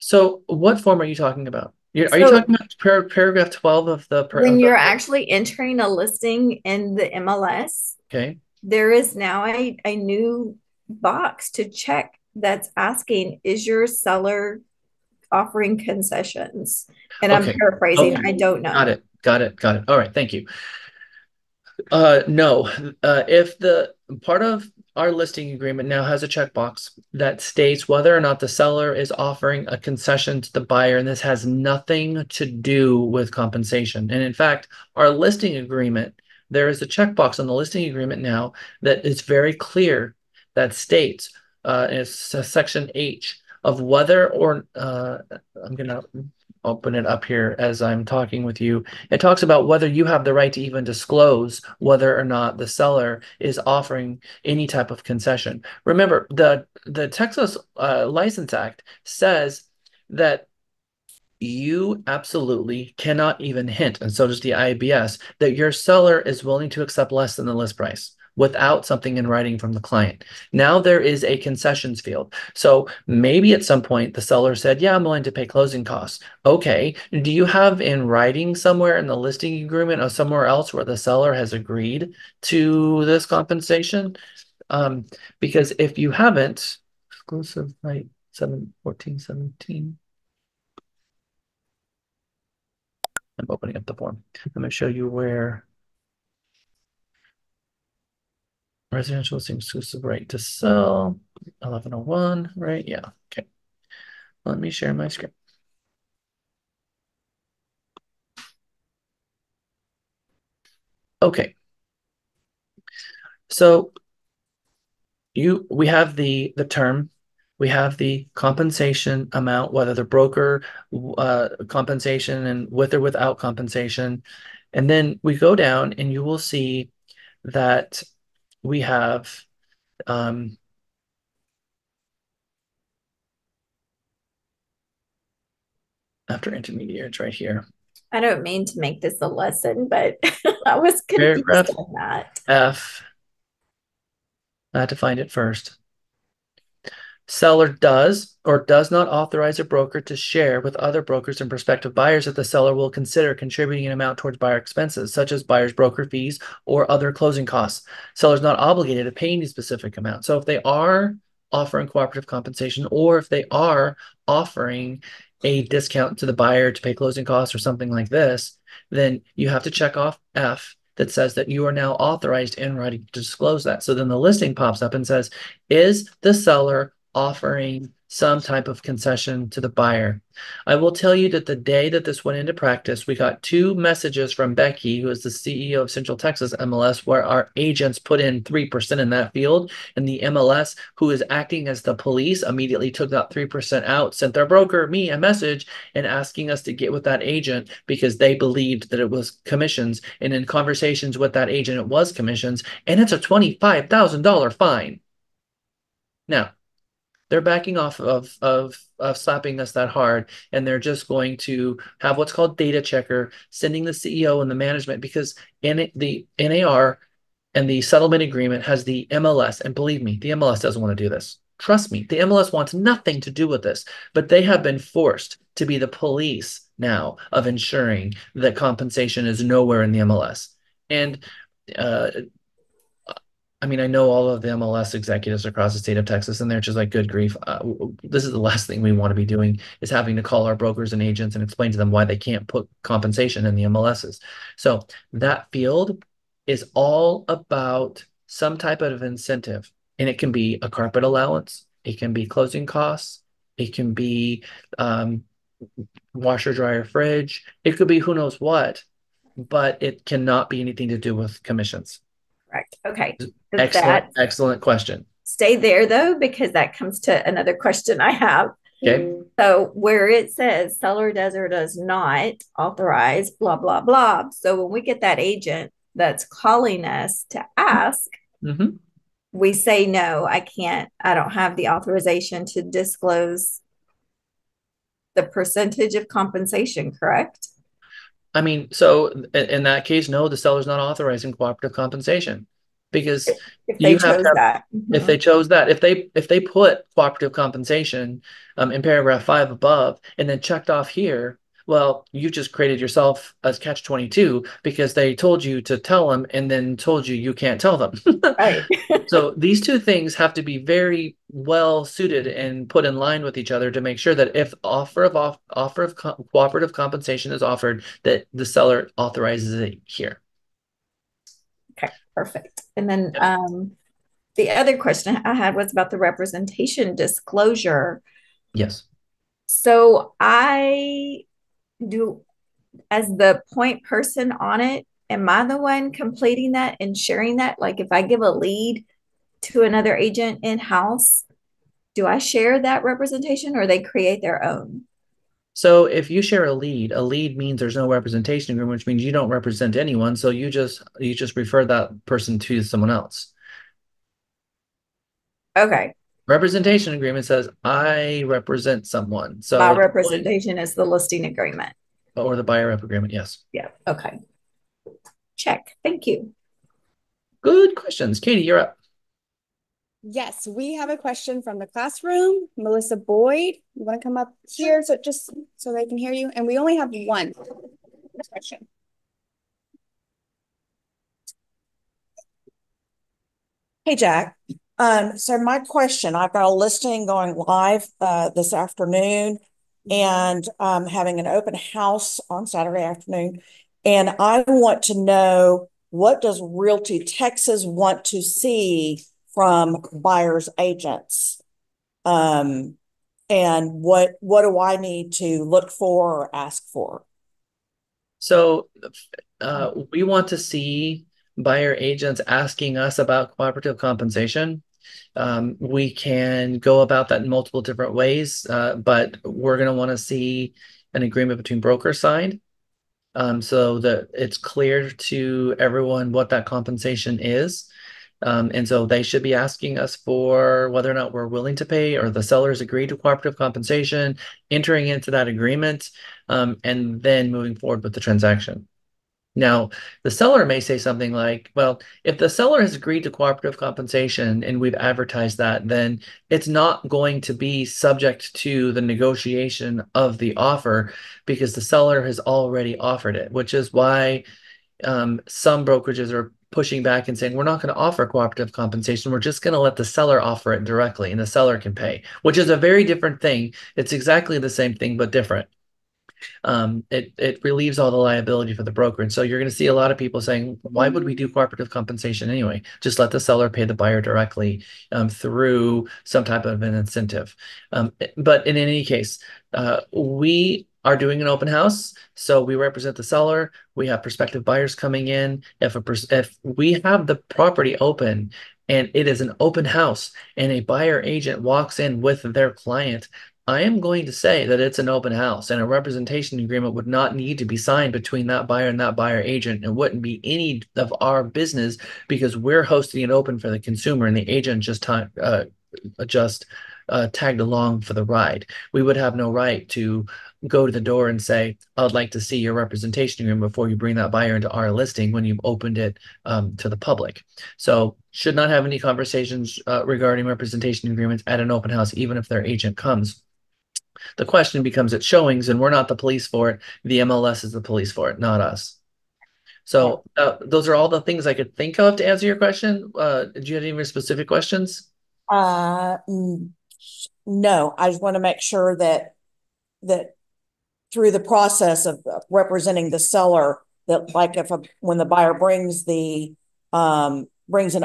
A: so what form are you talking about? Are you
E: So
A: talking about paragraph 12 of the
E: when you're actually entering a listing in the MLS,
A: okay.
E: there is now a new box to check that's asking, is your seller offering concessions? And I'm
A: Okay.
E: paraphrasing,
A: Okay.
E: I don't
A: Got
E: know.
A: it. Got it. Got it. All right. Thank you. No. If the part of our listing agreement now has a checkbox that states whether or not the seller is offering a concession to the buyer, and this has nothing to do with compensation. And in fact, our listing agreement, there is a checkbox on the listing agreement now that is very clear that states, it's section H of whether or I'm gonna open it up here as I'm talking with you. It talks about whether you have the right to even disclose whether or not the seller is offering any type of concession. Remember, the Texas License Act says that you absolutely cannot even hint, and so does the IABS, that your seller is willing to accept less than the list price. without something in writing from the client. Now there is a concessions field. So maybe at some point the seller said, yeah, I'm willing to pay closing costs. Okay, do you have in writing somewhere in the listing agreement or somewhere else where the seller has agreed to this compensation? Because if you haven't, exclusive right 7/14/17. I'm opening up the form. I'm going to show you where residential listing exclusive right to sell 1101, right? Yeah. Okay. Let me share my screen. Okay. So we have the term, we have the compensation amount, whether the broker compensation and with or without compensation. And then we go down and you will see that we have after intermediary, it's right here.
E: I don't mean to make this a lesson, but I was confused
A: Paragraph
E: on that.
A: F. I had to find it first. Seller does or does not authorize a broker to share with other brokers and prospective buyers that the seller will consider contributing an amount towards buyer expenses, such as buyer's broker fees or other closing costs. Seller is not obligated to pay any specific amount. So if they are offering cooperative compensation, or if they are offering a discount to the buyer to pay closing costs or something like this, then you have to check off F that says that you are now authorized in writing to disclose that. So then the listing pops up and says, is the seller offering some type of concession to the buyer? I will tell you that the day that this went into practice, we got 2 messages from Becky, who is the CEO of Central Texas MLS, where our agents put in 3% in that field, and the MLS, who is acting as the police, immediately took that 3% out, sent their broker, me, a message, and asking us to get with that agent because they believed that it was commissions. And in conversations with that agent, it was commissions, and it's a $25,000 fine. Now, they're backing off of slapping us that hard, and they're just going to have what's called data checker sending the CEO and the management, because the NAR and the settlement agreement has the MLS, and believe me, the MLS doesn't want to do this. Trust me, the MLS wants nothing to do with this, but they have been forced to be the police now of ensuring that compensation is nowhere in the MLS. And I mean, I know all of the MLS executives across the state of Texas, and they're just like, good grief. This is the last thing we want to be doing, is having to call our brokers and agents and explain to them why they can't put compensation in the MLSs. So that field is all about some type of incentive, and it can be a carpet allowance. It can be closing costs. It can be washer, dryer, fridge. It could be who knows what, but it cannot be anything to do with commissions.
E: Correct. Okay.
A: Excellent question.
E: Stay there though, because that comes to another question I have.
A: Okay.
E: So where it says seller does or does not authorize, blah, blah, blah. So when we get that agent that's calling us to ask, we say, no, I can't, I don't have the authorization to disclose the percentage of compensation, correct?
A: I mean, so in that case, no, the seller's not authorizing cooperative compensation, because
E: if they chose that.
A: If they chose that, if they put cooperative compensation in paragraph 5 above and then checked off here, well, you just created yourself as catch-22, because they told you to tell them and then told you can't tell them.
E: Right.
A: So these two things have to be very well suited and put in line with each other to make sure that if offer of cooperative compensation is offered, that the seller authorizes it here.
E: Okay, perfect. And then the other question I had was about the representation disclosure.
A: Yes.
E: So I do, as the point person on it, am I the one completing that and sharing that? Like if I give a lead to another agent in-house, do I share that representation or they create their own?
A: So if you share a lead means there's no representation agreement, which means you don't represent anyone. So you just refer that person to someone else.
E: Okay.
A: Representation agreement says I represent someone. So
E: my representation is the listing agreement.
A: Or the buyer rep agreement, yes.
E: Yeah. Okay. Check. Thank you.
A: Good questions. Katie, you're up.
I: Yes, we have a question from the classroom. Melissa Boyd, you want to come up here so just so they can hear you? And we only have one question.
J: Hey, Jack. So my question, I've got a listing going live this afternoon and having an open house on Saturday afternoon. And I want to know, what does Realty Texas want to see from buyers agents? And what do I need to look for or ask for?
A: So we want to see buyer agents asking us about cooperative compensation. We can go about that in multiple different ways, but we're going to want to see an agreement between broker signed, so that it's clear to everyone what that compensation is. And so they should be asking us for whether or not we're willing to pay, or the sellers agree to cooperative compensation, entering into that agreement, and then moving forward with the transaction. Now, the seller may say something like, well, if the seller has agreed to cooperative compensation and we've advertised that, then it's not going to be subject to the negotiation of the offer because the seller has already offered it, which is why some brokerages are pushing back and saying, we're not going to offer cooperative compensation. We're just going to let the seller offer it directly and the seller can pay, which is a very different thing. It's exactly the same thing, but different. It relieves all the liability for the broker. And so you're going to see a lot of people saying, why would we do cooperative compensation anyway? Just let the seller pay the buyer directly through some type of an incentive. But in any case, we are doing an open house. So we represent the seller. We have prospective buyers coming in. If we have the property open and it is an open house and a buyer agent walks in with their client, I am going to say that it's an open house, and a representation agreement would not need to be signed between that buyer and that buyer agent. It wouldn't be any of our business because we're hosting it open for the consumer, and the agent just tagged along for the ride. We would have no right to go to the door and say, I'd like to see your representation agreement before you bring that buyer into our listing when you've opened it to the public. So should not have any conversations regarding representation agreements at an open house, even if their agent comes. The question becomes at showings, and we're not the police for it. The MLS is the police for it, not us. So those are all the things I could think of to answer your question. Did you have any more specific questions?
J: No, I just want to make sure that through the process of representing the seller, that like when the buyer brings brings an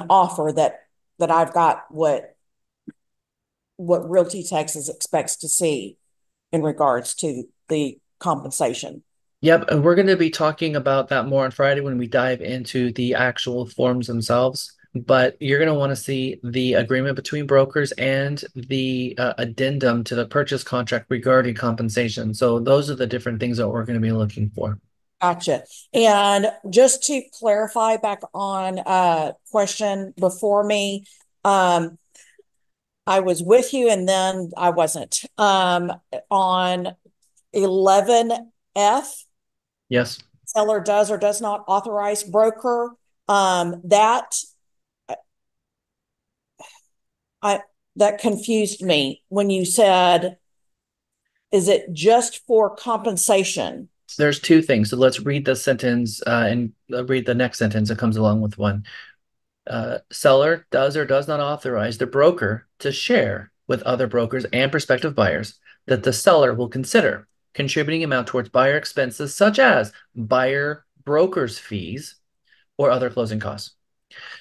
J: offer, that I've got what Realty Texas expects to see in regards to the compensation.
A: Yep, and we're going to be talking about that more on Friday when we dive into the actual forms themselves. But you're going to want to see the agreement between brokers and the addendum to the purchase contract regarding compensation. So those are the different things that we're going to be looking for.
J: Gotcha. And just to clarify back on a question before me, I was with you and then I wasn't. On 11F,
A: yes,
J: seller does or does not authorize broker. That confused me when you said, is it just for compensation?
A: There's two things. So let's read the sentence and read the next sentence that comes along with one. Seller does or does not authorize the broker to share with other brokers and prospective buyers that the seller will consider contributing amount towards buyer expenses such as buyer broker's fees or other closing costs.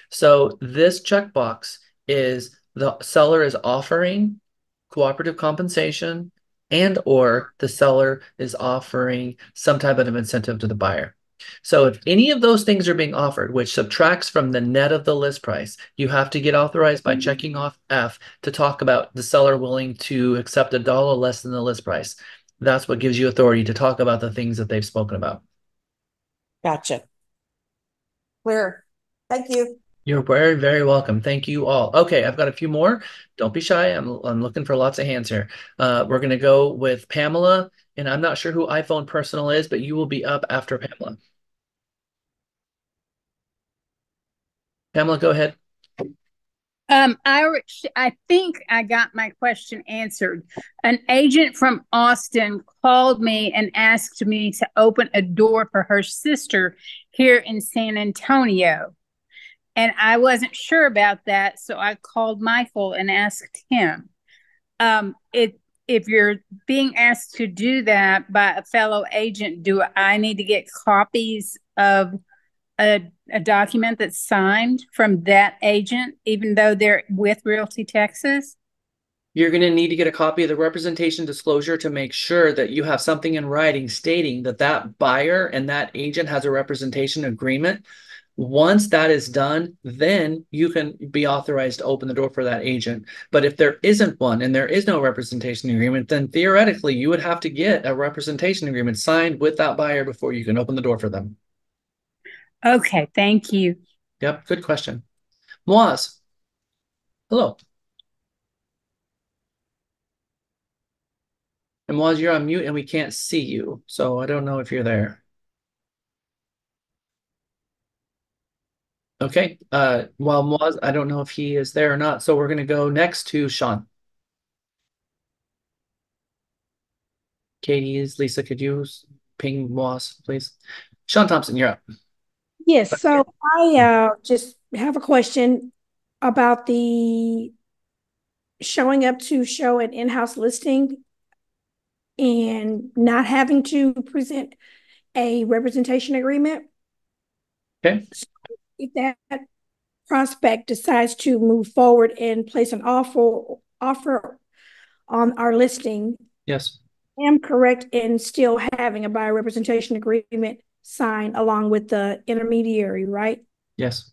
A: So this checkbox is the seller is offering cooperative compensation and or the seller is offering some type of incentive to the buyer. So if any of those things are being offered, which subtracts from the net of the list price, you have to get authorized by checking off F to talk about the seller willing to accept $1 less than the list price. That's what gives you authority to talk about the things that they've spoken about.
J: Gotcha. Clear. Thank you.
A: You're very, very welcome. Thank you all. Okay, I've got a few more. Don't be shy. I'm looking for lots of hands here. We're going to go with Pamela, and I'm not sure who iPhone Personal is, but you will be up after Pamela. Pamela, go ahead.
K: I think I got my question answered. An agent from Austin called me and asked me to open a door for her sister here in San Antonio. And I wasn't sure about that, so I called Michael and asked him. If you're being asked to do that by a fellow agent, do I need to get copies of a document that's signed from that agent, even though they're with Realty Texas?
A: You're going to need to get a copy of the representation disclosure to make sure that you have something in writing stating that that buyer and that agent has a representation agreement. Once that is done, then you can be authorized to open the door for that agent. But if there isn't one and there is no representation agreement, then theoretically you would have to get a representation agreement signed with that buyer before you can open the door for them.
K: Okay, thank you.
A: Yep, good question. Moaz, hello. And Moaz, you're on mute and we can't see you, so I don't know if you're there. Okay, while Moaz, I don't know if he is there or not, so we're going to go next to Sean. Katie's, Lisa, could you ping Moaz, please? Sean Thompson, you're up.
L: Yes, so I just have a question about the showing up to show an in-house listing and not having to present a representation agreement.
A: Okay.
L: If that prospect decides to move forward and place an offer on our listing,
A: yes,
L: I am correct in still having a buyer representation agreement signed along with the intermediary, right?
A: yes.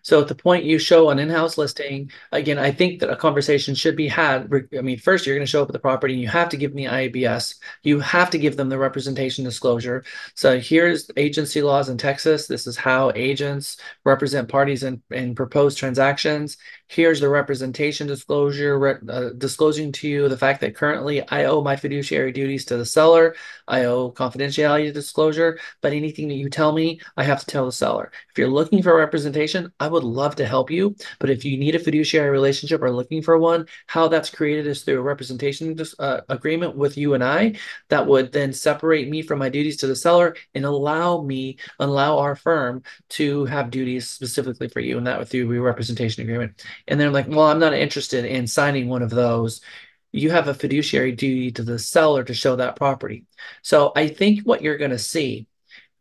A: So at the point you show an in-house listing, again, I think that a conversation should be had. I mean, first you're going to show up at the property and you have to give them the IABS. You have to give them the representation disclosure. So here's agency laws in Texas. This is how agents represent parties in proposed transactions. Here's the representation disclosure, disclosing to you the fact that currently I owe my fiduciary duties to the seller. I owe confidentiality disclosure, but anything that you tell me, I have to tell the seller. If you're looking for representation, I would love to help you, but if you need a fiduciary relationship or looking for one, how that's created is through a representation agreement with you and I that would then separate me from my duties to the seller and allow our firm to have duties specifically for you, and that would through a representation agreement. And they're like, well, I'm not interested in signing one of those. You have a fiduciary duty to the seller to show that property. So I think what you're going to see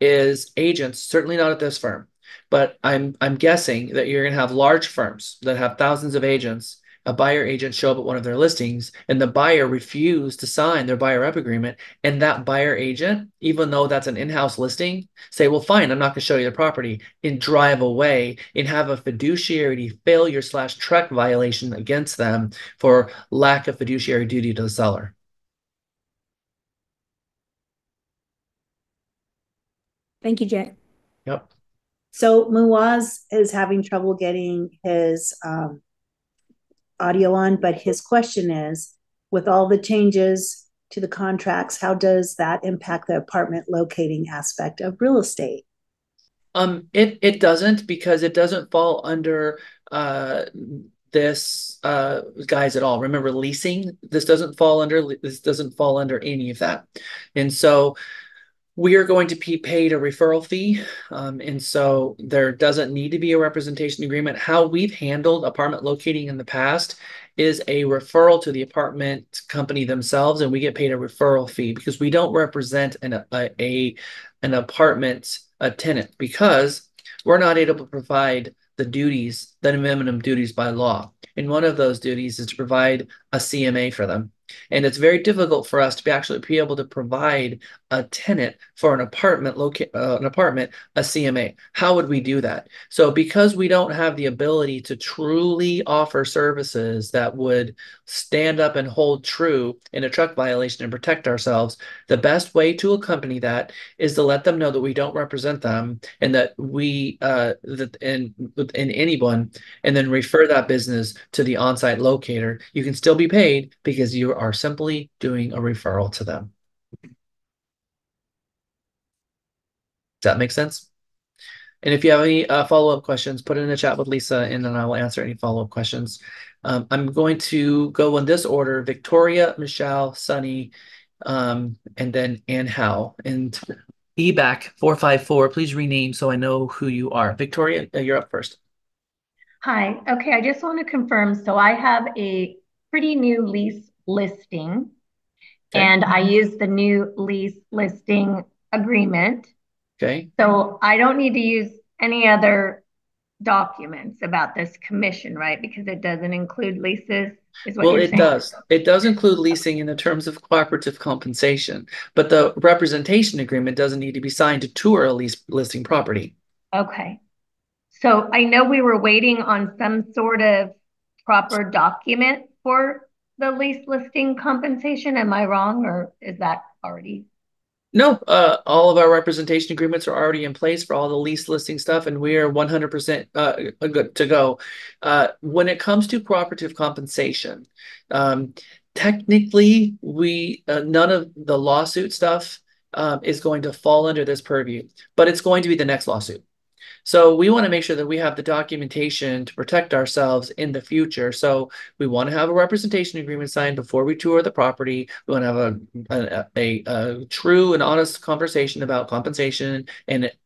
A: is agents, certainly not at this firm, but I'm guessing that you're going to have large firms that have thousands of agents. A buyer agent show up at one of their listings and the buyer refused to sign their buyer rep agreement. And that buyer agent, even though that's an in-house listing, say, well, fine, I'm not going to show you the property, and drive away and have a fiduciary failure / truck violation against them for lack of fiduciary duty to the seller.
L: Thank you, Jack.
A: Yep.
M: So Muaz is having trouble getting his audio on, but his question is, with all the changes to the contracts, how does that impact the apartment locating aspect of real estate?
A: It doesn't, because it doesn't fall under this guys at all. Remember, leasing, this doesn't fall under any of that. And so we are going to be paid a referral fee. And so there doesn't need to be a representation agreement. How we've handled apartment locating in the past is a referral to the apartment company themselves, and we get paid a referral fee because we don't represent an apartment tenant, because we're not able to provide the minimum duties by law. And one of those duties is to provide a CMA for them. And it's very difficult for us to actually be able to provide a tenant for an apartment, a CMA. How would we do that? So because we don't have the ability to truly offer services that would stand up and hold true in a truck violation and protect ourselves, the best way to accompany that is to let them know that we don't represent them and that we in anyone, and then refer that business to the on-site locator. You can still be paid because you are simply doing a referral to them. Does that make sense? And if you have any follow-up questions, put it in the chat with Lisa, and then I will answer any follow-up questions. I'm going to go in this order: Victoria, Michelle, Sunny, and then Ann Howe. And EBAC 454, please rename so I know who you are. Victoria, you're up first.
N: Hi. Okay, I just want to confirm. So I have a pretty new lease listing, and I use the new lease listing agreement.
A: Okay.
N: So I don't need to use any other documents about this commission, right? Because it doesn't include leases, is what
A: Well,
N: you're
A: it
N: saying?
A: does. It does include leasing in the terms of cooperative compensation, but the representation agreement doesn't need to be signed to tour a lease listing property.
N: Okay. So I know we were waiting on some sort of proper document for the lease listing compensation. Am I wrong, or is that already?
A: No, all of our representation agreements are already in place for all the lease listing stuff, and we are 100% good to go. When it comes to cooperative compensation, technically, we none of the lawsuit stuff is going to fall under this purview, but it's going to be the next lawsuit. So we want to make sure that we have the documentation to protect ourselves in the future. So we want to have a representation agreement signed before we tour the property. We want to have a true and honest conversation about compensation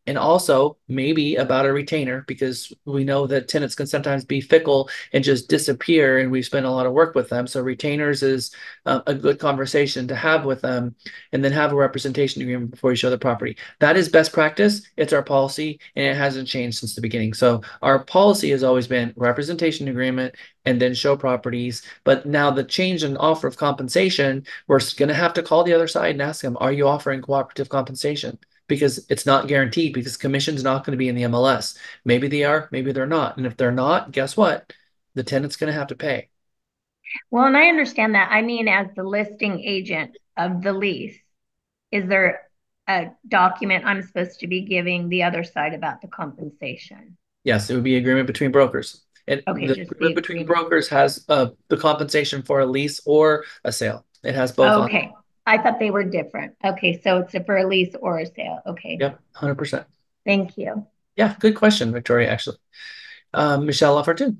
A: and also maybe about a retainer, because we know that tenants can sometimes be fickle and just disappear, and we spend a lot of work with them. So retainers is a good conversation to have with them, and then have a representation agreement before you show the property. That is best practice. It's our policy, and it hasn't changed since the beginning. So our policy has always been representation agreement and then show properties. But now the change in offer of compensation, we're going to have to call the other side and ask them, are you offering cooperative compensation? Because it's not guaranteed, because commission's not going to be in the MLS. Maybe they are, maybe they're not. And if they're not, guess what? The tenant's going to have to pay.
N: Well, and I understand that. I mean, as the listing agent of the lease, is there a document I'm supposed to be giving the other side about the compensation?
A: Yes, it would be agreement between brokers. And
N: Okay,
A: the
N: just
A: agreement between brokers has the compensation for a lease or a sale. It has both on.
N: Okay. I thought they were different. Okay, so it's for a lease or a sale. Okay.
A: Yep, 100%.
N: Thank you.
A: Yeah, good question, Victoria, actually. Michelle Lafortune.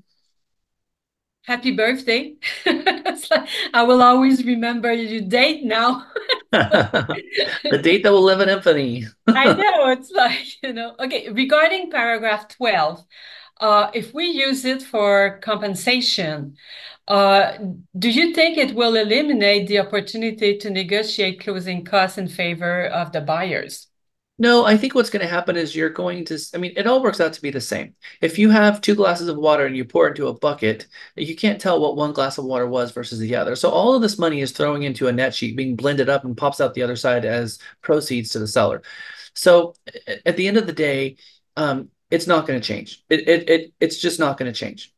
O: Happy birthday. I will always remember your date now.
A: The date that will live in infamy.
O: I know, it's like, okay, regarding paragraph 12, if we use it for compensation, do you think it will eliminate the opportunity to negotiate closing costs in favor of the buyers?
A: No, I think what's going to happen is you're going to, I mean, it all works out to be the same. If you have 2 glasses of water and you pour into a bucket, you can't tell what one glass of water was versus the other. So all of this money is throwing into a net sheet, being blended up and pops out the other side as proceeds to the seller. So at the end of the day, it's not going to change. It's just not going to change.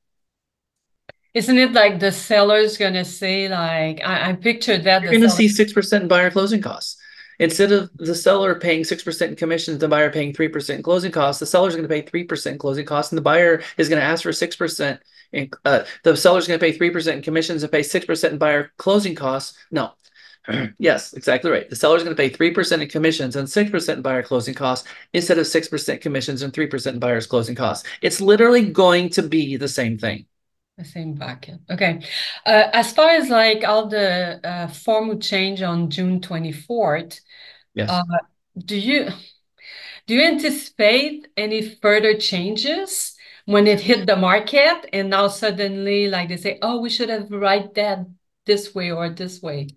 O: Isn't it like the seller's going to say, like, I pictured that.
A: You're going to see 6% in buyer closing costs. Instead of the seller paying 6% in commissions, the buyer paying 3% in closing costs, the seller's going to pay 3% in closing costs, and the buyer is going to ask for 6%. The seller's going to pay 3% in commissions and pay 6% in buyer closing costs. No. Yes, exactly right. The seller's going to pay 3% in commissions and 6% in buyer closing costs instead of 6% commissions and 3% in buyer's closing costs. It's literally going to be the same thing.
O: The same bucket. Okay. As far as like all the form would change on June 24th,
A: yes.
O: Do you anticipate any further changes when it hit the market and now suddenly like they say, oh, we should have write that this way or this way?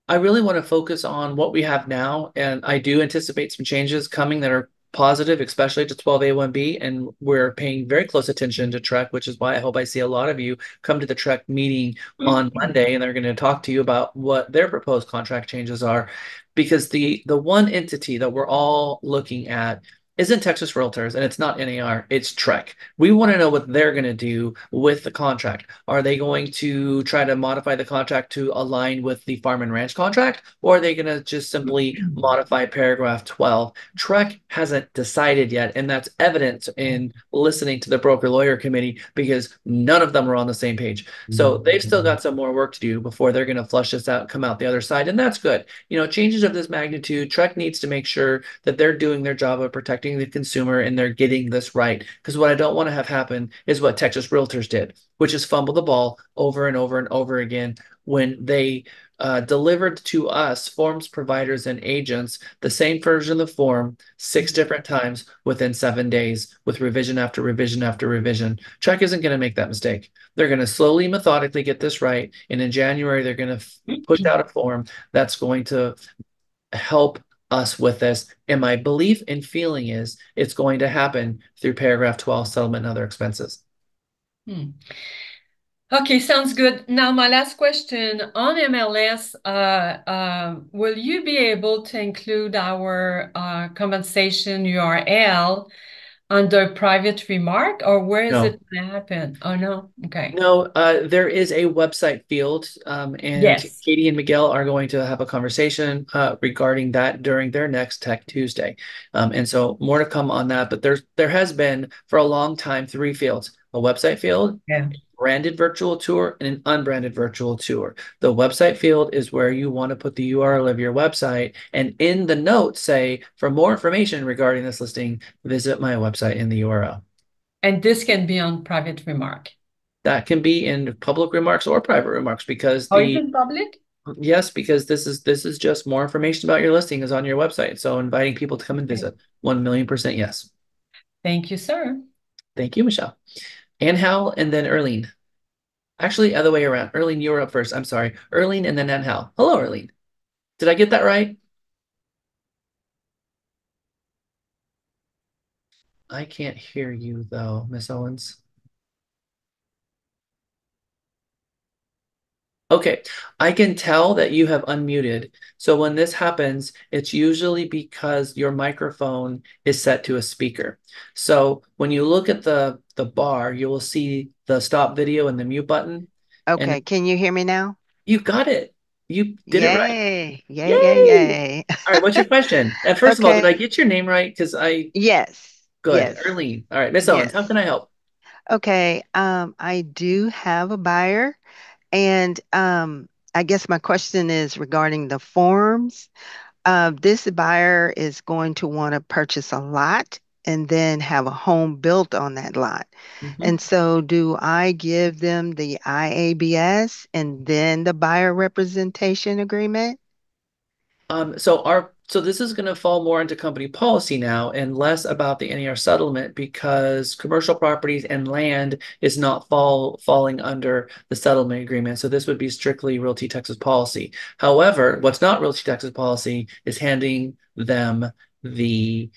A: I really want to focus on what we have now, and I do anticipate some changes coming that are positive, especially to 12A1B, and we're paying very close attention to TREC, which is why I hope I see a lot of you come to the TREC meeting on Monday, and they're going to talk to you about what their proposed contract changes are, because the one entity that we're all looking at isn't Texas Realtors, and it's not NAR, it's TREC. We want to know what they're going to do with the contract. Are they going to try to modify the contract to align with the farm and ranch contract, or are they going to just simply modify paragraph 12? TREC hasn't decided yet, and that's evident in listening to the broker lawyer committee, because none of them are on the same page. So they've still got some more work to do before they're going to flush this out, come out the other side, and that's good. Changes of this magnitude, TREC needs to make sure that they're doing their job of protecting protecting the consumer and they're getting this right. Because what I don't want to have happen is what Texas Realtors did, which is fumble the ball over and over and over again when they delivered to us, forms providers and agents, the same version of the form 6 different times within 7 days with revision after revision after revision. Chuck isn't going to make that mistake. They're going to slowly, methodically get this right. And in January, they're going to push out a form that's going to help us with this. And my belief and feeling is it's going to happen through paragraph 12, settlement and other expenses.
O: Okay, sounds good. Now, my last question on MLS, will you be able to include our compensation URL under private remark, or where is it going to happen? Oh, no. Okay.
A: No, there is a website field, and
O: Yes.
A: Katie and Miguel are going to have a conversation regarding that during their next Tech Tuesday. And so more to come on that, but there has been for a long time 3 fields: a website field,
O: yeah,
A: branded virtual tour, and an unbranded virtual tour. The website field is where you want to put the URL of your website, and in the notes say, for more information regarding this listing, visit my website in the URL.
O: And this can be on private remark.
A: That can be in public remarks or private remarks because
O: is it public?
A: Yes, because this is just more information about your listing is on your website. So inviting people to come and visit. 1,000,000% yes.
O: Thank you, sir.
A: Thank you, Michelle. And Hal, and then Erlene. Actually, other way around. Erlene, you were up first. I'm sorry. Erlene and then Hal. Hello, Erlene. Did I get that right? I can't hear you though, Miss Owens. Okay, I can tell that you have unmuted. So when this happens, it's usually because your microphone is set to a speaker. So when you look at the bar, you will see the stop video and the mute button.
P: Okay, can you hear me now?
A: You got it. You did it right.
P: Yay, yay, yay, yay.
A: All right, what's your question? And first of all, did I get your name right? Because
P: Yes.
A: Good.
P: Yes.
A: Erlene. All right, Miss Owens, how can I help?
P: Okay, I do have a buyer, and I guess my question is regarding the forms. This buyer is going to want to purchase a lot and then have a home built on that lot. And so do I give them the IABS and then the buyer representation agreement?
A: So this is going to fall more into company policy now and less about the NAR settlement because commercial properties and land is not falling under the settlement agreement. So this would be strictly Realty Texas policy. However, what's not Realty Texas policy is handing them the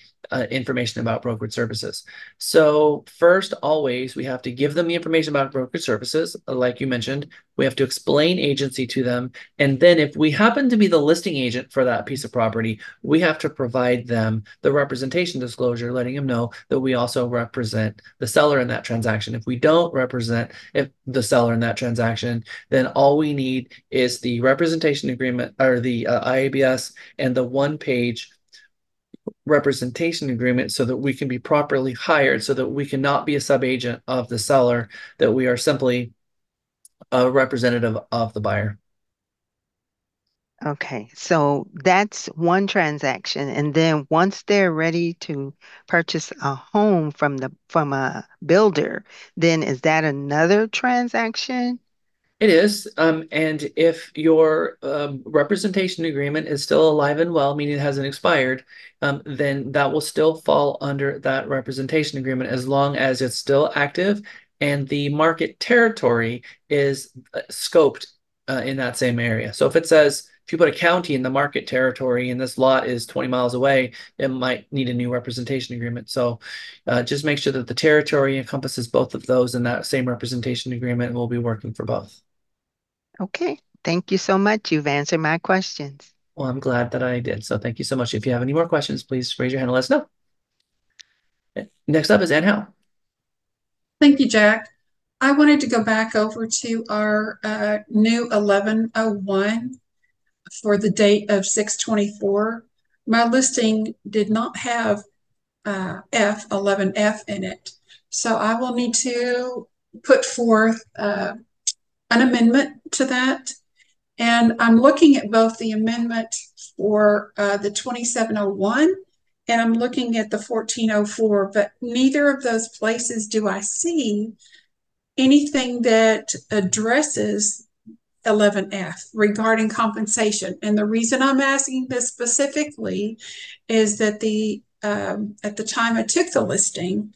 A: information about brokerage services. So first, always, we have to give them the information about brokerage services, like you mentioned. We have to explain agency to them. And then if we happen to be the listing agent for that piece of property, we have to provide them the representation disclosure, letting them know that we also represent the seller in that transaction. If we don't represent the seller in that transaction, then all we need is the representation agreement or the IABS and the 1-page representation agreement so that we can be properly hired, so that we cannot be a sub-agent of the seller, that we are simply a representative of the buyer.
P: Okay, so that's one transaction. And then once they're ready to purchase a home from a builder, then is that another transaction?
A: It is. And if your representation agreement is still alive and well, meaning it hasn't expired, then that will still fall under that representation agreement as long as it's still active and the market territory is scoped in that same area. So if it says, if you put a county in the market territory and this lot is 20 miles away, it might need a new representation agreement. So just make sure that the territory encompasses both of those in that same representation agreement, and we'll be working for both.
P: Okay, thank you so much. You've answered my questions.
A: Well, I'm glad that I did. So thank you so much. If you have any more questions, please raise your hand and let us know. Next up is Ann Howe.
H: Thank you, Jack. I wanted to go back over to our new 1101 for the date of 6/24. My listing did not have F11F in it. So I will need to put forth an amendment to that. And I'm looking at both the amendment for the 2701 and I'm looking at the 1404, but neither of those places do I see anything that addresses 11F regarding compensation. And the reason I'm asking this specifically is that at the time I took the listing,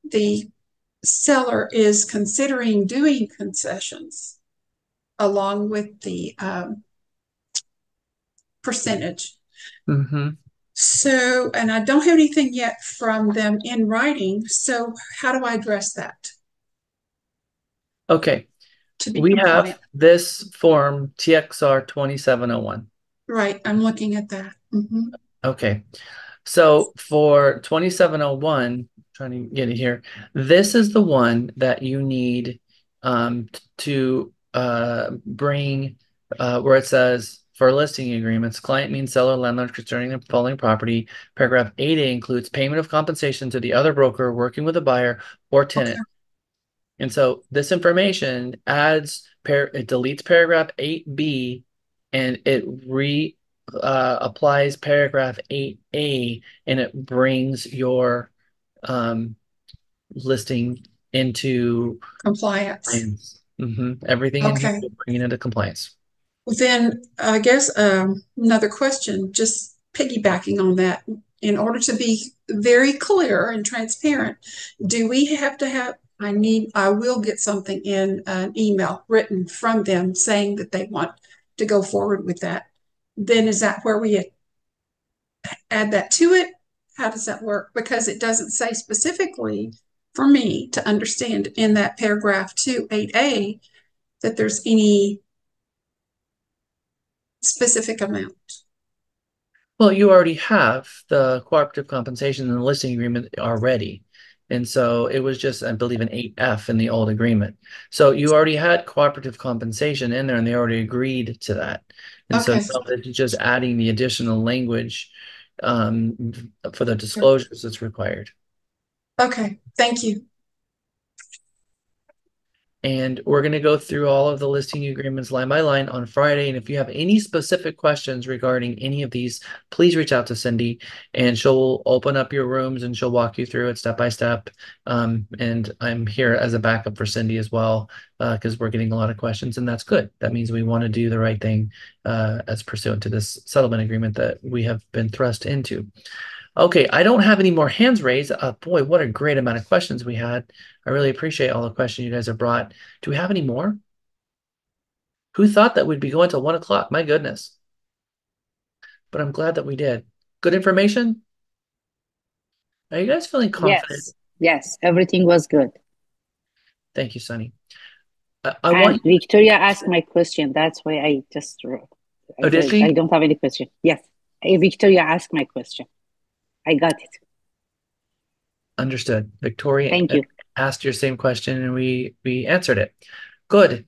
H: the seller is considering doing concessions along with the percentage. So, and I don't have anything yet from them in writing. So how do I address that?
A: Okay. We have this form TXR 2701.
H: Right. I'm looking at that.
A: Okay. So for 2701, trying to get it here, this is the one that you need to bring where it says for listing agreements, client means seller, landlord concerning the following property. Paragraph 8A includes payment of compensation to the other broker working with a buyer or tenant. Okay. And so this information adds, it deletes paragraph 8B and it applies paragraph 8A and it brings your listing into
H: compliance.
A: Everything in here, bringing into compliance.
H: Then I guess another question, just piggybacking on that, in order to be very clear and transparent, do we have to have, I will get something in an email written from them saying that they want to go forward with that. Then is that where we add that to it? How does that work? Because it doesn't say specifically for me to understand in that paragraph 8A that there's any specific amount.
A: Well, you already have the cooperative compensation and the listing agreement already. And so it was just, I believe, an 8F in the old agreement. So you already had cooperative compensation in there and they already agreed to that. And so it's just adding the additional language for the disclosures that's required.
H: Okay, thank you.
A: And we're going to go through all of the listing agreements line by line on Friday. And if you have any specific questions regarding any of these, please reach out to Cindy and she'll open up your rooms and she'll walk you through it step by step. And I'm here as a backup for Cindy as well, because we're getting a lot of questions and that's good. That means we want to do the right thing as pursuant to this settlement agreement that we have been thrust into. Okay, I don't have any more hands raised. Boy, what a great amount of questions we had. I really appreciate all the questions you guys have brought. Do we have any more? Who thought that we'd be going till 1 o'clock? My goodness. But I'm glad that we did. Good information? Are you guys feeling confident?
Q: Yes, everything was good.
A: Thank you, Sunny.
Q: Victoria asked my question. That's why I just wrote.
A: Did she?
Q: I don't have any question. Yes, Victoria asked my question. I got it.
A: Understood. Victoria
Q: Thank you.
A: Asked your same question and we answered it. Good.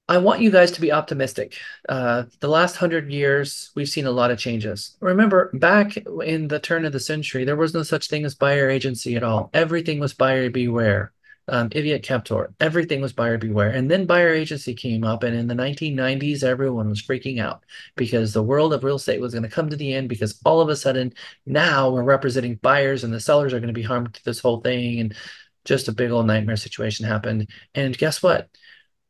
A: I want you guys to be optimistic. The last 100 years, we've seen a lot of changes. Remember, back in the turn of the century, there was no such thing as buyer agency at all. Everything was buyer beware. Idiot captor. Everything was buyer beware. And then buyer agency came up, and in the 1990s, everyone was freaking out because the world of real estate was going to come to the end because all of a sudden now we're representing buyers and the sellers are going to be harmed to this whole thing. And just a big old nightmare situation happened. And guess what?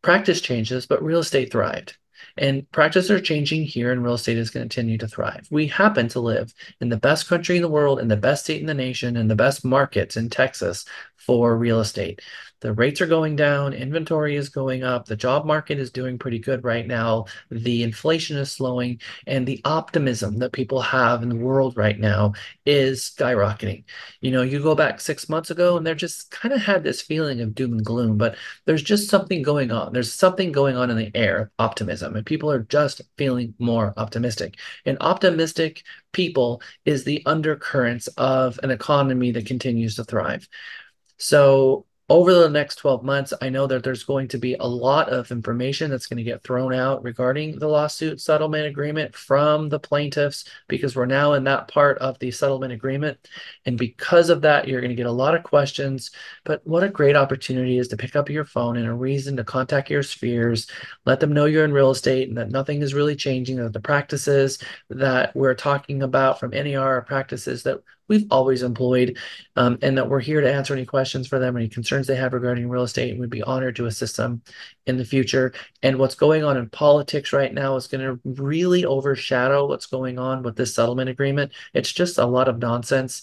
A: Practice changes, but real estate thrived. And practices are changing here, and real estate is going to continue to thrive. We happen to live in the best country in the world, in the best state in the nation, and the best markets in Texas for real estate. The rates are going down, inventory is going up, the job market is doing pretty good right now, the inflation is slowing, and the optimism that people have in the world right now is skyrocketing. You know, you go back 6 months ago and they're just kind of had this feeling of doom and gloom, but there's just something going on. There's something going on in the air, optimism, and people are just feeling more optimistic. And optimistic people is the undercurrents of an economy that continues to thrive. So over the next 12 months, I know that there's going to be a lot of information that's going to get thrown out regarding the lawsuit settlement agreement from the plaintiffs, because we're now in that part of the settlement agreement. And because of that, you're going to get a lot of questions. But what a great opportunity is to pick up your phone and a reason to contact your spheres, let them know you're in real estate and that nothing is really changing, that the practices that we're talking about from NAR are practices that we've always employed, and that we're here to answer any questions for them, any concerns they have regarding real estate, and we'd be honored to assist them in the future. And what's going on in politics right now is going to really overshadow what's going on with this settlement agreement. It's just a lot of nonsense.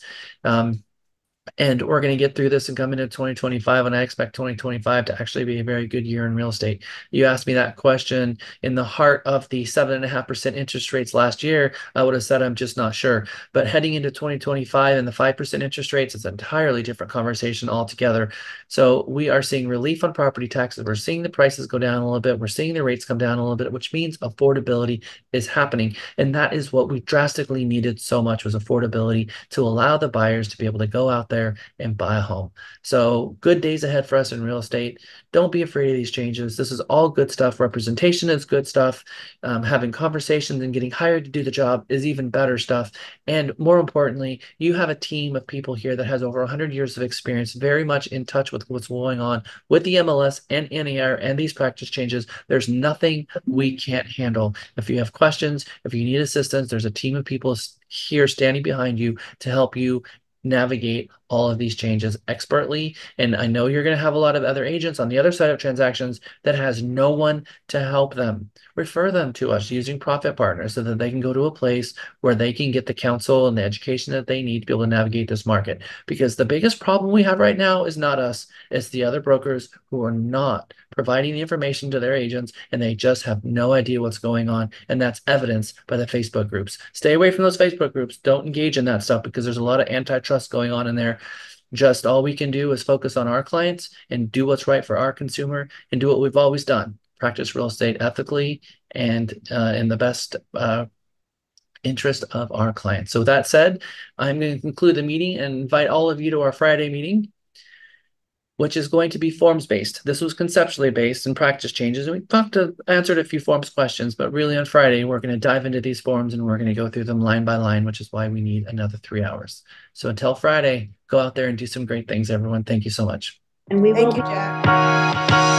A: And we're going to get through this and come into 2025, and I expect 2025 to actually be a very good year in real estate. You asked me that question in the heart of the 7.5% interest rates last year. I would have said I'm just not sure. But heading into 2025 and the 5% interest rates, it's an entirely different conversation altogether. So we are seeing relief on property taxes. We're seeing the prices go down a little bit. We're seeing the rates come down a little bit, which means affordability is happening. And that is what we drastically needed so much, was affordability, to allow the buyers to be able to go out there and buy a home. So good days ahead for us in real estate. Don't be afraid of these changes. This is all good stuff. Representation is good stuff. Having conversations and getting hired to do the job is even better stuff. And more importantly, you have a team of people here that has over 100 years of experience, very much in touch with what's going on with the MLS and NAR and these practice changes. There's nothing we can't handle. If you have questions, if you need assistance, there's a team of people here standing behind you to help you navigate all of these changes expertly. And I know you're going to have a lot of other agents on the other side of transactions that has no one to help them. Refer them to us using profit partners so that they can go to a place where they can get the counsel and the education that they need to be able to navigate this market. Because the biggest problem we have right now is not us, it's the other brokers who are not providing the information to their agents, and they just have no idea what's going on. And that's evidenced by the Facebook groups. Stay away from those Facebook groups. Don't engage in that stuff, because there's a lot of antitrust going on in there. Just all we can do is focus on our clients and do what's right for our consumer and do what we've always done. Practice real estate ethically and in the best interest of our clients. So with that said, I'm going to conclude the meeting and invite all of you to our Friday meeting, which is going to be forms-based. This was conceptually based and practice changes. And we answered a few forms questions, but really on Friday, we're going to dive into these forms and we're going to go through them line by line, which is why we need another 3 hours. So until Friday, go out there and do some great things, everyone. Thank you so much.
M: And we will.
I: Thank you, Jack.